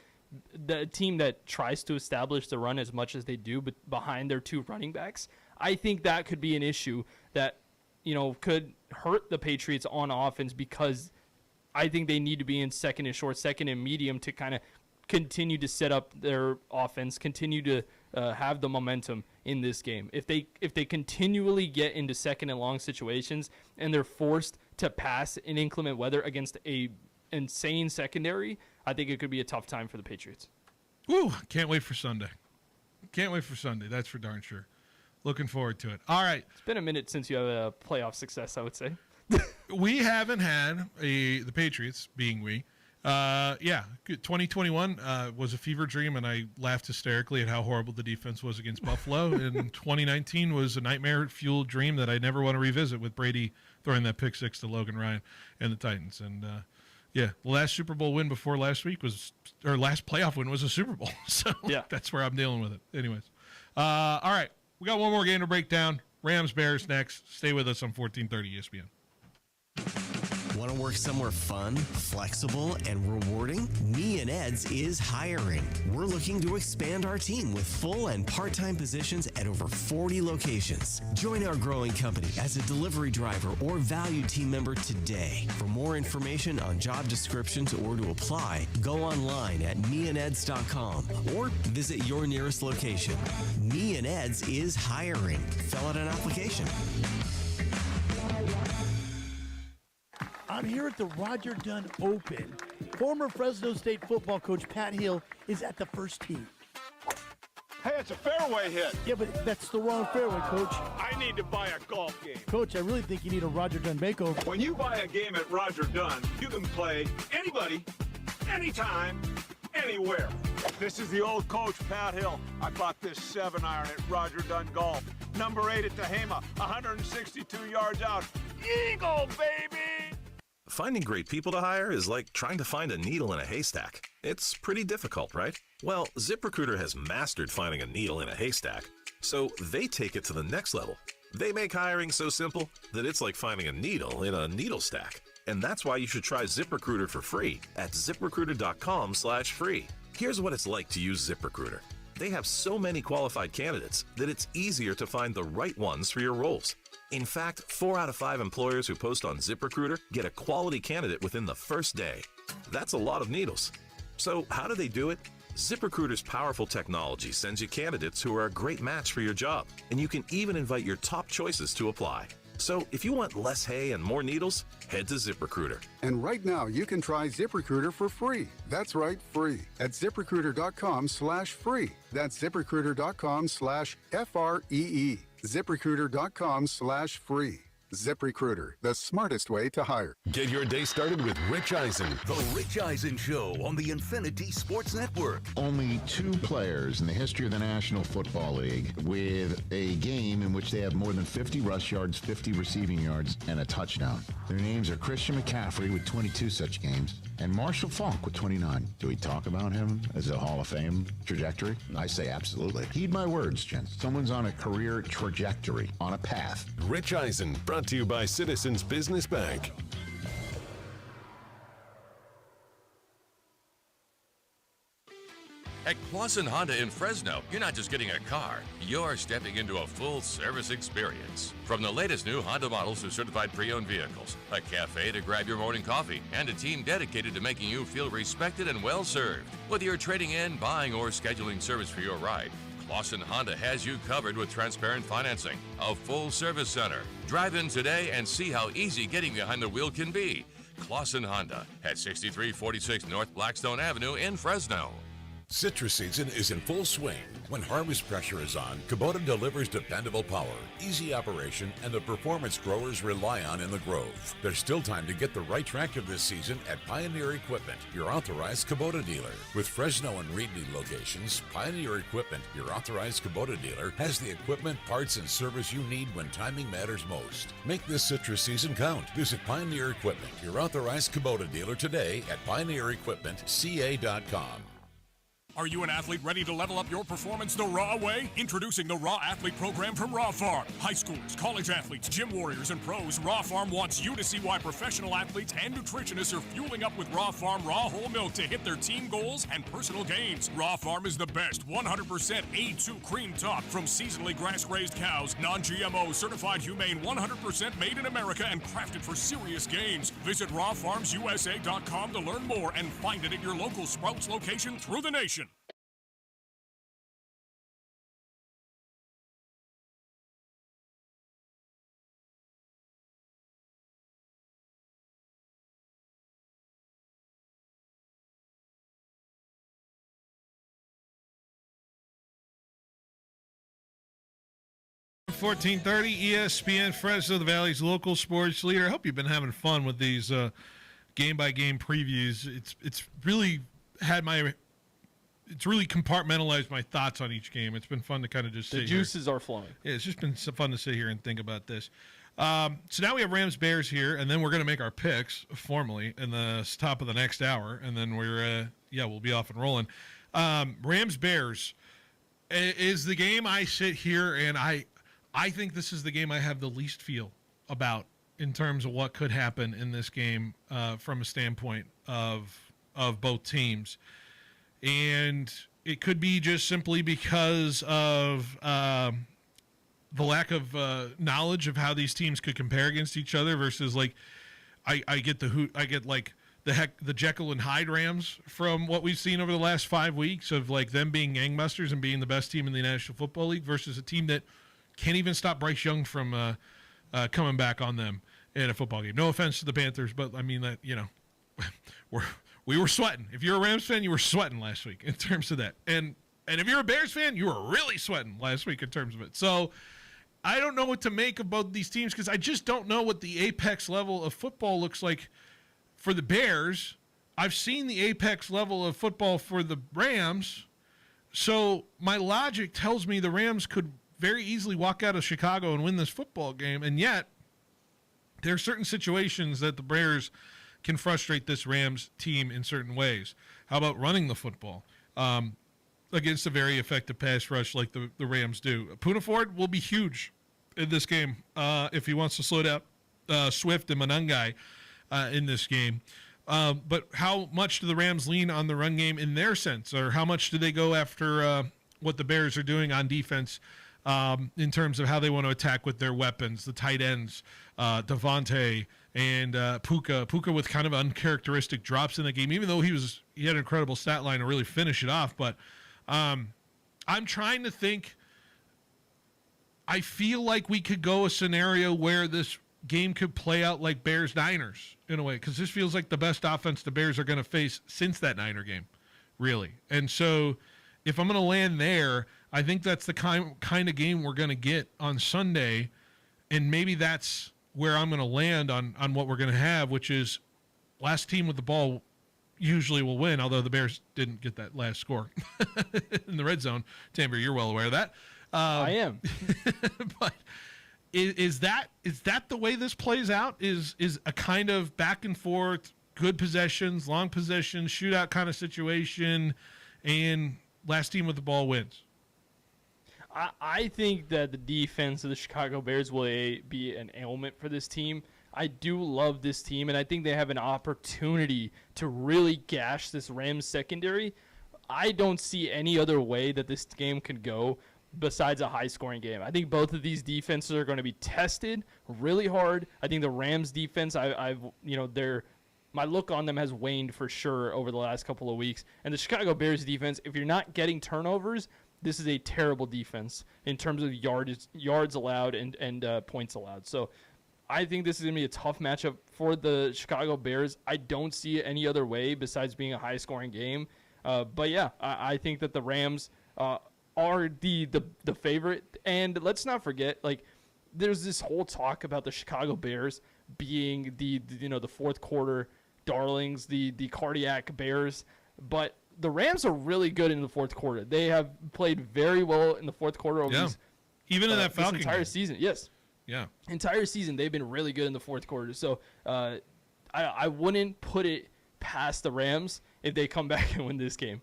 the team that tries to establish the run as much as they do, but behind their 2 running backs, I think that could be an issue that, could hurt the Patriots on offense, because I think they need to be in 2nd and short, 2nd and medium to kind of continue to set up their offense, continue to have the momentum in this game. If they continually get into 2nd and long situations and they're forced to pass in inclement weather against a insane secondary, I think it could be a tough time for the Patriots. Woo! Can't wait for Sunday. That's for darn sure. Looking forward to it. All right. It's been a minute since you have a playoff success, I would say. We haven't had the Patriots, being we. 2021 was a fever dream, and I laughed hysterically at how horrible the defense was against Buffalo. And 2019 was a nightmare-fueled dream that I never want to revisit, with Brady throwing that pick 6 to Logan Ryan and the Titans. And the last Super Bowl win before last week last playoff win was a Super Bowl. So that's where I'm dealing with it. Anyways, all right, we got one more game to break down. Rams-Bears next. Stay with us on 1430 ESPN. Want to work somewhere fun, flexible, and rewarding? Me and Ed's is hiring. We're looking to expand our team with full and part-time positions at over 40 locations. Join our growing company as a delivery driver or valued team member today. For more information on job descriptions or to apply, go online at meandeds.com or visit your nearest location. Me and Ed's is hiring. Fill out an application. I'm here at the Roger Dunn Open. Former Fresno State football coach Pat Hill is at the first tee. Hey, it's a fairway hit. Yeah, but that's the wrong fairway, Coach. I need to buy a golf game. Coach, I really think you need a Roger Dunn makeover. When you buy a game at Roger Dunn, you can play anybody, anytime, anywhere. This is the old coach, Pat Hill. I bought this 7-iron at Roger Dunn Golf. Number 8 at Tehama, 162 yards out. Eagle, baby! Finding great people to hire is like trying to find a needle in a haystack. It's pretty difficult, right? Well, ZipRecruiter has mastered finding a needle in a haystack, so they take it to the next level. They make hiring so simple that it's like finding a needle in a needle stack. And that's why you should try ZipRecruiter for free at ZipRecruiter.com/free. Here's what it's like to use ZipRecruiter. They have so many qualified candidates that it's easier to find the right ones for your roles. In fact, 4 out of 5 employers who post on ZipRecruiter get a quality candidate within the first day. That's a lot of needles. So how do they do it? ZipRecruiter's powerful technology sends you candidates who are a great match for your job, and you can even invite your top choices to apply. So if you want less hay and more needles, head to ZipRecruiter. And right now, you can try ZipRecruiter for free. That's right, free. At ZipRecruiter.com/free. That's ZipRecruiter.com/FREE. ZipRecruiter.com/free. ZipRecruiter, the smartest way to hire. Get your day started with Rich Eisen. The Rich Eisen Show on the Infinity Sports Network. Only 2 players in the history of the National Football League with a game in which they have more than 50 rush yards, 50 receiving yards, and a touchdown. Their names are Christian McCaffrey with 22 such games And Marshall Faulk with 29. Do we talk about him as a Hall of Fame trajectory? I say absolutely. Heed my words, gents. Someone's on a career trajectory, on a path. Rich Eisen, brought to you by Citizens Business Bank. At Clausen Honda in Fresno, you're not just getting a car, you're stepping into a full service experience. From the latest new Honda models to certified pre-owned vehicles, a cafe to grab your morning coffee, and a team dedicated to making you feel respected and well served. Whether you're trading in, buying, or scheduling service for your ride, Clausen Honda has you covered with transparent financing, a full service center. Drive in today and see how easy getting behind the wheel can be. Clausen Honda at 6346 North Blackstone Avenue in Fresno. Citrus season is in full swing. When harvest pressure is on, Kubota delivers dependable power, easy operation, and the performance growers rely on in the Grove. There's still time to get the right tractor this season at Pioneer Equipment, your authorized Kubota dealer. With Fresno and Reedley locations, Pioneer Equipment, your authorized Kubota dealer, has the equipment, parts, and service you need when timing matters most. Make this citrus season count. Visit Pioneer Equipment, your authorized Kubota dealer today at pioneerequipmentca.com. Are you an athlete ready to level up your performance the raw way? Introducing the Raw Athlete Program from Raw Farm. High schoolers, college athletes, gym warriors, and pros, Raw Farm wants you to see why professional athletes and nutritionists are fueling up with Raw Farm raw whole milk to hit their team goals and personal gains. Raw Farm is the best 100% A2 cream top from seasonally grass-raised cows, non-GMO, certified humane, 100% made in America and crafted for serious gains. Visit rawfarmsusa.com to learn more and find it at your local Sprouts location through the nation. .1430 ESPN Fresno, the Valley's local sports leader. I hope you've been having fun with these game-by-game previews. It's really compartmentalized my thoughts on each game. It's been fun to kind of just sit here. The juices are flowing. Yeah, it's just been so fun to sit here and think about this. So now we have Rams-Bears here, and then we're going to make our picks formally in the top of the next hour, and then we'll be off and rolling. Rams-Bears is the game I sit here and I think this is the game I have the least feel about in terms of what could happen in this game from a standpoint of both teams. And it could be just simply because of the lack of knowledge of how these teams could compare against each other versus like I get the Jekyll and Hyde Rams from what we've seen over the last 5 weeks of like them being gangbusters and being the best team in the National Football League versus a team that can't even stop Bryce Young from coming back on them in a football game. No offense to the Panthers, but I mean that, we were sweating. If you're a Rams fan, you were sweating last week in terms of that. And if you're a Bears fan, you were really sweating last week in terms of it. So I don't know what to make of both these teams because I just don't know what the apex level of football looks like for the Bears. I've seen the apex level of football for the Rams. So my logic tells me the Rams could very easily walk out of Chicago and win this football game. And yet there are certain situations that the Bears can frustrate this Rams team in certain ways. How about running the football against a very effective pass rush like the Rams do? Poona Ford will be huge in this game if he wants to slow down Swift and Monangai in this game. But how much do the Rams lean on the run game in their sense? Or how much do they go after what the Bears are doing on defense in terms of how they want to attack with their weapons, the tight ends, Devontae and Puka with kind of uncharacteristic drops in the game, even though he had an incredible stat line to really finish it off. But I'm trying to think. I feel like we could go a scenario where this game could play out like Bears-Niners in a way, because this feels like the best offense the Bears are going to face since that Niner game, really. And so if I'm going to land there, I think that's the kind of game we're going to get on Sunday, and maybe that's where I'm going to land on what we're going to have, which is last team with the ball usually will win, although the Bears didn't get that last score in the red zone. Tamber, you're well aware of that. I am. But is that the way this plays out? Is a kind of back and forth, good possessions, long possessions, shootout kind of situation, and last team with the ball wins. I think that the defense of the Chicago Bears will be an ailment for this team. I do love this team, and I think they have an opportunity to really gash this Rams secondary. I don't see any other way that this game could go besides a high-scoring game. I think both of these defenses are going to be tested really hard. I think the Rams defense, my look on them has waned for sure over the last couple of weeks. And the Chicago Bears defense, if you're not getting turnovers, this is a terrible defense in terms of yards allowed and points allowed. So I think this is going to be a tough matchup for the Chicago Bears. I don't see it any other way besides being a high-scoring game. But yeah, I think that the Rams are the favorite. And let's not forget, like, there's this whole talk about the Chicago Bears being the fourth quarter darlings, the cardiac Bears. But the Rams are really good in the fourth quarter. They have played very well in the fourth quarter over even in that Falcon entire game. Season. Yes. Yeah. Entire season, they've been really good in the fourth quarter. So I wouldn't put it past the Rams if they come back and win this game.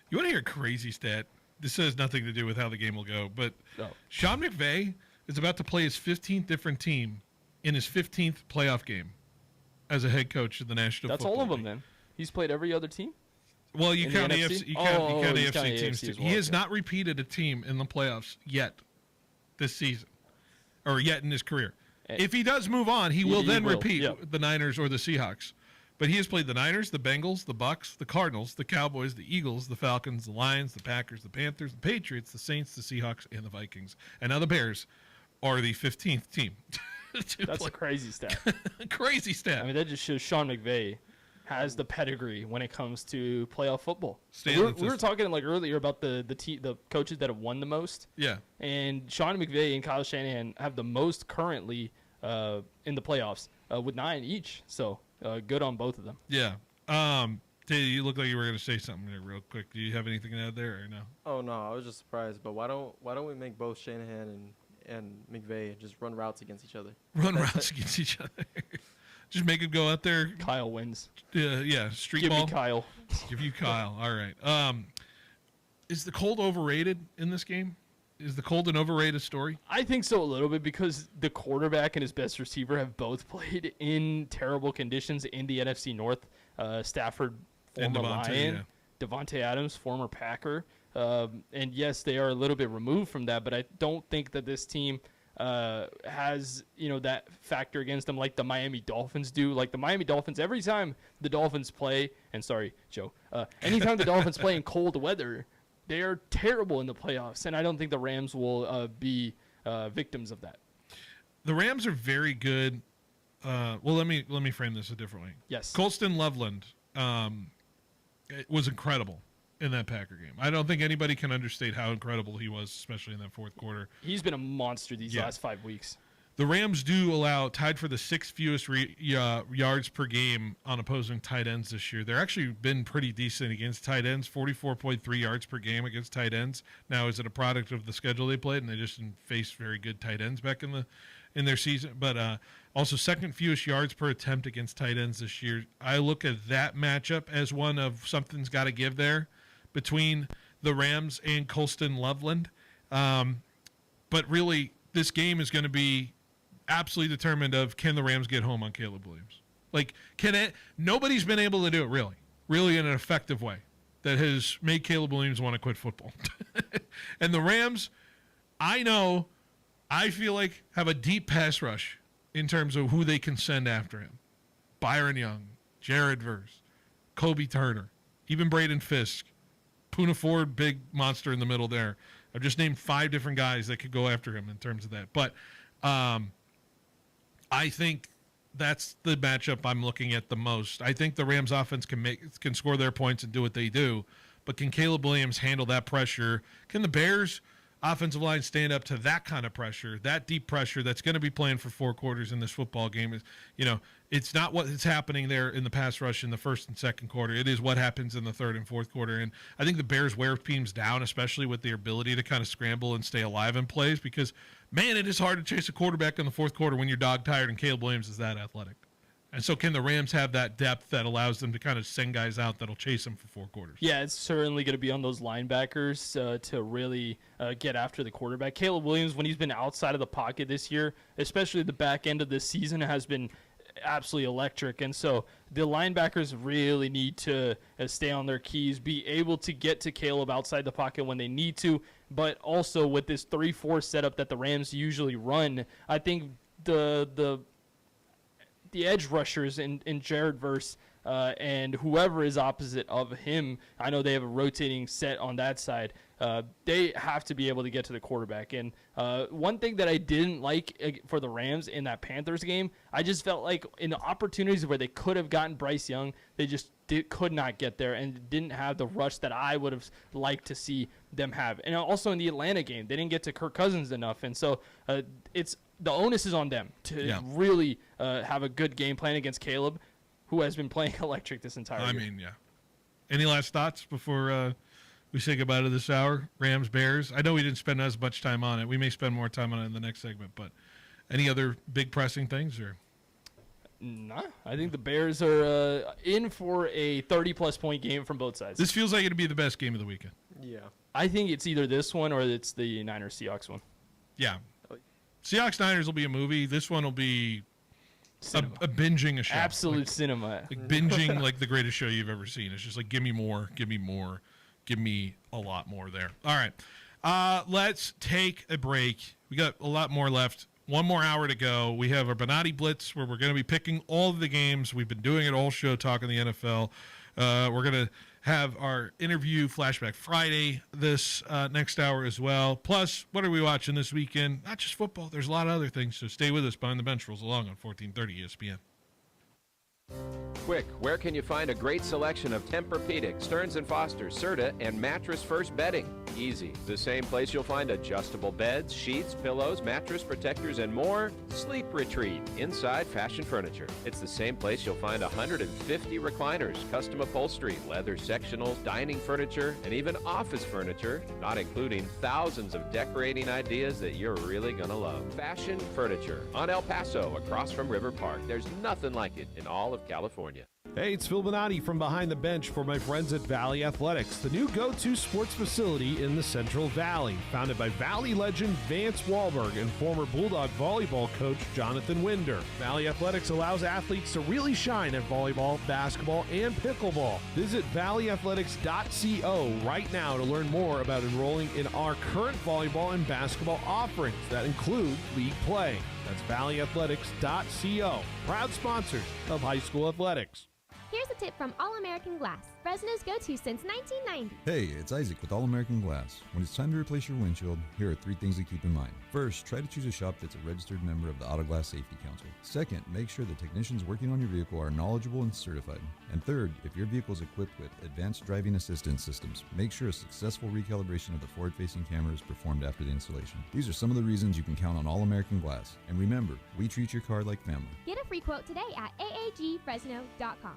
You want to hear a crazy stat? This has nothing to do with how the game will go, but Sean McVay is about to play his 15th different team in his 15th playoff game as a head coach of the National Football League. That's all of them, then. He's played every other team? Well, you count AFC. You count AFC teams too. Well, he has not repeated a team in the playoffs yet this season, or yet in his career. If he does move on, he will then repeat the Niners or the Seahawks. But he has played the Niners, the Bengals, the Bucks, the Cardinals, the Cowboys, the Eagles, the Falcons, the Lions, the Packers, the Panthers, the Patriots, the Saints, the Seahawks, and the Vikings. And now the Bears are the 15th team. That's a crazy stat. Crazy stat. I mean, that just shows Sean McVay has the pedigree when it comes to playoff football. We were talking like earlier about the coaches that have won the most. Yeah. And Sean McVay and Kyle Shanahan have the most currently in the playoffs with 9 each. So good on both of them. Yeah. You look like you were going to say something there real quick. Do you have anything to add there or no? Oh no, I was just surprised. But why don't we make both Shanahan and McVay just run routes against each other? Run routes against each other. Just make him go out there. Kyle wins. Yeah, street Give ball. me Kyle. Give you Kyle. All right. Is the cold overrated in this game? Is the cold an overrated story? I think so a little bit because the quarterback and his best receiver have both played in terrible conditions in the NFC North. Stafford, former Lion. Devontae Adams, former Packer. And yes, they are a little bit removed from that, but I don't think that this team has that factor against them like the Miami Dolphins do. Like the Miami Dolphins, every time the Dolphins play, and sorry, Joe, anytime the Dolphins play in cold weather, they are terrible in the playoffs, and I don't think the Rams will be victims of that. The Rams are very good. Well, let me frame this a different way. Yes, Colston Loveland was incredible in that Packer game. I don't think anybody can understate how incredible he was, especially in that fourth quarter. He's been a monster these last 5 weeks. The Rams do allow, tied for the 6th fewest yards per game on opposing tight ends this year. They're actually been pretty decent against tight ends, 44.3 yards per game against tight ends. Now, is it a product of the schedule they played, and they just didn't face very good tight ends back in their season? But also 2nd fewest yards per attempt against tight ends this year. I look at that matchup as one of something's got to give there between the Rams and Colston Loveland. But really, this game is going to be absolutely determined of can the Rams get home on Caleb Williams. Like, nobody's been able to do it really in an effective way that has made Caleb Williams want to quit football. And the Rams, I feel like have a deep pass rush in terms of who they can send after him. Byron Young, Jared Verse, Kobe Turner, even Braden Fisk, Poona Ford, big monster in the middle there. I've just named 5 different guys that could go after him in terms of that. But I think that's the matchup I'm looking at the most. I think the Rams offense can score their points and do what they do, but can Caleb Williams handle that pressure? Can the Bears offensive line stand up to that kind of pressure, that deep pressure that's going to be playing for 4 quarters in this football game? It's not what is happening there in the pass rush in the first and second quarter. It is what happens in the third and fourth quarter. And I think the Bears wear teams down, especially with their ability to kind of scramble and stay alive in plays because, man, it is hard to chase a quarterback in the fourth quarter when you're dog tired and Caleb Williams is that athletic. And so can the Rams have that depth that allows them to kind of send guys out that'll chase them for 4 quarters? Yeah, it's certainly going to be on those linebackers to really get after the quarterback. Caleb Williams, when he's been outside of the pocket this year, especially the back end of this season, has been absolutely electric. And so the linebackers really need to stay on their keys, be able to get to Caleb outside the pocket when they need to, but also with this 3-4 setup that the Rams usually run, I think the edge rushers in Jared Verse and whoever is opposite of him, I know they have a rotating set on that side. They have to be able to get to the quarterback. And one thing that I didn't like for the Rams in that Panthers game, I just felt like in the opportunities where they could have gotten Bryce Young, they just could not get there and didn't have the rush that I would have liked to see them have. And also in the Atlanta game, they didn't get to Kirk Cousins enough. And so the onus is on them to really have a good game plan against Caleb, who has been playing electric this entire year. I mean, yeah. Any last thoughts before we say goodbye to this hour? Rams, Bears. I know we didn't spend as much time on it. We may spend more time on it in the next segment, but any other big pressing things? Or nah, I think the Bears are in for a 30-plus point game from both sides. This feels like it'd be the best game of the weekend. Yeah. I think it's either this one or it's the Niners-Seahawks one. Yeah. Seahawks-Niners will be a movie. This one will be a binging a show. Absolute cinema. Like binging like the greatest show you've ever seen. It's just like, give me more, give me more, give me a lot more there. All right. Let's take a break. We got a lot more left. 1 more hour to go. We have our Benotti Blitz where we're going to be picking all of the games. We've been doing it all show, talking the NFL. We're going to have our interview Flashback Friday this next hour as well. Plus, what are we watching this weekend? Not just football. There's a lot of other things, so stay with us. Behind the Bench rolls along on 1430 ESPN. Quick, where can you find a great selection of Tempur-Pedic, Stearns & Foster, Serta, and Mattress First bedding? Easy. The same place you'll find adjustable beds, sheets, pillows, mattress protectors, and more. Sleep Retreat, Inside Fashion Furniture. It's the same place you'll find 150 recliners, custom upholstery, leather sectionals, dining furniture, and even office furniture, not including thousands of decorating ideas that you're really gonna love. Fashion Furniture on El Paso, across from River Park. There's nothing like it in all of California. Hey, it's Phil Benotti from Behind the Bench for my friends at Valley Athletics, the new go-to sports facility in the Central Valley. Founded by Valley legend Vance Wahlberg and former Bulldog volleyball coach Jonathan Winder. Valley Athletics allows athletes to really shine at volleyball, basketball, and pickleball. Visit valleyathletics.co right now to learn more about enrolling in our current volleyball and basketball offerings that include league play. That's valleyathletics.co. Proud sponsors of high school athletics. Here's a tip from All American Glass, Fresno's go-to since 1990. Hey, it's Isaac with All American Glass. When it's time to replace your windshield, here are 3 things to keep in mind. First, try to choose a shop that's a registered member of the Auto Glass Safety Council. Second, make sure the technicians working on your vehicle are knowledgeable and certified. And third, if your vehicle is equipped with advanced driving assistance systems, make sure a successful recalibration of the forward-facing camera is performed after the installation. These are some of the reasons you can count on All American Glass. And remember, we treat your car like family. Get a free quote today at aagfresno.com.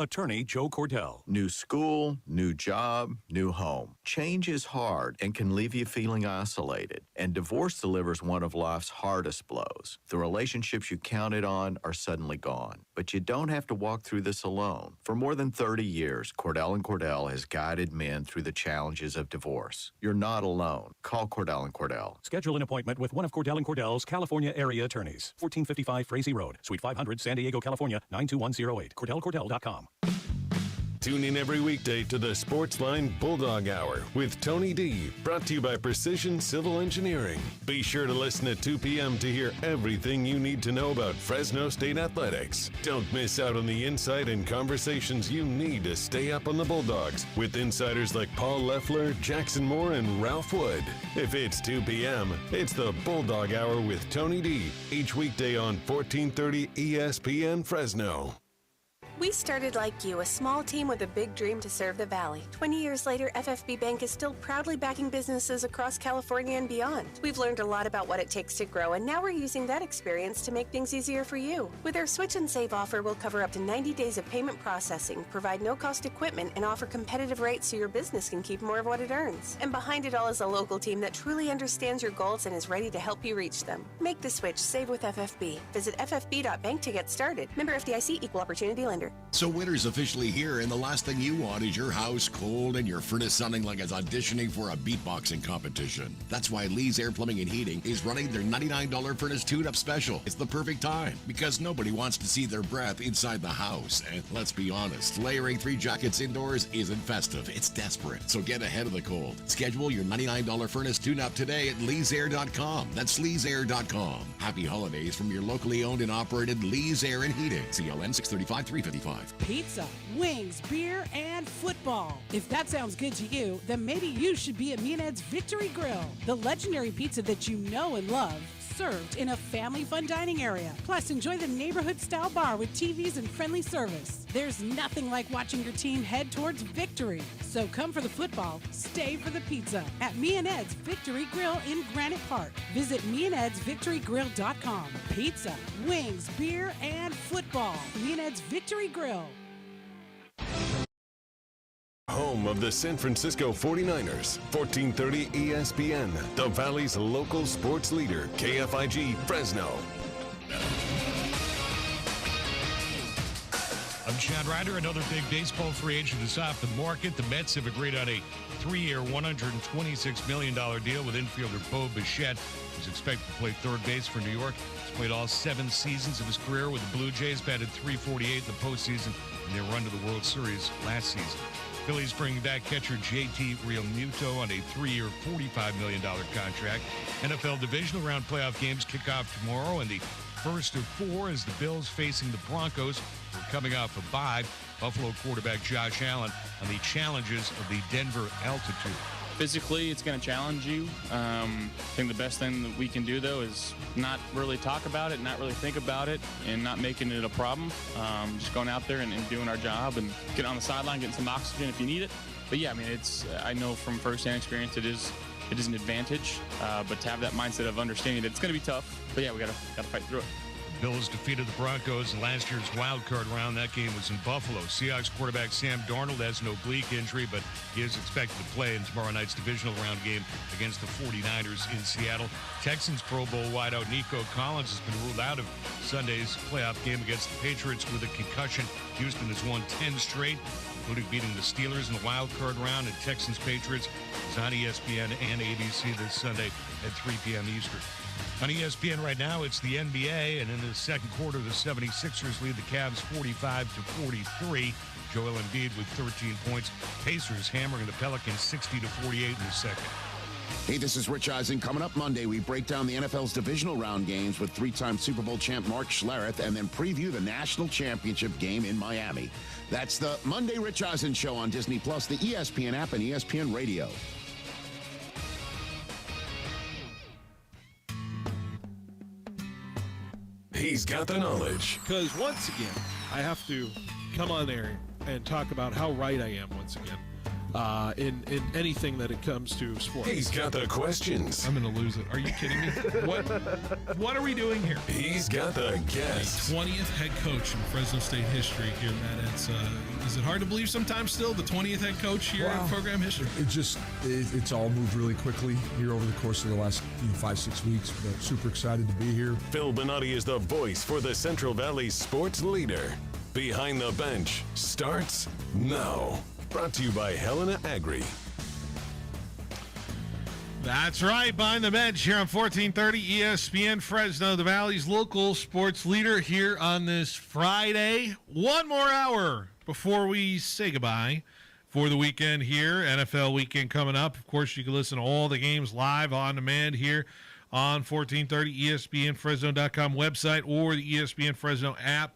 Attorney Joe Cordell. New school, new job, new home. Change is hard and can leave you feeling isolated. And divorce delivers one of life's hardest blows. The relationships you counted on are suddenly gone. But you don't have to walk through this alone. For more than 30 years, Cordell & Cordell has guided men through the challenges of divorce. You're not alone. Call Cordell & Cordell. Schedule an appointment with one of Cordell & Cordell's California area attorneys. 1455 Frazee Road, Suite 500, San Diego, California, 92108. CordellCordell.com. Tune in every weekday to the Sportsline Bulldog Hour with Tony D, brought to you by Precision Civil Engineering. Be sure to listen at 2 p.m. to hear everything you need to know about Fresno State athletics. Don't miss out on the insight and conversations you need to stay up on the Bulldogs with insiders like Paul Loeffler, Jackson Moore, and Ralph Wood. If it's 2 p.m., it's the Bulldog Hour with Tony D, each weekday on 1430 ESPN Fresno. We started like you, a small team with a big dream to serve the Valley. 20 years later, FFB Bank is still proudly backing businesses across California and beyond. We've learned a lot about what it takes to grow, and now we're using that experience to make things easier for you. With our Switch and Save offer, we'll cover up to 90 days of payment processing, provide no-cost equipment, and offer competitive rates so your business can keep more of what it earns. And behind it all is a local team that truly understands your goals and is ready to help you reach them. Make the switch. Save with FFB. Visit ffb.bank to get started. Member FDIC, Equal Opportunity Lender. So winter's officially here, and the last thing you want is your house cold and your furnace sounding like it's auditioning for a beatboxing competition. That's why Lee's Air Plumbing and Heating is running their $99 furnace tune-up special. It's the perfect time, because nobody wants to see their breath inside the house. And let's be honest, layering 3 jackets indoors isn't festive, it's desperate. So get ahead of the cold. Schedule your $99 furnace tune-up today at leesair.com. That's leesair.com. Happy holidays from your locally owned and operated Lee's Air and Heating. CLN 635-355. Pizza, wings, beer, and football. If that sounds good to you, then maybe you should be at Me and Ed's Victory Grill, the legendary pizza that you know and love, served in a family fun dining area. Plus, enjoy the neighborhood-style bar with TVs and friendly service. There's nothing like watching your team head towards victory. So come for the football, stay for the pizza at Me and Ed's Victory Grill in Granite Park. Visit meandedsvictorygrill.com. Pizza, wings, beer, and football. Me and Ed's Victory Grill. Home of the San Francisco 49ers, 1430 ESPN, the Valley's local sports leader, KFIG Fresno. I'm Chad Ryder. Another big baseball free agent is off the market. The Mets have agreed on a 3-year, $126 million deal with infielder Bo Bichette, who's expected to play third base for New York. He's played all 7 seasons of his career with the Blue Jays, batted .348 in the postseason in their run to the World Series last season. Phillies bringing back catcher JT Realmuto on a 3-year, $45 million contract. NFL divisional round playoff games kick off tomorrow, and the first of 4 is the Bills facing the Broncos. We're coming off a bye. Buffalo quarterback Josh Allen on the challenges of the Denver altitude. Physically, it's going to challenge you. I think the best thing that we can do, though, is not really talk about it, not really think about it, and not making it a problem. Just going out there and doing our job and getting on the sideline, getting some oxygen if you need it. But yeah, I mean, I know from firsthand experience it is an advantage. But to have that mindset of understanding that it's going to be tough. But yeah, we got to fight through it. Bills defeated the Broncos in last year's wild card round. That game was in Buffalo. Seahawks quarterback Sam Darnold has no oblique injury, but he is expected to play in tomorrow night's divisional round game against the 49ers in Seattle. Texans Pro Bowl wideout Nico Collins has been ruled out of Sunday's playoff game against the Patriots with a concussion. Houston has won 10 straight, including beating the Steelers in the wild card round. And Texans-Patriots is on ESPN and ABC this Sunday at 3 p.m. Eastern. On ESPN right now, it's the NBA, and in the second quarter, the 76ers lead the Cavs 45-43. Joel Embiid with 13 points. Pacers hammering the Pelicans 60-48 in the second. Hey, this is Rich Eisen. Coming up Monday, we break down the NFL's divisional round games with 3-time Super Bowl champ Mark Schlereth, and then preview the national championship game in Miami. That's the Monday Rich Eisen Show on Disney+, the ESPN app, and ESPN Radio. He's got the knowledge. Because once again, I have to come on there and talk about how right I am once again in anything that it comes to sports. He's got the questions. I'm going to lose it. Are you kidding me? What are we doing here? He's got the guests. The 20th head coach in Fresno State history here, Matt. Is it hard to believe sometimes still, the 20th head coach here in program history? It's all moved really quickly here over the course of the last 5-6 weeks, but super excited to be here. Phil Benotti is the voice for the Central Valley sports leader. Behind the Bench starts now. Brought to you by Helena Agri. That's right, Behind the Bench here on 1430 ESPN Fresno, the Valley's local sports leader here on this Friday. One more hour before we say goodbye for the weekend here. NFL weekend coming up. Of course, you can listen to all the games live on demand here on 1430 ESPNFresno.com website or the ESPN Fresno app.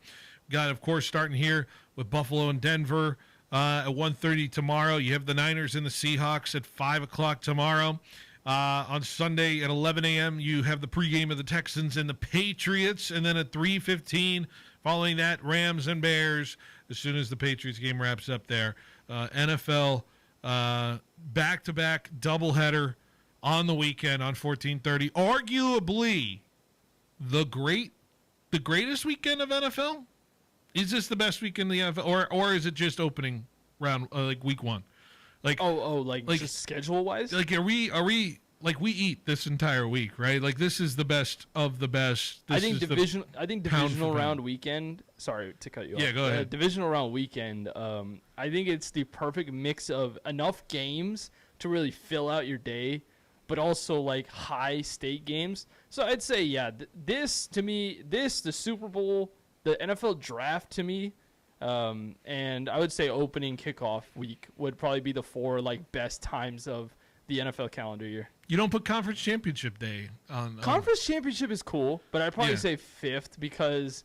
Got, of course, starting here with Buffalo and Denver at 1:30 tomorrow. You have the Niners and the Seahawks at 5 o'clock tomorrow. On Sunday at 11 a.m., you have the pregame of the Texans and the Patriots. And then at 3:15, following that, Rams and Bears. As soon as the Patriots game wraps up there, NFL back-to-back doubleheader on the weekend on 14:30. Arguably the greatest weekend of NFL. Is this the best weekend in the NFL, or is it just opening round, like week one? Like like just schedule wise? Like are we like we eat this entire week, right? Like this is the best of the best. I think divisional round weekend. Sorry to cut you off. Yeah, go ahead. Divisional round weekend. I think it's the perfect mix of enough games to really fill out your day, but also like high stake games. So I'd say this to me, the Super Bowl, the NFL draft to me. And I would say opening kickoff week would probably be the 4 like best times of the NFL calendar year. You don't put conference championship day on. Conference championship is cool, but I'd probably say 5th because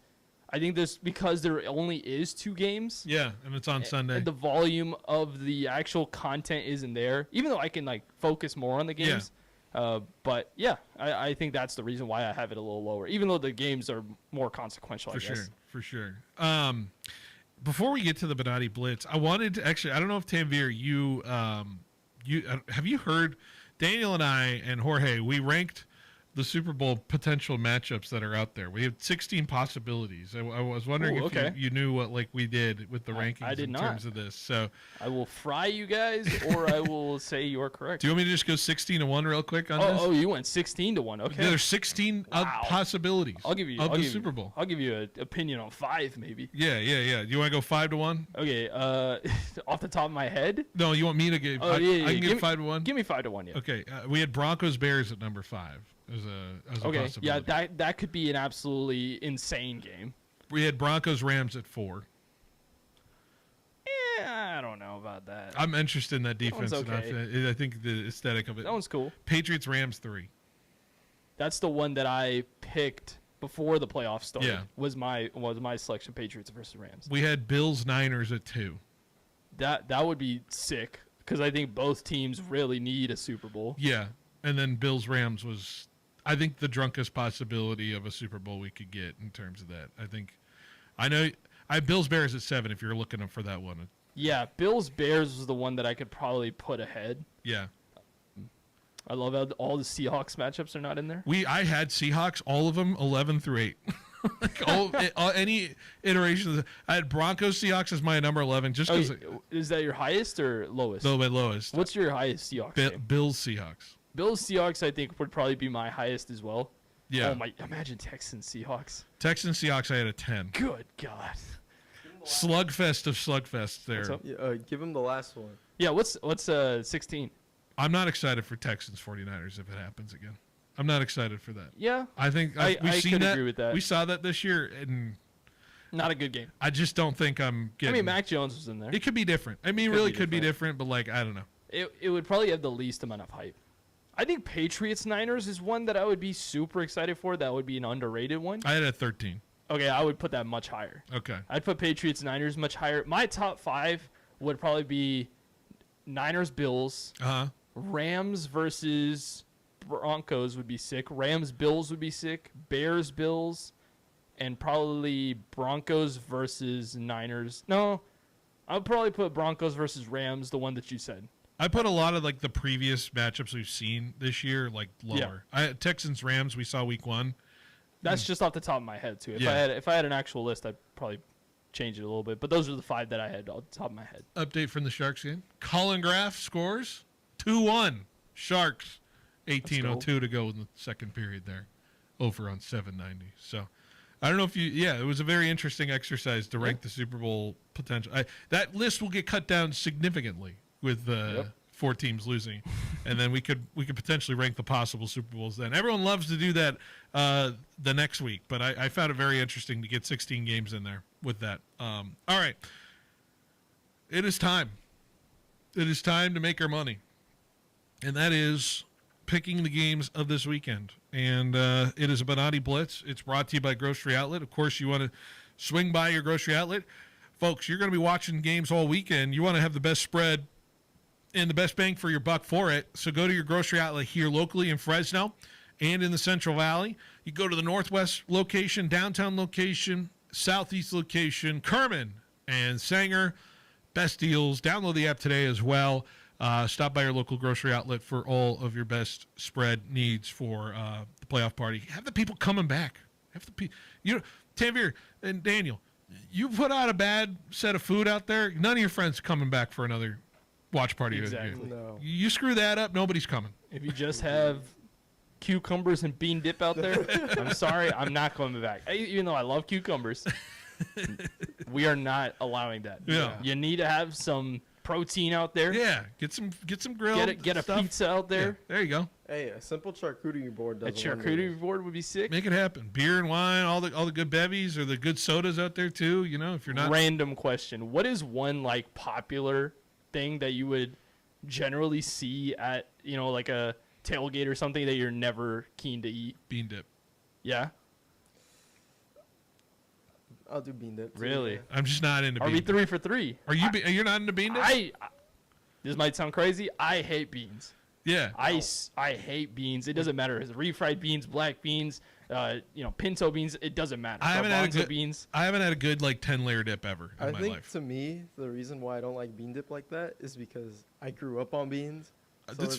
I think because there only is 2 games. Yeah, and it's on Sunday. And the volume of the actual content isn't there, even though I can like focus more on the games. But yeah, I think that's the reason why I have it a little lower, even though the games are more consequential. For sure. Before we get to the Benotti Blitz, I wanted to actually, I don't know if Tanvir, you have you heard, Daniel and I and Jorge, we ranked the Super Bowl potential matchups that are out there. We have 16 possibilities. I was wondering if you knew what like we did with the rankings I did in terms of this. So I will fry you guys, or I will say you're correct. Do you want me to just go 16-1 real quick on this? Oh, you went 16-1. Okay. There's 16 possibilities. I'll give you the Super Bowl. I'll give you an opinion on 5 maybe. Yeah. You want to go 5-1? Okay. Off the top of my head. No, you want me to give? I can give 5-1. Give me 5-1. Yeah. Okay. We had Broncos Bears at number 5. As a possibility. Yeah, that could be an absolutely insane game. We had Broncos Rams at 4. Yeah, I don't know about that. I'm interested in that defense. That one's okay. I think the aesthetic of it. That one's cool. Patriots Rams 3. That's the one that I picked before the playoffs started. Yeah. Was my selection, Patriots versus Rams. We had Bills Niners at 2. That would be sick because I think both teams really need a Super Bowl. Yeah, and then Bills Rams was, I think, the drunkest possibility of a Super Bowl we could get in terms of that. I have Bills Bears at 7 if you're looking for that one. Yeah, Bills Bears was the one that I could probably put ahead. Yeah. I love how all the Seahawks matchups are not in there. I had Seahawks, all of them 11 through 8. Any iteration. I had Broncos Seahawks as my number 11 just because. Is that your highest or lowest? Lowest. What's your highest Seahawks game? Bills Seahawks. Bills Seahawks, I think, would probably be my highest as well. Yeah. Oh my! Imagine Texans Seahawks. Texans Seahawks, I had a 10. Good God. Slugfest of slugfests there. Give him the last one. Yeah. What's 16? I'm not excited for Texans 49ers if it happens again. I'm not excited for that. Yeah. I think we've seen could that. agree with that. We saw that this year, and not a good game. I just don't think I'm getting. I mean, Mac Jones was in there. It could be different. I mean, could be different, but like I don't know. It would probably have the least amount of hype. I think Patriots Niners is one that I would be super excited for. That would be an underrated one. I had a 13. Okay, I would put that much higher. Okay. I'd put Patriots Niners much higher. My top 5 would probably be Niners Bills. Rams versus Broncos would be sick. Rams Bills would be sick. Bears Bills, and probably Broncos versus Niners. No, I would probably put Broncos versus Rams, the one that you said. I put a lot of like the previous matchups we've seen this year like lower. Yeah. Texans Rams we saw week 1. That's just off the top of my head too. If I had an actual list, I'd probably change it a little bit. But those are the 5 that I had off the top of my head. Update from the Sharks game. Colin Graff scores 2-1. Sharks 18:02 to go in the second period there. Over on 790. So I don't know if it was a very interesting exercise to rank the Super Bowl potential. That list will get cut down significantly with 4 teams losing, and then we could potentially rank the possible Super Bowls then. Everyone loves to do that the next week, but I found it very interesting to get 16 games in there with that. All right. It is time. It is time to make our money, and that is picking the games of this weekend. And it is a Benotti Blitz. It's brought to you by Grocery Outlet. Of course, you want to swing by your Grocery Outlet. Folks, you're going to be watching games all weekend. You want to have the best spread and the best bang for your buck for it. So go to your grocery outlet here locally in Fresno and in the Central Valley. You go to the Northwest location, downtown location, Southeast location, Kerman and Sanger. Best deals. Download the app today as well. Stop by your local grocery outlet for all of your best spread needs for the playoff party. Have the people coming back. Tanvir and Daniel, you put out a bad set of food out there, none of your friends are coming back for another watch party. Exactly. No. You screw that up, nobody's coming. If you just have cucumbers and bean dip out there, I'm sorry, I'm not coming back. Even though I love cucumbers, we are not allowing that. Yeah. You need to have some protein out there. Yeah, get some grilled. Get a stuff. pizza out there. Yeah, there you go. Hey, a simple charcuterie board does. A charcuterie board would be sick. Make it happen. Beer and wine, all the good bevies or the good sodas out there too. You know, if you're not. Random question: what is one popular thing that you would generally see at like a tailgate or something that you're never keen to eat? Bean dip. Yeah. I'll do bean dip. Really? Yeah. I'm just not into. Are we 3 for 3? Are you? You're not into bean dip? This might sound crazy. I hate beans. Yeah. I hate beans. It doesn't matter. It's refried beans, black beans, pinto beans. It doesn't matter. I haven't had a good 10-layer dip ever in I my think life. to me, the reason why I don't like bean dip like that is because I grew up on beans. So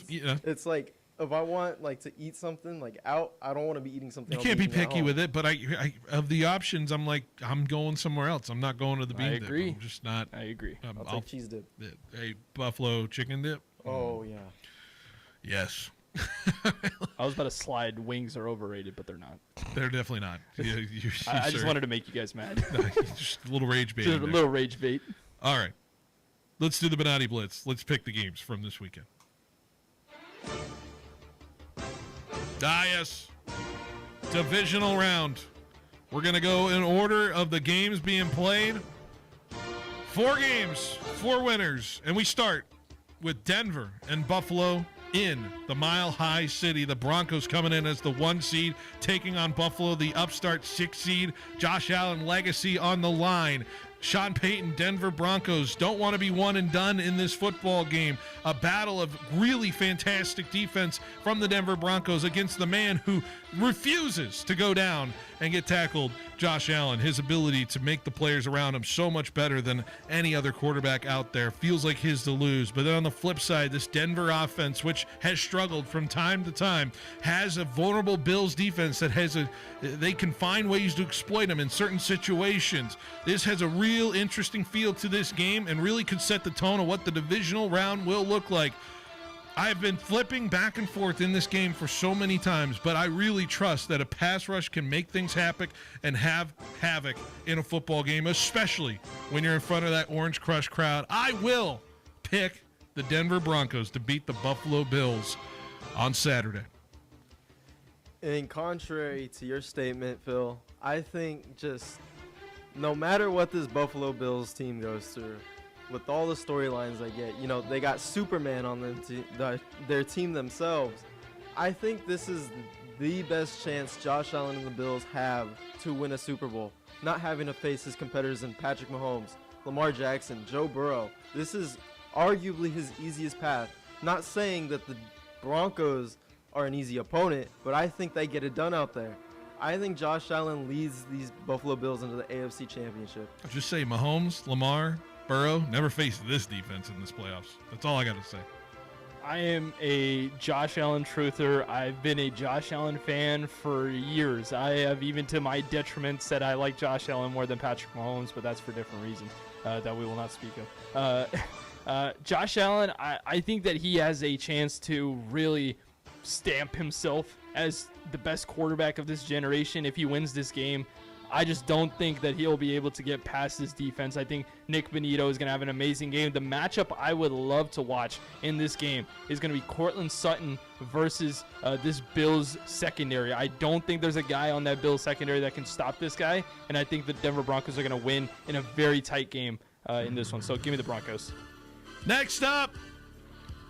it's like if I want to eat something out, I don't want to be eating something. You can't be picky with it, but I of the options, I'm going somewhere else. I'm not going to the bean dip. I agree. I'm just not. I agree. I'll take cheese dip. A buffalo chicken dip. Oh yeah. Yes. I was about to slide. Wings are overrated, but they're not. They're definitely not. I just wanted to make you guys mad. Just a little rage bait. Just a little rage bait. All right. Let's do the Benotti Blitz. Let's pick the games from this weekend. Yes. Divisional round. We're going to go in order of the games being played. 4 games, 4 winners. And we start with Denver and Buffalo in the Mile High City. The Broncos coming in as the 1 seed, taking on Buffalo, the upstart 6 seed. Josh Allen legacy on the line. Sean Payton, Denver Broncos don't want to be one and done in this football game. A battle of really fantastic defense from the Denver Broncos against the man who refuses to go down and get tackled, Josh Allen. His ability to make the players around him so much better than any other quarterback out there. Feels like his to lose. But then on the flip side, this Denver offense, which has struggled from time to time, has a vulnerable Bills defense that they can find ways to exploit them in certain situations. This has a real interesting feel to this game and really could set the tone of what the divisional round will look like. I've been flipping back and forth in this game for so many times, but I really trust that a pass rush can make things happen and have havoc in a football game, especially when you're in front of that Orange Crush crowd. I will pick the Denver Broncos to beat the Buffalo Bills on Saturday. In contrary to your statement, Phil, I think just no matter what this Buffalo Bills team goes through, with all the storylines they get, they got Superman on their team themselves. I think this is the best chance Josh Allen and the Bills have to win a Super Bowl. Not having to face his competitors in Patrick Mahomes, Lamar Jackson, Joe Burrow. This is arguably his easiest path. Not saying that the Broncos are an easy opponent, but I think they get it done out there. I think Josh Allen leads these Buffalo Bills into the AFC Championship. Just say Mahomes, Lamar, Burrow never faced this defense in this playoffs. That's all I got to say. I am a Josh Allen truther. I've been a Josh Allen fan for years. I have, even to my detriment, said I like Josh Allen more than Patrick Mahomes, but that's for different reasons that we will not speak of. Josh Allen, I think that he has a chance to really stamp himself as the best quarterback of this generation if he wins this game. I just don't think that he'll be able to get past this defense. I think Nick Benito is going to have an amazing game. The matchup I would love to watch in this game is going to be Cortland Sutton versus this Bills secondary. I don't think there's a guy on that Bills secondary that can stop this guy, and I think the Denver Broncos are going to win in a very tight game in this one. So give me the Broncos. Next up,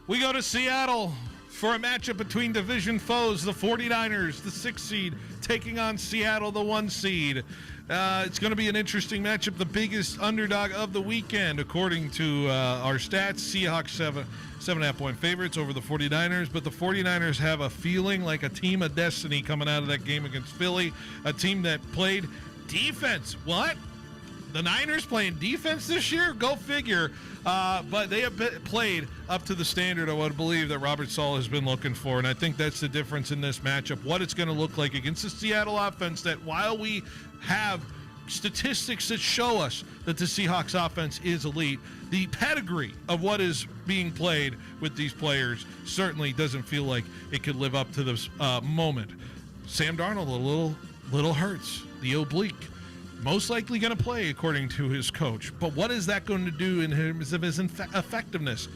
we go to Seattle for a matchup between division foes, the 49ers, the 6 seed, taking on Seattle, the 1 seed. It's going to be an interesting matchup, the biggest underdog of the weekend, according to our stats. Seahawks 7.5-point favorites over the 49ers, but the 49ers have a feeling like a team of destiny coming out of that game against Philly, a team that played defense. What? The Niners playing defense this year? Go figure. But they have played up to the standard I would believe that Robert Saleh has been looking for, and I think that's the difference in this matchup. What it's going to look like against the Seattle offense that while we have statistics that show us that the Seahawks offense is elite, the pedigree of what is being played with these players certainly doesn't feel like it could live up to this moment. Sam Darnold, a little hurts. The oblique. Most likely going to play, according to his coach. But what is that going to do in terms of his effectiveness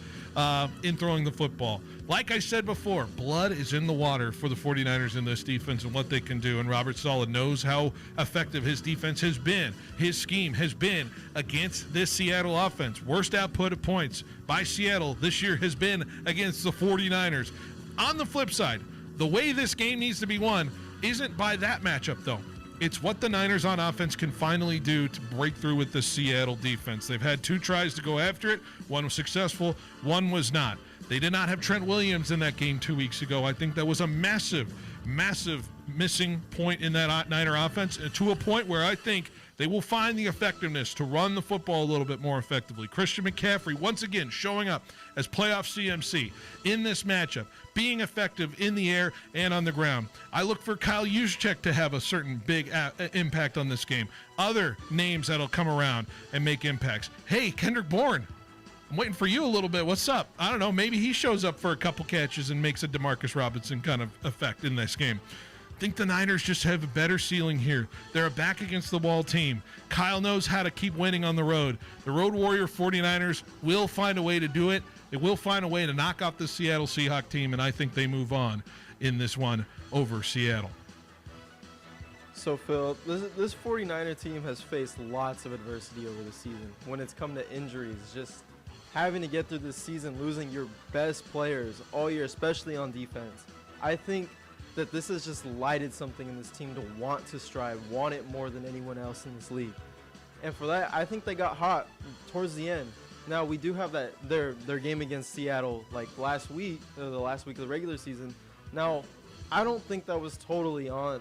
in throwing the football? Like I said before, blood is in the water for the 49ers in this defense and what they can do. And Robert Saleh knows how effective his defense has been. His scheme has been against this Seattle offense. Worst output of points by Seattle this year has been against the 49ers. On the flip side, the way this game needs to be won isn't by that matchup, though. It's what the Niners on offense can finally do to break through with the Seattle defense. They've had 2 tries to go after it. One was successful, one was not. They did not have Trent Williams in that game 2 weeks ago. I think that was a massive missing point in that Niner offense, to a point where I think they will find the effectiveness to run the football a little bit more effectively. Christian McCaffrey, once again, showing up as playoff CMC in this matchup, being effective in the air and on the ground. I look for Kyle Juszczyk to have a certain big impact on this game. Other names that'll come around and make impacts. Hey, Kendrick Bourne, I'm waiting for you a little bit. What's up? I don't know. Maybe he shows up for a couple catches and makes a DeMarcus Robinson kind of effect in this game. I think the Niners just have a better ceiling here. They're a back against the wall team. Kyle knows how to keep winning on the road. The Road Warrior 49ers will find a way to do it. They will find a way to knock off the Seattle Seahawks team, and I think they move on in this one over Seattle. So, Phil, this 49er team has faced lots of adversity over the season. When it's come to injuries, just having to get through this season, losing your best players all year, especially on defense. I think that this has just lighted something in this team to want to strive, want it more than anyone else in this league. And for that, I think they got hot towards the end. Now, we do have that their game against Seattle like last week, the last week of the regular season. Now, I don't think that was totally on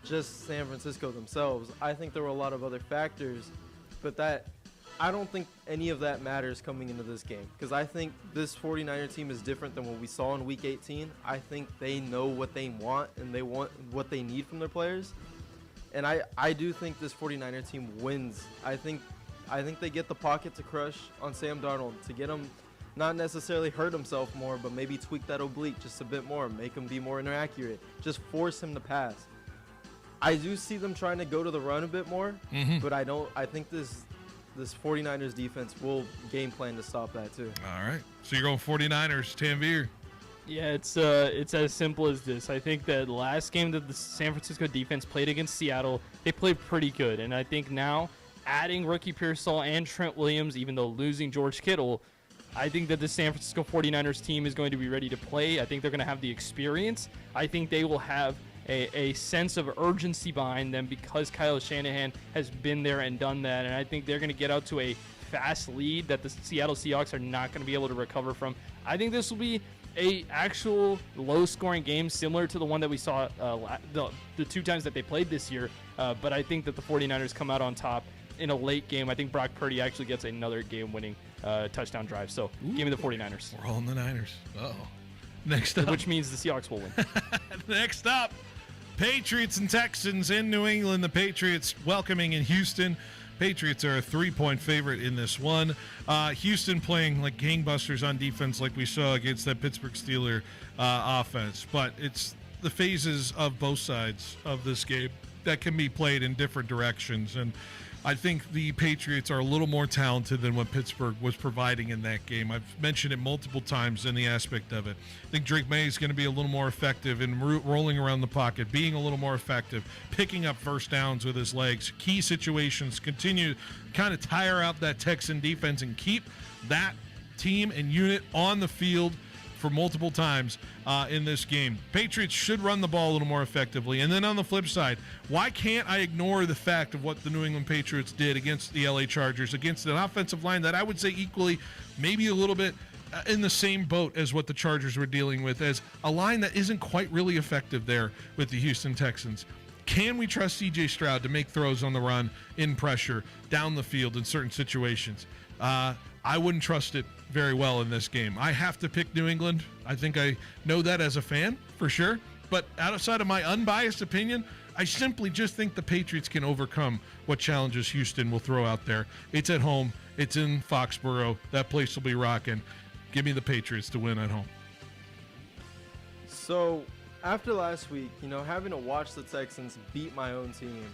just San Francisco themselves. I think there were a lot of other factors, but I don't think any of that matters coming into this game, because I think this 49er team is different than what we saw in Week 18. I think they know what they want, and they want what they need from their players. And I do think this 49er team wins. I think they get the pocket to crush on Sam Darnold, to get him not necessarily hurt himself more, but maybe tweak that oblique just a bit more, make him be more inaccurate, just force him to pass. I do see them trying to go to the run a bit more, but I think this 49ers defense will game plan to stop that too. All right. So you're going 49ers, Tanvir. Yeah, it's as simple as this. I think that last game that the San Francisco defense played against Seattle, they played pretty good. And I think now adding rookie Pearsall and Trent Williams, even though losing George Kittle, I think that the San Francisco 49ers team is going to be ready to play. I think they're going to have the experience. I think they will have a sense of urgency behind them because Kyle Shanahan has been there and done that. And I think they're going to get out to a fast lead that the Seattle Seahawks are not going to be able to recover from. I think this will be a actual low-scoring game similar to the one that we saw the 2 times that they played this year. But I think that the 49ers come out on top in a late game. I think Brock Purdy actually gets another game-winning touchdown drive. So give me the 49ers. We're all in the Niners. Uh-oh. Next up. Which means the Seahawks will win. Next up, Patriots and Texans in New England. The Patriots welcoming in Houston. Patriots are a 3-point favorite in this one. Houston playing like gangbusters on defense like we saw against that Pittsburgh Steelers offense. But it's the phases of both sides of this game that can be played in different directions. And I think the Patriots are a little more talented than what Pittsburgh was providing in that game. I've mentioned it multiple times in the aspect of it. I think Drake May is going to be a little more effective in rolling around the pocket, being a little more effective, picking up first downs with his legs, key situations, continue to kind of tire out that Texan defense and keep that team and unit on the field for multiple times in this game. Patriots should run the ball a little more effectively. And then on the flip side, why can't I ignore the fact of what the New England Patriots did against the LA Chargers, against an offensive line that I would say equally, maybe a little bit in the same boat as what the Chargers were dealing with, as a line that isn't quite really effective there with the Houston Texans. Can we trust C.J. Stroud to make throws on the run, in pressure, down the field in certain situations? I wouldn't trust it very well in this game. I have to pick New England. I think I know that as a fan, for sure. But outside of my unbiased opinion, I simply just think the Patriots can overcome what challenges Houston will throw out there. It's at home. It's in Foxborough. That place will be rocking. Give me the Patriots to win at home. So, after last week, having to watch the Texans beat my own team,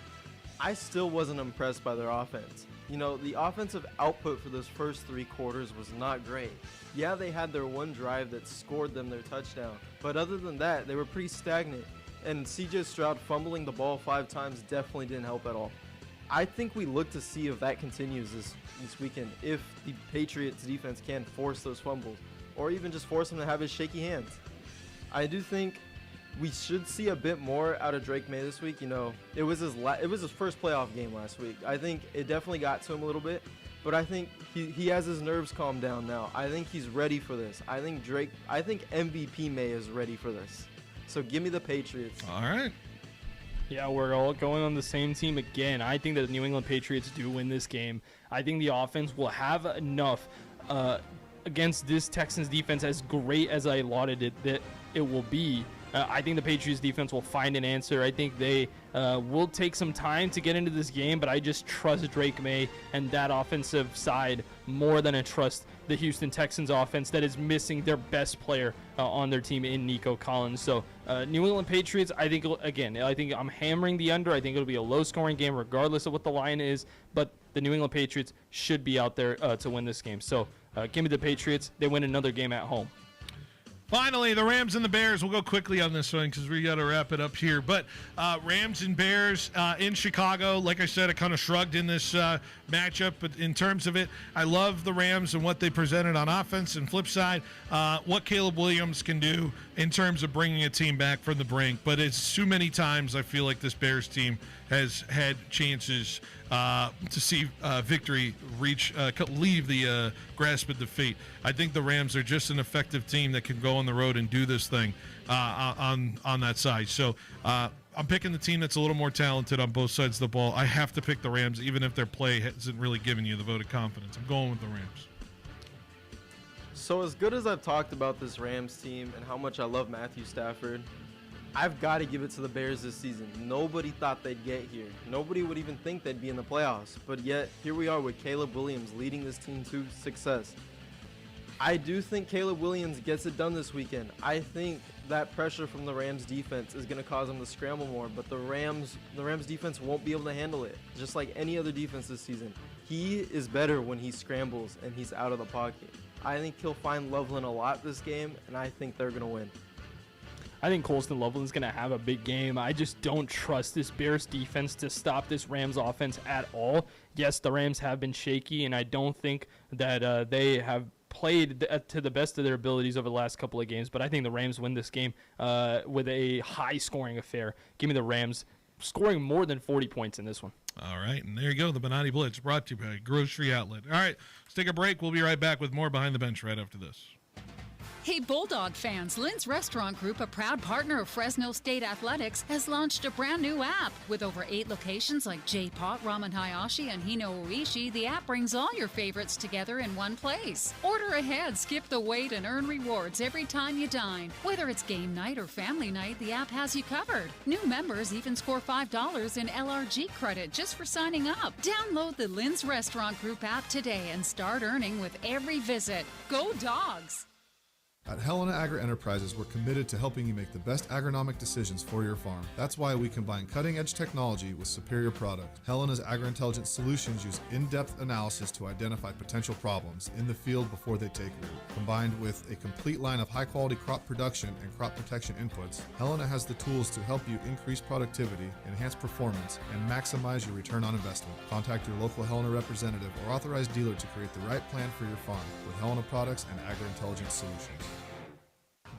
I still wasn't impressed by their offense. The offensive output for those first 3 quarters was not great. Yeah, they had their one drive that scored them their touchdown, but other than that, they were pretty stagnant, and C.J. Stroud fumbling the ball 5 times definitely didn't help at all. I think we look to see if that continues this weekend, if the Patriots defense can force those fumbles, or even just force him to have his shaky hands. I do think we should see a bit more out of Drake May this week. It was his first playoff game last week. I think it definitely got to him a little bit, but I think he has his nerves calmed down now. I think he's ready for this. I think MVP May is ready for this. So give me the Patriots. All right. Yeah, we're all going on the same team again. I think that the New England Patriots do win this game. I think the offense will have enough against this Texans defense, as great as I lauded it that it will be. I think the Patriots defense will find an answer. I think they will take some time to get into this game, but I just trust Drake May and that offensive side more than I trust the Houston Texans offense that is missing their best player on their team in Nico Collins. So New England Patriots, I think I'm hammering the under. I think it'll be a low-scoring game regardless of what the line is, but the New England Patriots should be out there to win this game. So give me the Patriots. They win another game at home. Finally, the Rams and the Bears. We'll go quickly on this one because we got to wrap it up here. But Rams and Bears in Chicago, like I said, I kind of shrugged in this matchup. But in terms of it, I love the Rams and what they presented on offense. And flip side, what Caleb Williams can do in terms of bringing a team back from the brink. But it's too many times I feel like this Bears team has had chances to see victory leave the grasp of defeat. I think the Rams are just an effective team that can go on the road and do this thing on that side. So I'm picking the team that's a little more talented on both sides of the ball. I have to pick the Rams, even if their play hasn't really given you the vote of confidence. I'm going with the Rams. So as good as I've talked about this Rams team and how much I love Matthew Stafford, I've got to give it to the Bears this season. Nobody thought they'd get here. Nobody would even think they'd be in the playoffs. But yet, here we are with Caleb Williams leading this team to success. I do think Caleb Williams gets it done this weekend. I think that pressure from the Rams defense is going to cause them to scramble more, but the Rams defense won't be able to handle it, just like any other defense this season. He is better when he scrambles and he's out of the pocket. I think he'll find Loveland a lot this game, and I think they're going to win. I think Colston Loveland's going to have a big game. I just don't trust this Bears defense to stop this Rams offense at all. Yes, the Rams have been shaky, and I don't think that they have played to the best of their abilities over the last couple of games, but I think the Rams win this game with a high-scoring affair. Give me the Rams scoring more than 40 points in this one. All right, and there you go, the Benotti Blitz, brought to you by Grocery Outlet. All right, let's take a break. We'll be right back with more Behind the Bench right after this. Hey Bulldog fans, Lynn's Restaurant Group, a proud partner of Fresno State Athletics, has launched a brand new app. With over 8 locations like J-Pot, Ramen Hayashi, and Hino Oishi, the app brings all your favorites together in one place. Order ahead, skip the wait, and earn rewards every time you dine. Whether it's game night or family night, the app has you covered. New members even score $5 in LRG credit just for signing up. Download the Lynn's Restaurant Group app today and start earning with every visit. Go Dogs! At Helena Agri-Enterprises, we're committed to helping you make the best agronomic decisions for your farm. That's why we combine cutting-edge technology with superior product. Helena's agri-intelligence solutions use in-depth analysis to identify potential problems in the field before they take root. Combined with a complete line of high-quality crop production and crop protection inputs, Helena has the tools to help you increase productivity, enhance performance, and maximize your return on investment. Contact your local Helena representative or authorized dealer to create the right plan for your farm with Helena products and agri-intelligence solutions.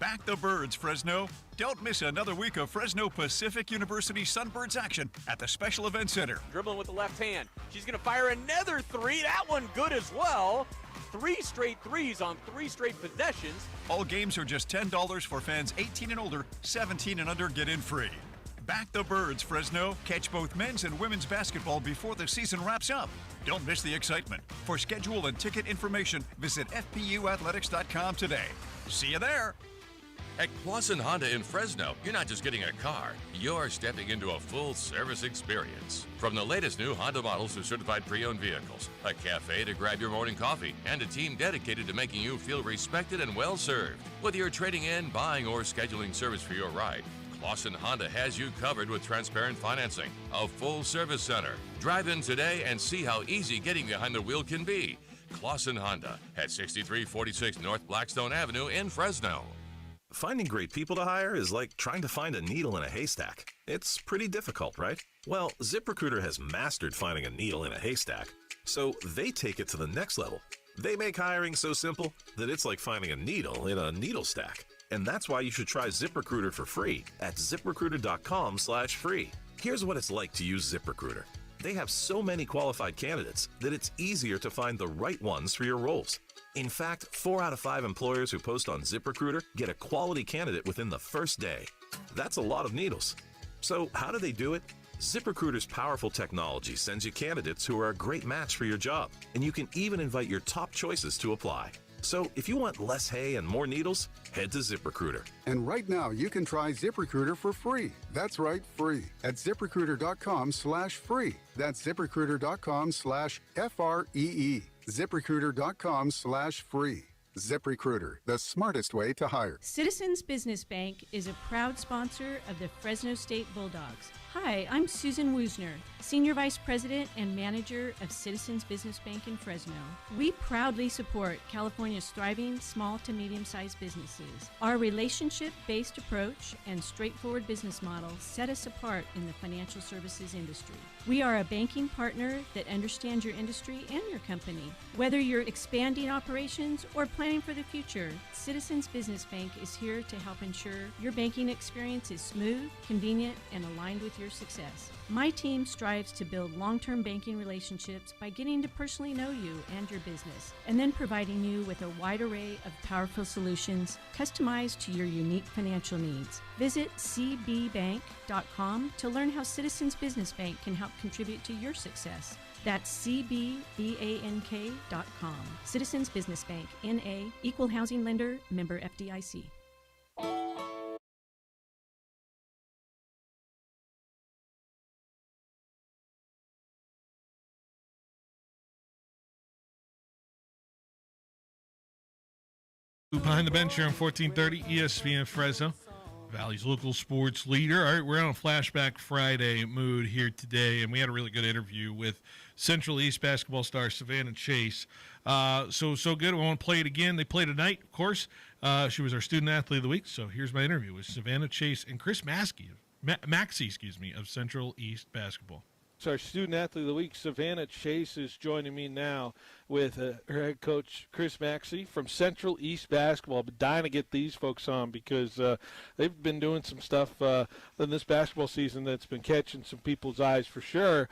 Back the birds, Fresno. Don't miss another week of Fresno Pacific University Sunbirds action at the Special Event Center. Dribbling with the left hand. She's going to fire another three. That one good as well. 3 straight threes on 3 straight possessions. All games are just $10 for fans 18 and older, 17 and under get in free. Back the birds, Fresno. Catch both men's and women's basketball before the season wraps up. Don't miss the excitement. For schedule and ticket information, visit fpuathletics.com today. See you there. At Clausen Honda in Fresno, you're not just getting a car, you're stepping into a full service experience. From the latest new Honda models to certified pre-owned vehicles, a cafe to grab your morning coffee, and a team dedicated to making you feel respected and well served. Whether you're trading in, buying, or scheduling service for your ride, Clausen Honda has you covered with transparent financing, a full service center. Drive in today and see how easy getting behind the wheel can be. Clausen Honda at 6346 North Blackstone Avenue in Fresno. Finding great people to hire is like trying to find a needle in a haystack. It's pretty difficult, right? Well, ZipRecruiter has mastered finding a needle in a haystack, so they take it to the next level. They make hiring so simple that it's like finding a needle in a needle stack. And that's why you should try ZipRecruiter for free at ZipRecruiter.com/free. Here's what it's like to use ZipRecruiter. They have so many qualified candidates that it's easier to find the right ones for your roles. In fact, 4 out of 5 employers who post on ZipRecruiter get a quality candidate within the first day. That's a lot of needles. So how do they do it? ZipRecruiter's powerful technology sends you candidates who are a great match for your job, and you can even invite your top choices to apply. So if you want less hay and more needles, head to ZipRecruiter. And right now, you can try ZipRecruiter for free. That's right, free. At ZipRecruiter.com/free. That's ZipRecruiter.com/FREE. ZipRecruiter.com/free. ZipRecruiter, the smartest way to hire. Citizens Business Bank is a proud sponsor of the Fresno State Bulldogs. Hi, I'm Susan Woosner, Senior Vice President and Manager of Citizens Business Bank in Fresno. We proudly support California's thriving small to medium-sized businesses. Our relationship-based approach and straightforward business model set us apart in the financial services industry. We are a banking partner that understands your industry and your company. Whether you're expanding operations or planning for the future, Citizens Business Bank is here to help ensure your banking experience is smooth, convenient, and aligned with your success. My team strives to build long-term banking relationships by getting to personally know you and your business, and then providing you with a wide array of powerful solutions customized to your unique financial needs. Visit cbbank.com to learn how Citizens Business Bank can help contribute to your success. That's cbbank.com. Citizens Business Bank, N.A., Equal Housing Lender, member FDIC. Behind the bench here on 1430 ESPN Fresno, Valley's local sports leader. All right, we're on a Flashback Friday mood here today, and we had a really good interview with Central East basketball star Savannah Chase. So good. I want to play it again. They play tonight, of course. She was our student athlete of the week. So here's my interview with Savannah Chase and Chris Maxey of Central East basketball. So our student athlete of the week, Savannah Chase, is joining me now with her head coach, Chris Maxey from Central East Basketball. But dying to get these folks on because they've been doing some stuff in this basketball season that's been catching some people's eyes for sure,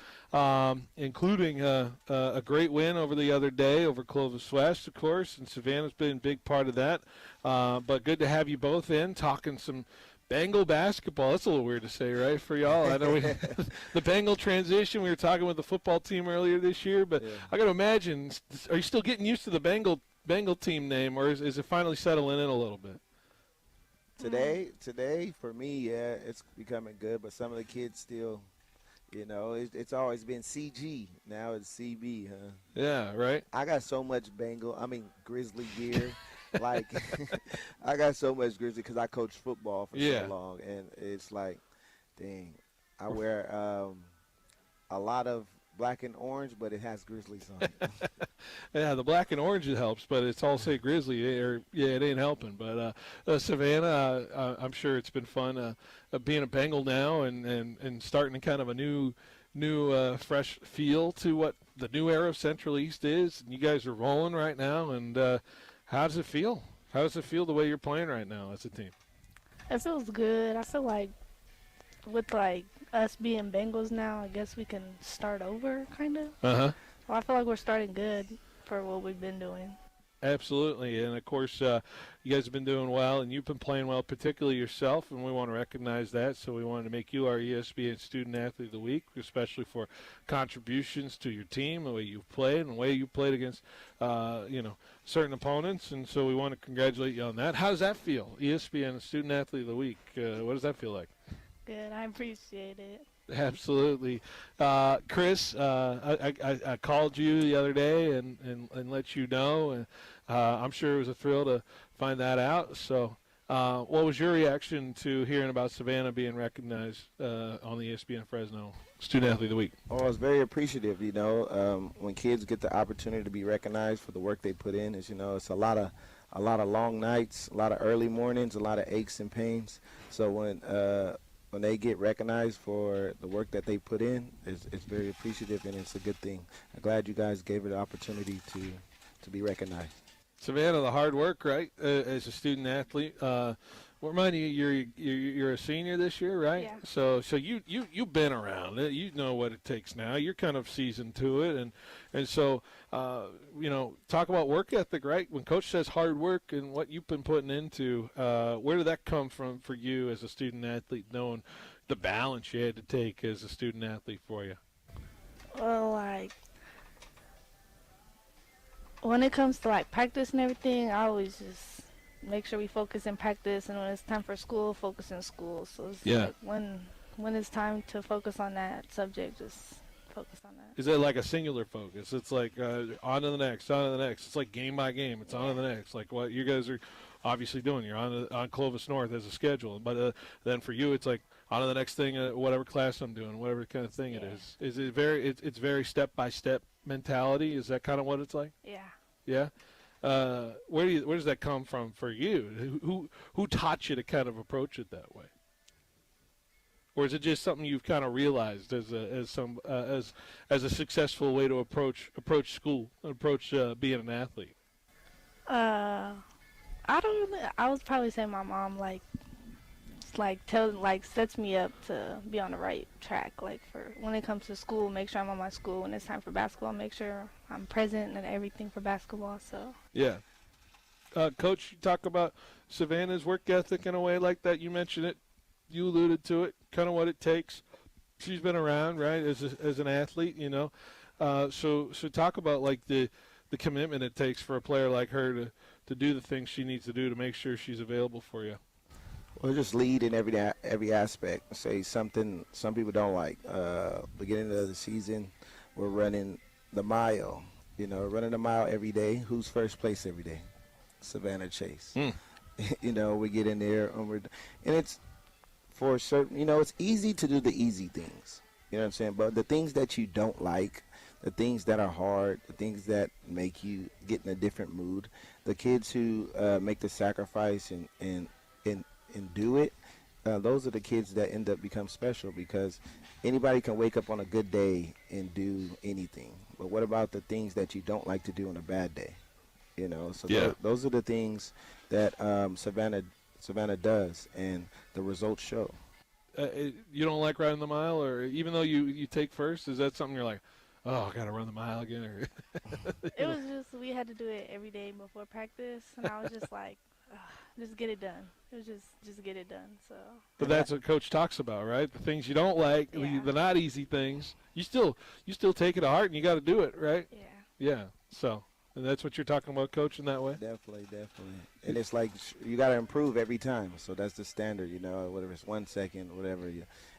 including a great win over the other day over Clovis West, of course, and Savannah's been a big part of that. But good to have you both in talking some Bengal basketball. That's a little weird to say, right, for y'all? I know the Bengal transition, we were talking with the football team earlier this year, but yeah. I got to imagine, are you still getting used to the Bengal team name, or is it finally settling in a little bit? Today, for me, yeah, it's becoming good, but some of the kids still, it's always been CG. Now it's CB, huh? Yeah, right. I got so much Grizzly gear. Like, I got so much Grizzly because I coached football for so long, and it's like, dang, I wear a lot of black and orange, but it has Grizzlies on it. Yeah, the black and orange helps, but it's all say Grizzly. It ain't helping. But Savannah, I'm sure it's been fun being a Bengal now and starting kind of a new fresh feel to what the new era of Central East is. And you guys are rolling right now, and how does it feel How does it feel the way you're playing right now as a team? It feels good. I feel like with like us being Bengals now, I guess we can start over, kind of. Uh-huh. Well, I feel like we're starting good for what we've been doing. Absolutely, and of course, you guys have been doing well, and you've been playing well, particularly yourself, and we want to recognize that. So we wanted to make you our ESPN Student Athlete of the Week, especially for contributions to your team, the way you've played, and the way you played against, certain opponents. And so we want to congratulate you on that. How does that feel, ESPN Student Athlete of the Week? What does that feel like? Good. I appreciate it. Absolutely. Chris, I called you the other day and let you know, and I'm sure it was a thrill to find that out. So what was your reaction to hearing about Savannah being recognized on the ESPN Fresno Student Athlete of the Week? Oh, I was very appreciative, when kids get the opportunity to be recognized for the work they put in. It's a lot of long nights, a lot of early mornings, a lot of aches and pains. So when they get recognized for the work that they put in, it's very appreciative, and it's a good thing. I'm glad you guys gave it the opportunity to be recognized. Savannah, the hard work, right, as a student athlete. Remind you, you're a senior this year, right? Yeah. So you've been around it. You know what it takes now. You're kind of seasoned to it, and so talk about work ethic, right? When Coach says hard work and what you've been putting into, where did that come from for you as a student athlete, knowing the balance you had to take as a student athlete for you? Well, when it comes to practice and everything, I always just make sure we focus in practice, and when it's time for school, focus in school. So it's when it's time to focus on that subject, just focus on that. Is it like a singular focus? It's like on to the next, on to the next. It's like game by game. It's on to the next. Like what you guys are obviously doing. You're on Clovis North as a schedule, but then for you, it's like on to the next thing, whatever class I'm doing, whatever kind of thing it is. Is it it's very step by step mentality? Is that kind of what it's like? Yeah. Yeah. Where does that come from for you? Who taught you to kind of approach it that way? Or is it just something you've kind of realized as a successful way to approach school, approach being an athlete? I don't really. I would probably say my mom sets me up to be on the right track. Like for when it comes to school, make sure I'm on my school. When it's time for basketball, make sure I'm present and everything for basketball. So yeah. Coach, you talk about Savannah's work ethic in a way like that. You mentioned it. You alluded to it, kind of what it takes. She's been around, right, as an athlete, So talk about the commitment it takes for a player like her to do the things she needs to do to make sure she's available for you. Well, just lead in every aspect. Say something some people don't like. Beginning of the season, we're running the mile. Running the mile every day. Who's first place every day? Savannah Chase. We get in there and it's for certain. It's easy to do the easy things. You know what I'm saying? But the things that you don't like, the things that are hard, the things that make you get in a different mood, the kids who make the sacrifice and do it, those are the kids that end up become special, because anybody can wake up on a good day and do anything. But what about the things that you don't like to do on a bad day? Those are the things that Savannah does, and the results show. You don't like running the mile, or even though you take first, is that something you're like, oh, I got to run the mile again? Or it was just we had to do it every day before practice, and I was just like, just get it done. It was just get it done. So. But that's what Coach talks about, right? The things you don't like, the not easy things. You still take it to heart, and you got to do it, right? Yeah. Yeah. So, and that's what you're talking about, Coach, in that way. Definitely. And it's like you got to improve every time. So that's the standard, whether it's 1 second, whatever,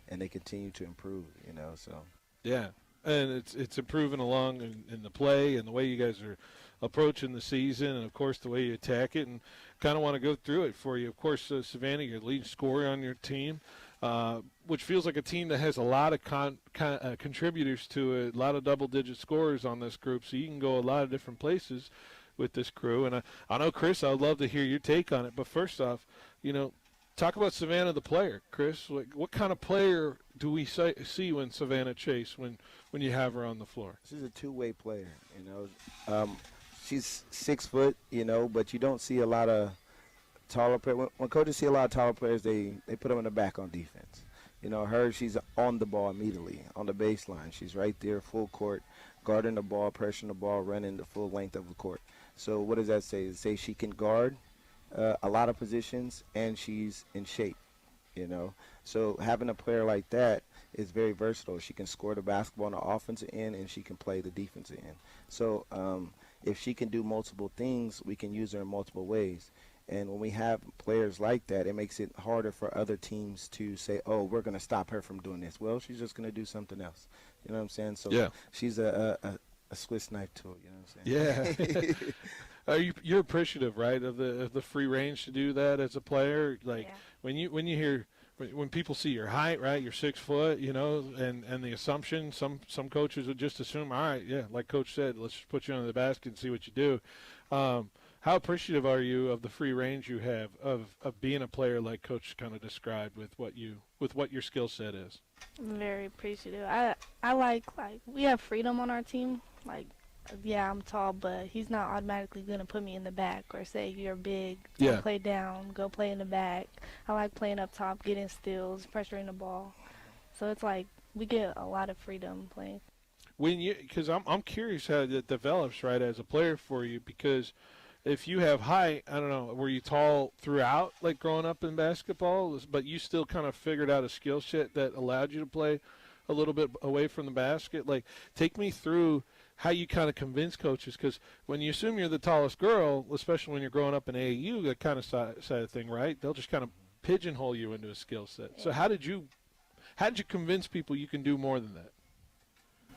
and they continue to improve, So. Yeah. And it's improving along in the play and the way you guys are approaching the season, and of course the way you attack it, and kind of want to go through it for you. Of course, Savannah, your lead scorer on your team, which feels like a team that has a lot of contributors to it, a lot of double-digit scorers on this group, so you can go a lot of different places with this crew. And I know, Chris, I would love to hear your take on it, but first off, talk about Savannah the player, Chris. What kind of player do we see when Savannah Chase, when you have her on the floor? She's a two-way player, she's 6 foot, you know, but you don't see a lot of taller players. When coaches see a lot of taller players, they put them in the back on defense. You know, she's on the ball immediately, on the baseline. She's right there, full court, guarding the ball, pressuring the ball, running the full length of the court. So what does that say? It says she can guard a lot of positions, and she's in shape, you know. So having a player like that is very versatile. She can score the basketball on the offensive end, and she can play the defensive end. So if she can do multiple things, we can use her in multiple ways. And when we have players like that, it makes it harder for other teams to say, oh, we're going to stop her from doing this. Well, she's just going to do something else. You know what I'm saying? So she's a Swiss knife tool, you know what I'm saying? Yeah. You're appreciative, right, of the free range to do that as a player? Like when you hear when people see your height, right, you're 6 foot, you know, and the assumption, some coaches would just assume, all right, yeah, like Coach said, let's just put you under the basket and see what you do. How appreciative are you of the free range you have of being a player like Coach kind of described with what your skill set is? I'm very appreciative. I like we have freedom on our team. Like, yeah, I'm tall, but he's not automatically going to put me in the back or say you're big, go play down, go play in the back. I like playing up top, getting steals, pressuring the ball. So it's like we get a lot of freedom playing. Because I'm curious how it develops, right, as a player for you, because if you have height, I don't know, were you tall throughout, like growing up in basketball, but you still kind of figured out a skill set that allowed you to play a little bit away from the basket? Like, take me through how you kind of convince coaches, because when you assume you're the tallest girl, especially when you're growing up in AAU, that kind of side of thing, right? They'll just kind of pigeonhole you into a skill set. So how did you convince people you can do more than that?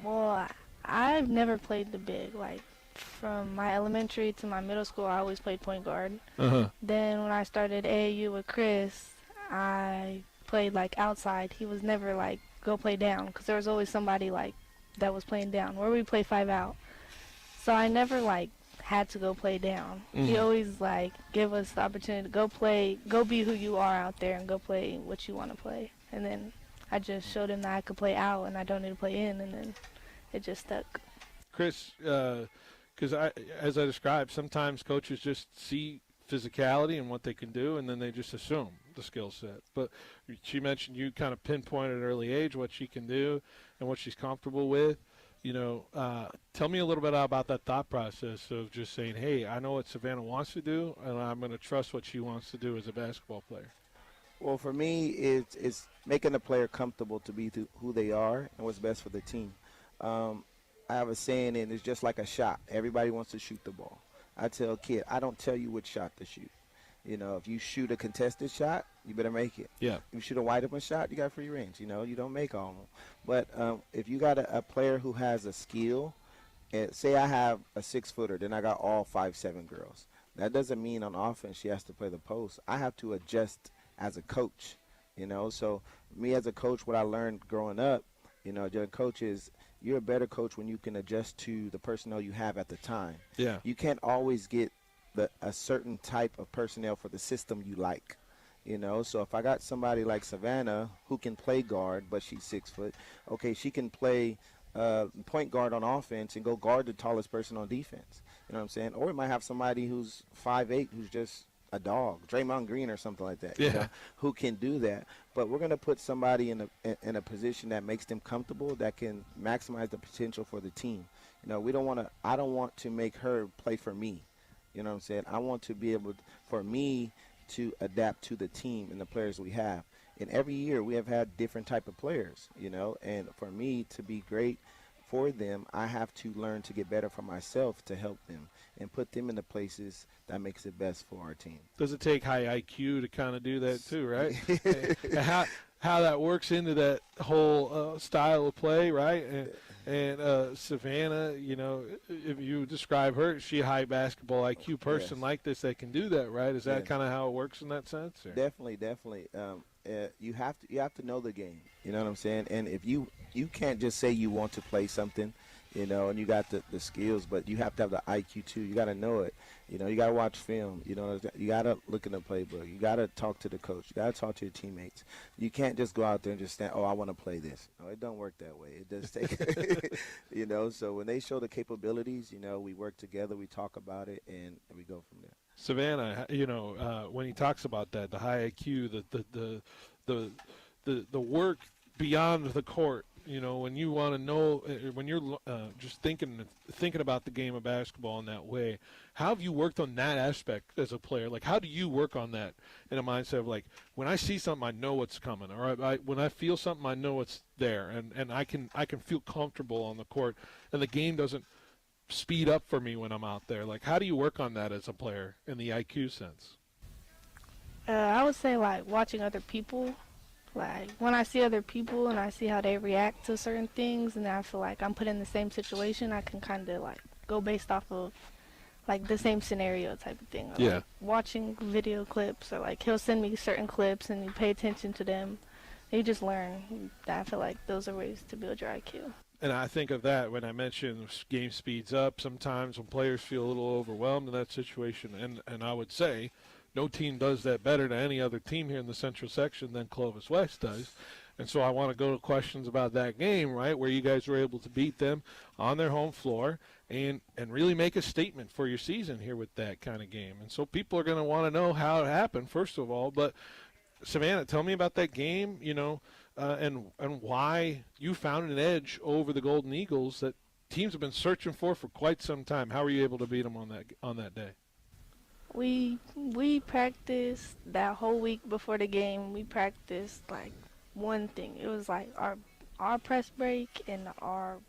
Well, I've never played the big. Like, from my elementary to my middle school, I always played point guard. Then when I started AAU with Chris, I played like outside. He was never like go play down, because there was always somebody like that was playing down, where we play 5 out. So I never like had to go play down. He always like give us the opportunity to go play, go be who you are out there and go play what you want to play. And then I just showed him that I could play out and I don't need to play in, and then it just stuck. Chris, because as I described, sometimes coaches just see physicality and what they can do, and then they just assume the skill set. But she mentioned you kind of pinpointed at an early age what she can do and what she's comfortable with. You know, tell me a little bit about that thought process of just saying, hey, I know what Savannah wants to do, and I'm going to trust what she wants to do as a basketball player. Well, for me, it's making the player comfortable to be who they are and what's best for the team. I have a saying, and it's just like a shot. Everybody wants to shoot the ball. I tell a kid, I don't tell you which shot to shoot. You know, if you shoot a contested shot, you better make it. Yeah. If you shoot a wide open shot, you got free range. You know, you don't make all of them. But if you got a player who has a skill, and say I have a 6-footer, then I got all 5'7" girls. That doesn't mean on offense she has to play the post. I have to adjust as a coach. You know, so me as a coach, what I learned growing up, you know, the coach is you're a better coach when you can adjust to the personnel you have at the time. Yeah. You can't always get a certain type of personnel for the system you like. You know, so if I got somebody like Savannah who can play guard, but she's 6 foot, okay, she can play point guard on offense and go guard the tallest person on defense. You know what I'm saying? Or we might have somebody who's 5'8", who's just a dog, Draymond Green or something like that, you know, who can do that. But we're going to put somebody in a position that makes them comfortable, that can maximize the potential for the team. You know, I don't want to make her play for me. You know what I'm saying? I want to be able for me to adapt to the team and the players we have. And every year we have had different type of players, you know, and for me to be great for them, I have to learn to get better for myself to help them and put them in the places that makes it best for our team. Does it take high IQ to kind of do that too, right? how that works into that whole style of play, right? And Savannah, you know, if you describe her, is she a high basketball IQ person like this that can do that, right? Is that kind of how it works in that sense? Or? Definitely. You have to know the game. You know what I'm saying? And if you can't just say you want to play something, you know, and you got the skills, but you have to have the IQ too. You got to know it. You know, you got to watch film. You know, you got to look in the playbook. You got to talk to the coach. You got to talk to your teammates. You can't just go out there and just stand, oh, I want to play this. No, it don't work that way. It does take, you know, so when they show the capabilities, you know, we work together, we talk about it, and we go from there. Savannah, you know, when he talks about that, the high IQ, the work beyond the court, you know, when you want to know, when you're just thinking about the game of basketball in that way, how have you worked on that aspect as a player? Like, how do you work on that in a mindset of, like, when I see something, I know what's coming, or when I feel something, I know it's there, and I can feel comfortable on the court, and the game doesn't speed up for me when I'm out there. Like, how do you work on that as a player in the IQ sense? I would say, like, watching other people. Like, when I see other people and I see how they react to certain things, and I feel like I'm put in the same situation, I can kind of, like, go based off of, like, the same scenario type of thing. Or, yeah. Like, watching video clips, or, like, he'll send me certain clips and you pay attention to them. You just learn. I feel like those are ways to build your IQ. And I think of that when I mentioned game speeds up sometimes when players feel a little overwhelmed in that situation. And I would say no team does that better than any other team here in the Central section than Clovis West does. And so I want to go to questions about that game, right, where you guys were able to beat them on their home floor and really make a statement for your season here with that kind of game. And so people are going to want to know how it happened, first of all. But, Savannah, tell me about that game, you know, and why you found an edge over the Golden Eagles that teams have been searching for quite some time. How were you able to beat them on that day? We practiced that whole week before the game. We practiced, like, one thing. It was like our press break and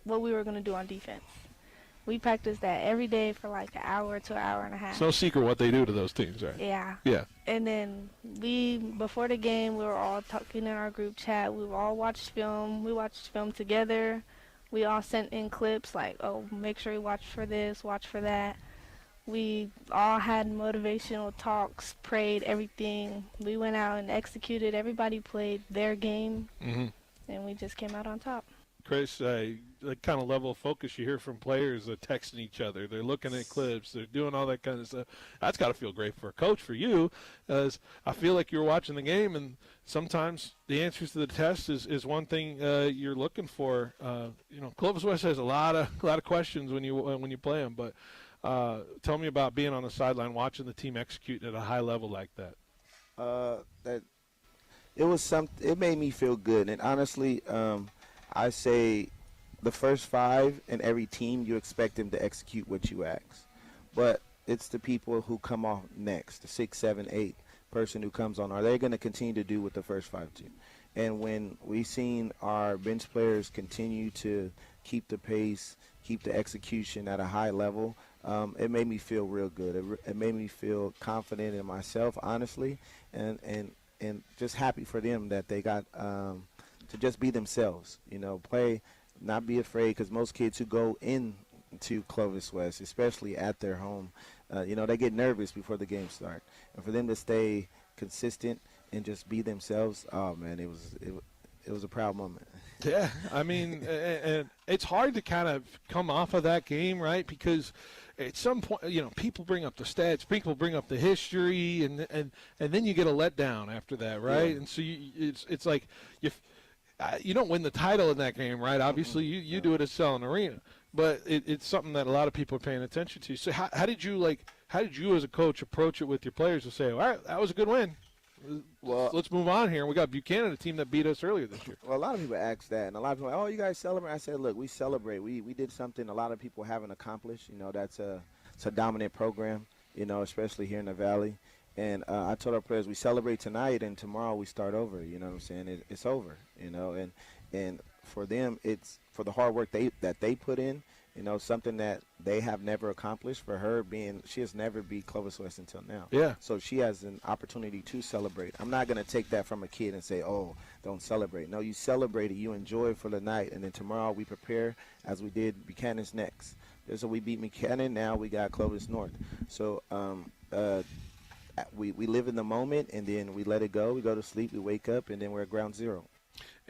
what we were going to do on defense. We practiced that every day for like an hour to an hour and a half. It's no secret what they do to those teams, right? Yeah. Yeah. And then before the game, we were all talking in our group chat. We all watched film. We watched film together. We all sent in clips like, oh, make sure you watch for this, watch for that. We all had motivational talks, prayed, everything. We went out and executed. Everybody played their game, and we just came out on top. Chris, the kind of level of focus you hear from players, they're texting each other, they're looking at clips, they're doing all that kind of stuff. That's got to feel great for a coach, for you, as I feel like you're watching the game, and sometimes the answers to the test is one thing you're looking for. You know, Clovis West has a lot of questions when you play them, but tell me about being on the sideline, watching the team execute at a high level like that. It made me feel good, and honestly, I say the first five in every team, you expect them to execute what you ask. But it's the people who come off next, the 6, 7, 8 person who comes on. Are they going to continue to do what the first five do? And when we've seen our bench players continue to keep the pace, keep the execution at a high level, it made me feel real good. It made me feel confident in myself, honestly, and just happy for them that they got to just be themselves, you know, play, not be afraid, because most kids who go into Clovis West, especially at their home, you know, they get nervous before the game starts. And for them to stay consistent and just be themselves, oh, man, it was a proud moment. Yeah, I mean, and it's hard to kind of come off of that game, right? Because at some point, you know, people bring up the stats, people bring up the history, and then you get a letdown after that, right? Yeah. And so it's like you don't win the title in that game, right? Obviously, you do it at Selland Arena, but it's something that a lot of people are paying attention to. So how did you as a coach approach it with your players to say, all right, that was a good win? Well, let's move on here. We got Buchanan, a team that beat us earlier this year. Well, a lot of people ask that, and a lot of people are like, oh, you guys celebrate? I said, look, we celebrate. We did something a lot of people haven't accomplished. You know, it's a dominant program, you know, especially here in the Valley. And I told our players, we celebrate tonight, and tomorrow we start over. You know what I'm saying? It's over, you know. And for them, it's for the hard work that they put in, you know, something that they have never accomplished. For her, she has never beat Clovis West until now. Yeah. So she has an opportunity to celebrate. I'm not going to take that from a kid and say, oh, don't celebrate. No, you celebrate it. You enjoy it for the night. And then tomorrow we prepare as we did Buchanan's next. So we beat Buchanan. Now we got Clovis North. So we live in the moment, and then we let it go. We go to sleep. We wake up, and then we're at ground zero.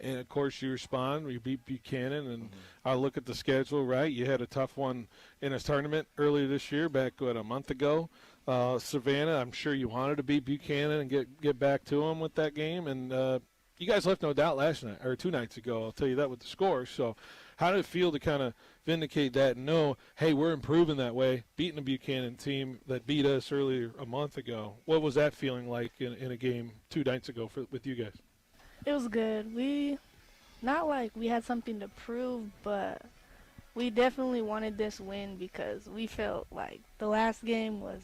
and of course you respond. You beat Buchanan, and I look at the schedule. Right, you had a tough one in a tournament earlier this year, back a month ago. Savannah, I'm sure you wanted to beat Buchanan and get back to them with that game, and you guys left no doubt last night or 2 nights ago. I'll tell you that with the score. So, how did it feel to kind of vindicate that and know, hey, we're improving that way, beating a Buchanan team that beat us earlier a month ago? What was that feeling like in a game 2 nights ago with you guys? It was good. Not like we had something to prove, but we definitely wanted this win because we felt like the last game was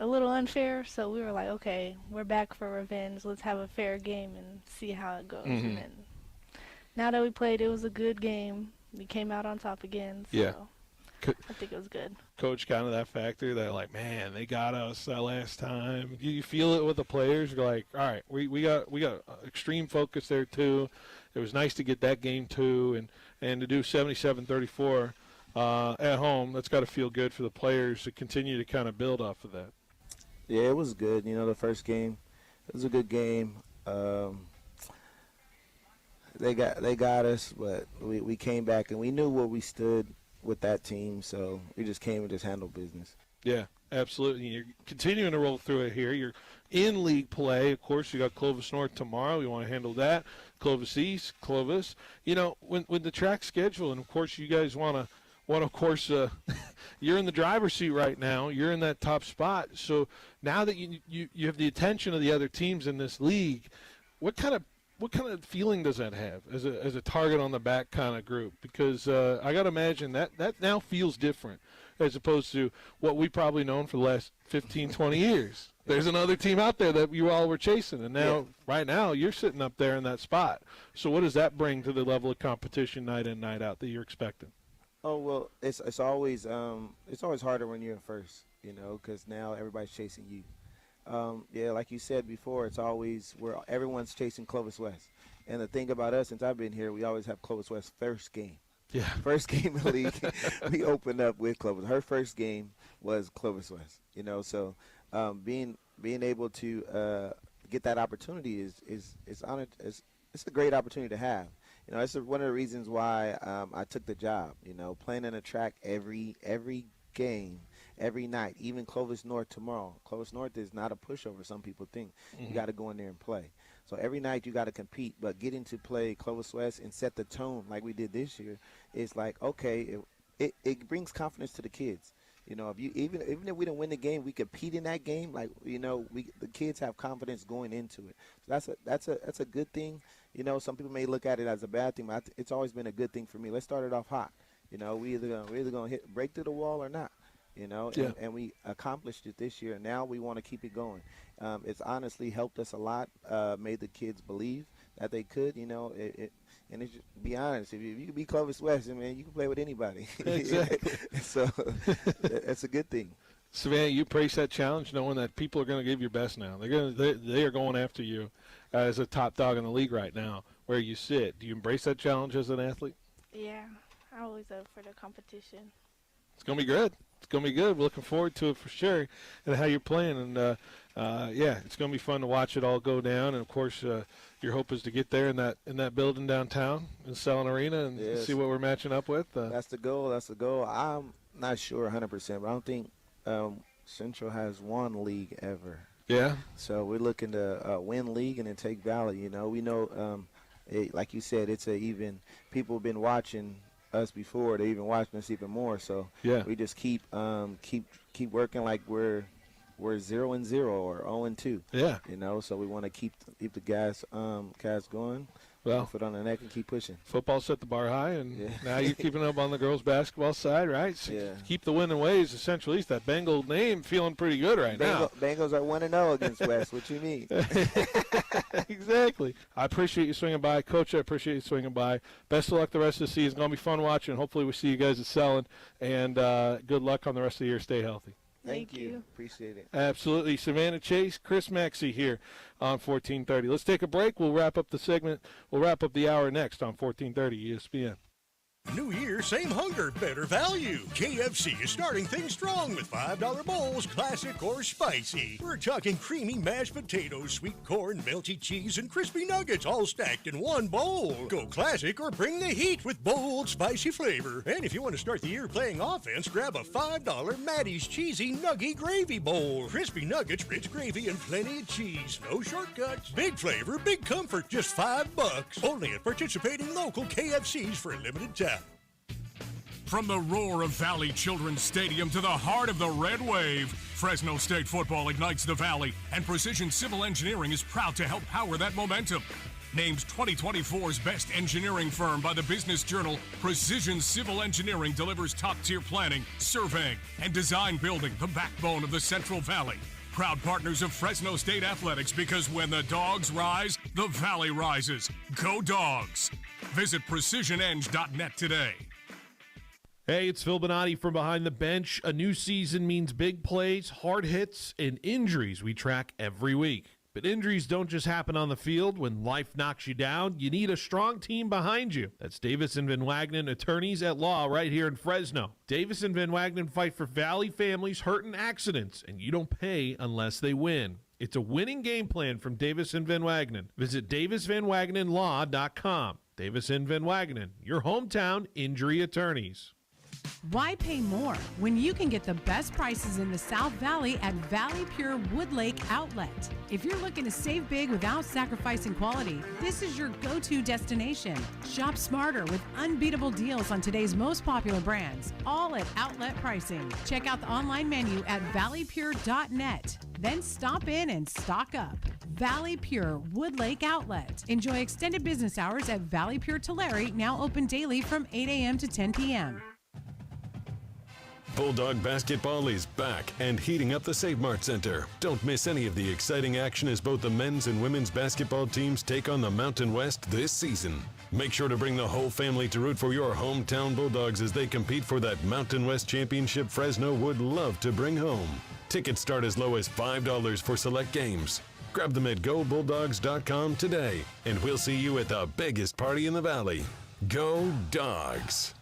a little unfair, so we were like, okay, we're back for revenge. Let's have a fair game and see how it goes. And then now that we played, it was a good game. We came out on top again, so I think it was good. Coach, kind of that factor that, like, man, they got us that last time. You feel it with the players. You're like, all right, we got extreme focus there too. It was nice to get that game too, and to do 77-34 at home. That's got to feel good for the players to continue to kind of build off of that. Yeah, it was good. The first game, it was a good game. They got us, but we came back, and we knew where we stood with that team, so we just came and just handled business. Yeah, absolutely. You're continuing to roll through it here. You're in league play. Of course, you got Clovis North tomorrow. We want to handle that. Clovis East, Clovis. When the track schedule, and of course you guys want to, of course, you're in the driver's seat right now. You're in that top spot. So now that you have the attention of the other teams in this league, what kind of feeling does that have as a target on the back kind of group? Because I got to imagine that now feels different as opposed to what we've probably known for the last 15, 20 years. There's another team out there that you all were chasing, and now, right now, you're sitting up there in that spot. So what does that bring to the level of competition night in, night out that you're expecting? Oh, well, it's always harder when you're in first, because now everybody's chasing you. Like you said before, it's always where everyone's chasing Clovis West. And the thing about us, since I've been here, we always have Clovis West first game. Yeah. First game of the league, we opened up with Clovis. Her first game was Clovis West. So being able to get that opportunity is honored. It's a great opportunity to have. It's one of the reasons why I took the job. Playing in a track every game. Every night, even Clovis North tomorrow. Clovis North is not a pushover, some people think. You got to go in there and play. So every night you got to compete, but getting to play Clovis West and set the tone like we did this year is like, okay, it brings confidence to the kids. If you even if we didn't win the game, we compete in that game. Like the kids have confidence going into it. So that's a good thing. Some people may look at it as a bad thing, but it's always been a good thing for me. Let's start it off hot. We're either gonna break through the wall or not. And we accomplished it this year. Now we want to keep it going. It's honestly helped us a lot, made the kids believe that they could, and it's just, be honest, if you can be Clovis West, man, you can play with anybody. Exactly. So that's a good thing. Savannah, you embrace that challenge knowing that people are going to give your best now. They are going after you as a top dog in the league right now where you sit. Do you embrace that challenge as an athlete? Yeah, I'm always up for the competition. It's going to be good. It's going to be good. We're looking forward to it for sure and how you're playing. And, it's going to be fun to watch it all go down. And, of course, your hope is to get there in that building downtown in Selland Arena and see what we're matching up with. That's the goal. I'm not sure 100%, but I don't think Central has won league ever. Yeah. So we're looking to win league and then take Valley. We know, like you said, it's even people have been watching us before. They even watching us even more. So we just keep working like we're 0-0 or 0-2. Yeah. So we want to keep the gas going. Well, foot on the neck and keep pushing. Football set the bar high, and now you're keeping up on the girls' basketball side, right? So keep the winning ways of Central East. That Bengal name feeling pretty good right now. Bengals are 1-0 against West. What you mean? Exactly. I appreciate you swinging by. Coach, I appreciate you swinging by. Best of luck the rest of the season. It's going to be fun watching. Hopefully we see you guys at Selland, and good luck on the rest of the year. Stay healthy. Thank you. Appreciate it. Absolutely. Savannah Chase, Chris Maxey here on 1430. Let's take a break. We'll wrap up the segment. We'll wrap up the hour next on 1430 ESPN. New year, same hunger, better value. KFC is starting things strong with $5 bowls, classic or spicy. We're talking creamy mashed potatoes, sweet corn, melty cheese, and crispy nuggets all stacked in one bowl. Go classic or bring the heat with bold, spicy flavor. And if you want to start the year playing offense, grab a $5 Maddie's Cheesy Nuggy Gravy Bowl. Crispy nuggets, rich gravy, and plenty of cheese. No shortcuts. Big flavor, big comfort, just $5. Only at participating local KFCs for a limited time. From the roar of Valley Children's Stadium to the heart of the Red Wave, Fresno State football ignites the Valley, and Precision Civil Engineering is proud to help power that momentum. Named 2024's best engineering firm by the Business Journal, Precision Civil Engineering delivers top-tier planning, surveying, and design building, the backbone of the Central Valley. Proud partners of Fresno State Athletics, because when the dogs rise, the Valley rises. Go Dogs! Visit precisioneng.net today. Hey, it's Phil Benotti from Behind the Bench. A new season means big plays, hard hits, and injuries we track every week. But injuries don't just happen on the field. When life knocks you down, you need a strong team behind you. That's Davis & Van Wagenen, attorneys at law right here in Fresno. Davis & Van Wagenen fight for Valley families hurt in accidents, and you don't pay unless they win. It's a winning game plan from Davis & Van Wagenen. Visit davisvanwagenenlaw.com. Davis & Van Wagenen, your hometown injury attorneys. Why pay more when you can get the best prices in the South Valley at Valley Pure Woodlake Outlet? If you're looking to save big without sacrificing quality, this is your go-to destination. Shop smarter with unbeatable deals on today's most popular brands, all at outlet pricing. Check out the online menu at valleypure.net. Then stop in and stock up. Valley Pure Woodlake Outlet. Enjoy extended business hours at Valley Pure Tulare, now open daily from 8 a.m. to 10 p.m. Bulldog basketball is back and heating up the Save Mart Center. Don't miss any of the exciting action as both the men's and women's basketball teams take on the Mountain West this season. Make sure to bring the whole family to root for your hometown Bulldogs as they compete for that Mountain West championship Fresno would love to bring home. Tickets start as low as $5 for select games. Grab them at GoBulldogs.com today, and we'll see you at the biggest party in the Valley. Go Dogs!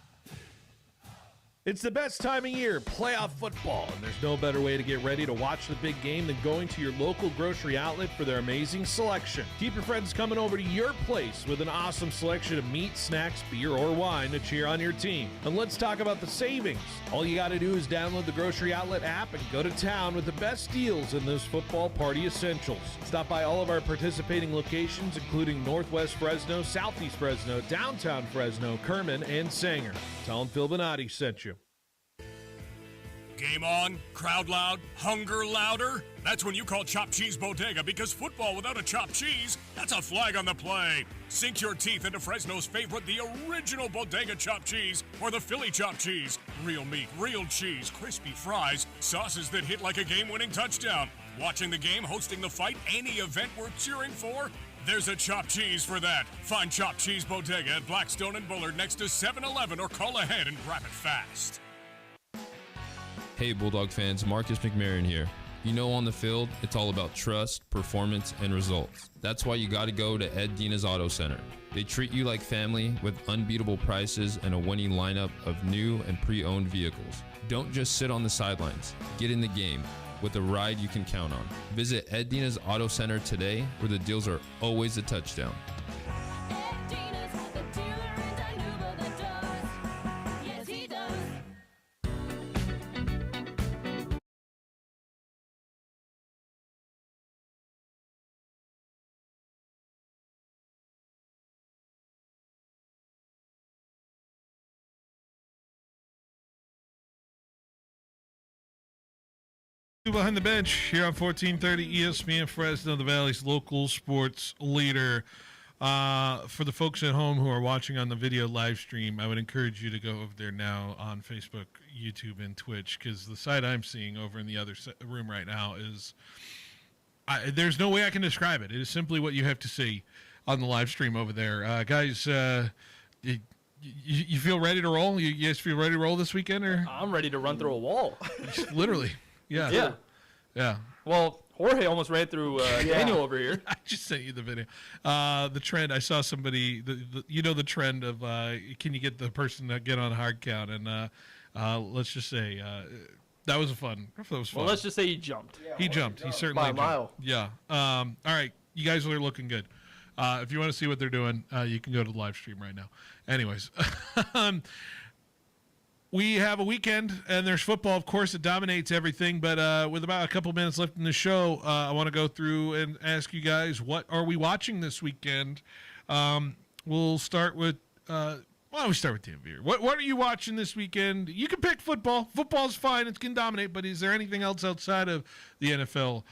It's the best time of year, playoff football, and there's no better way to get ready to watch the big game than going to your local grocery outlet for their amazing selection. Keep your friends coming over to your place with an awesome selection of meat, snacks, beer, or wine to cheer on your team. And let's talk about the savings. All you got to do is download the Grocery Outlet app and go to town with the best deals in those football party essentials. Stop by all of our participating locations, including Northwest Fresno, Southeast Fresno, Downtown Fresno, Kerman, and Sanger. Tell them Phil Benotti sent you. Game on, crowd loud, hunger louder? That's when you call Chopped Cheese Bodega, because football without a chopped cheese, that's a flag on the play. Sink your teeth into Fresno's favorite, the original Bodega chopped cheese, or the Philly chopped cheese. Real meat, real cheese, crispy fries, sauces that hit like a game-winning touchdown. Watching the game, hosting the fight, any event worth cheering for? There's a chopped cheese for that. Find Chopped Cheese Bodega at Blackstone and Bullard next to 7-Eleven, or call ahead and grab it fast. Hey Bulldog fans, Marcus McMarron here. You know, on the field, it's all about trust, performance, and results. That's why you got to go to Ed Dina's Auto Center. They treat you like family with unbeatable prices and a winning lineup of new and pre-owned vehicles. Don't just sit on the sidelines. Get in the game with a ride you can count on. Visit Ed Dina's Auto Center today, where the deals are always a touchdown. Behind the Bench here on 1430 ESPN Fresno, the Valley's local sports leader. For the folks at home who are watching on the video live stream, I would encourage you to go over there now on Facebook, YouTube, and Twitch, because the site I'm seeing over in the other room right now is there's no way I can describe it. It is simply what you have to see on the live stream over there. Guys, you feel ready to roll? You guys feel ready to roll this weekend? Or I'm ready to run through a wall. Literally. Yeah. Yeah. Yeah. Well, Jorge almost ran through Daniel over here. I just sent you the video. The trend, I saw somebody, the trend of can you get the person to get on a hard count? And let's just say that was fun. Well, let's just say he jumped. Yeah, he jumped. He certainly by a jumped. mile. Yeah. All right. You guys are looking good. If you want to see what they're doing, you can go to the live stream right now. Anyways. We have a weekend, and there's football, of course, that dominates everything. But with about a couple minutes left in the show, I want to go through and ask you guys, what are we watching this weekend? We'll start with we start with DMV. What are you watching this weekend? You can pick football. Football's fine. It's going to dominate. But is there anything else outside of the NFL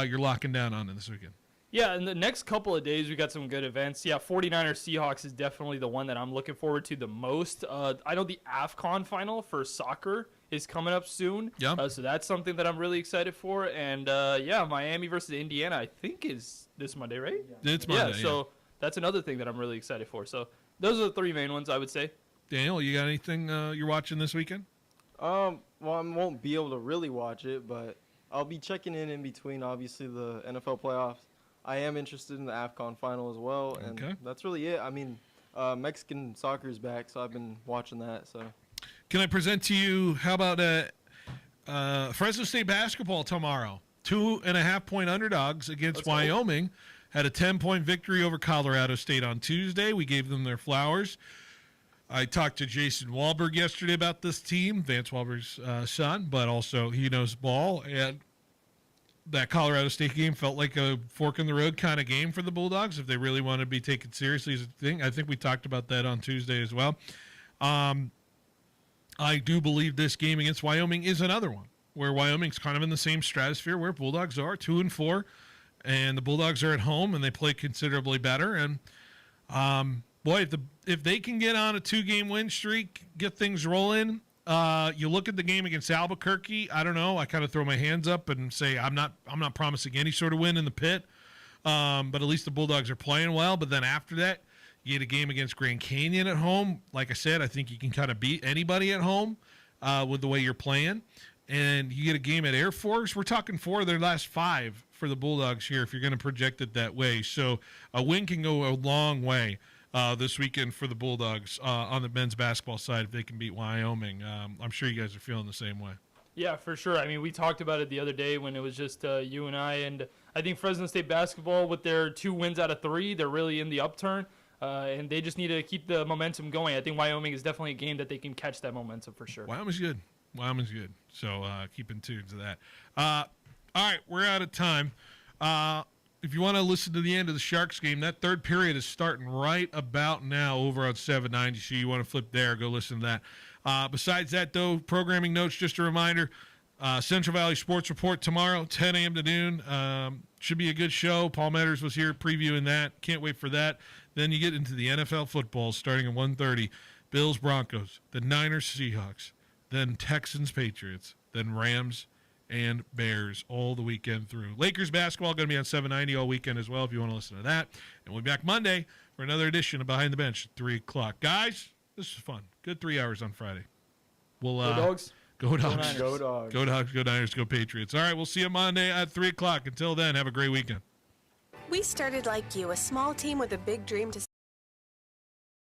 you're locking down on this weekend? Yeah, in the next couple of days, we got some good events. Yeah, 49ers Seahawks is definitely the one that I'm looking forward to the most. I know the AFCON final for soccer is coming up soon. Yeah. So that's something that I'm really excited for. And, Miami versus Indiana, I think, is this Monday, right? Yeah. It's Monday, yeah. So that's another thing that I'm really excited for. So those are the three main ones, I would say. Daniel, you got anything you're watching this weekend? Well, I won't be able to really watch it, but I'll be checking in between, obviously, the NFL playoffs. I am interested in the AFCON final as well, and that's really it. I mean, Mexican soccer is back, so I've been watching that. So, can I present to you, how about Fresno State basketball tomorrow? 2.5-point underdogs against Wyoming. Had a 10-point victory over Colorado State on Tuesday. We gave them their flowers. I talked to Jason Wahlberg yesterday about this team, Vance Wahlberg's son, but also he knows ball, and that Colorado State game felt like a fork-in-the-road kind of game for the Bulldogs if they really want to be taken seriously as a thing. I think we talked about that on Tuesday as well. I do believe this game against Wyoming is another one where Wyoming's kind of in the same stratosphere where Bulldogs are, 2-4, and the Bulldogs are at home and they play considerably better. And, if they can get on a 2-game win streak, get things rolling, you look at the game against Albuquerque. I don't know. I kind of throw my hands up and say I'm not promising any sort of win in the pit, but at least the Bulldogs are playing well. But then after that, you get a game against Grand Canyon at home. Like I said, I think you can kind of beat anybody at home with the way you're playing. And you get a game at Air Force. We're talking 4 of their last 5 for the Bulldogs here if you're going to project it that way. So a win can go a long way this weekend for the Bulldogs on the men's basketball side if they can beat Wyoming. I'm sure you guys are feeling the same way. Yeah, for sure. I mean, we talked about it the other day when it was just you and I think Fresno State basketball, with their 2 wins out of 3, they're really in the upturn, and they just need to keep the momentum going. I think Wyoming is definitely a game that they can catch that momentum for sure. Wyoming's good. So keep in tune to that. All right, we're out of time. If you want to listen to the end of the Sharks game, that third period is starting right about now over on 790. So you want to flip there, go listen to that. Besides that, though, programming notes, just a reminder, Central Valley Sports Report tomorrow, 10 a.m. to noon. Should be a good show. Paul Metters was here previewing that. Can't wait for that. Then you get into the NFL football starting at 1:30. Bills, Broncos, the Niners, Seahawks, then Texans, Patriots, then Rams, and Bears all the weekend through. Lakers basketball going to be on 790 all weekend as well if you want to listen to that. And we'll be back Monday for another edition of Behind the Bench at 3 o'clock. Guys, this is fun. Good 3 hours on Friday. We'll, go Dogs. Go Dogs. Go Dogs. Go Dogs. Go Niners. Go Patriots. All right, we'll see you Monday at 3 o'clock. Until then, have a great weekend. We started like you, a small team with a big dream to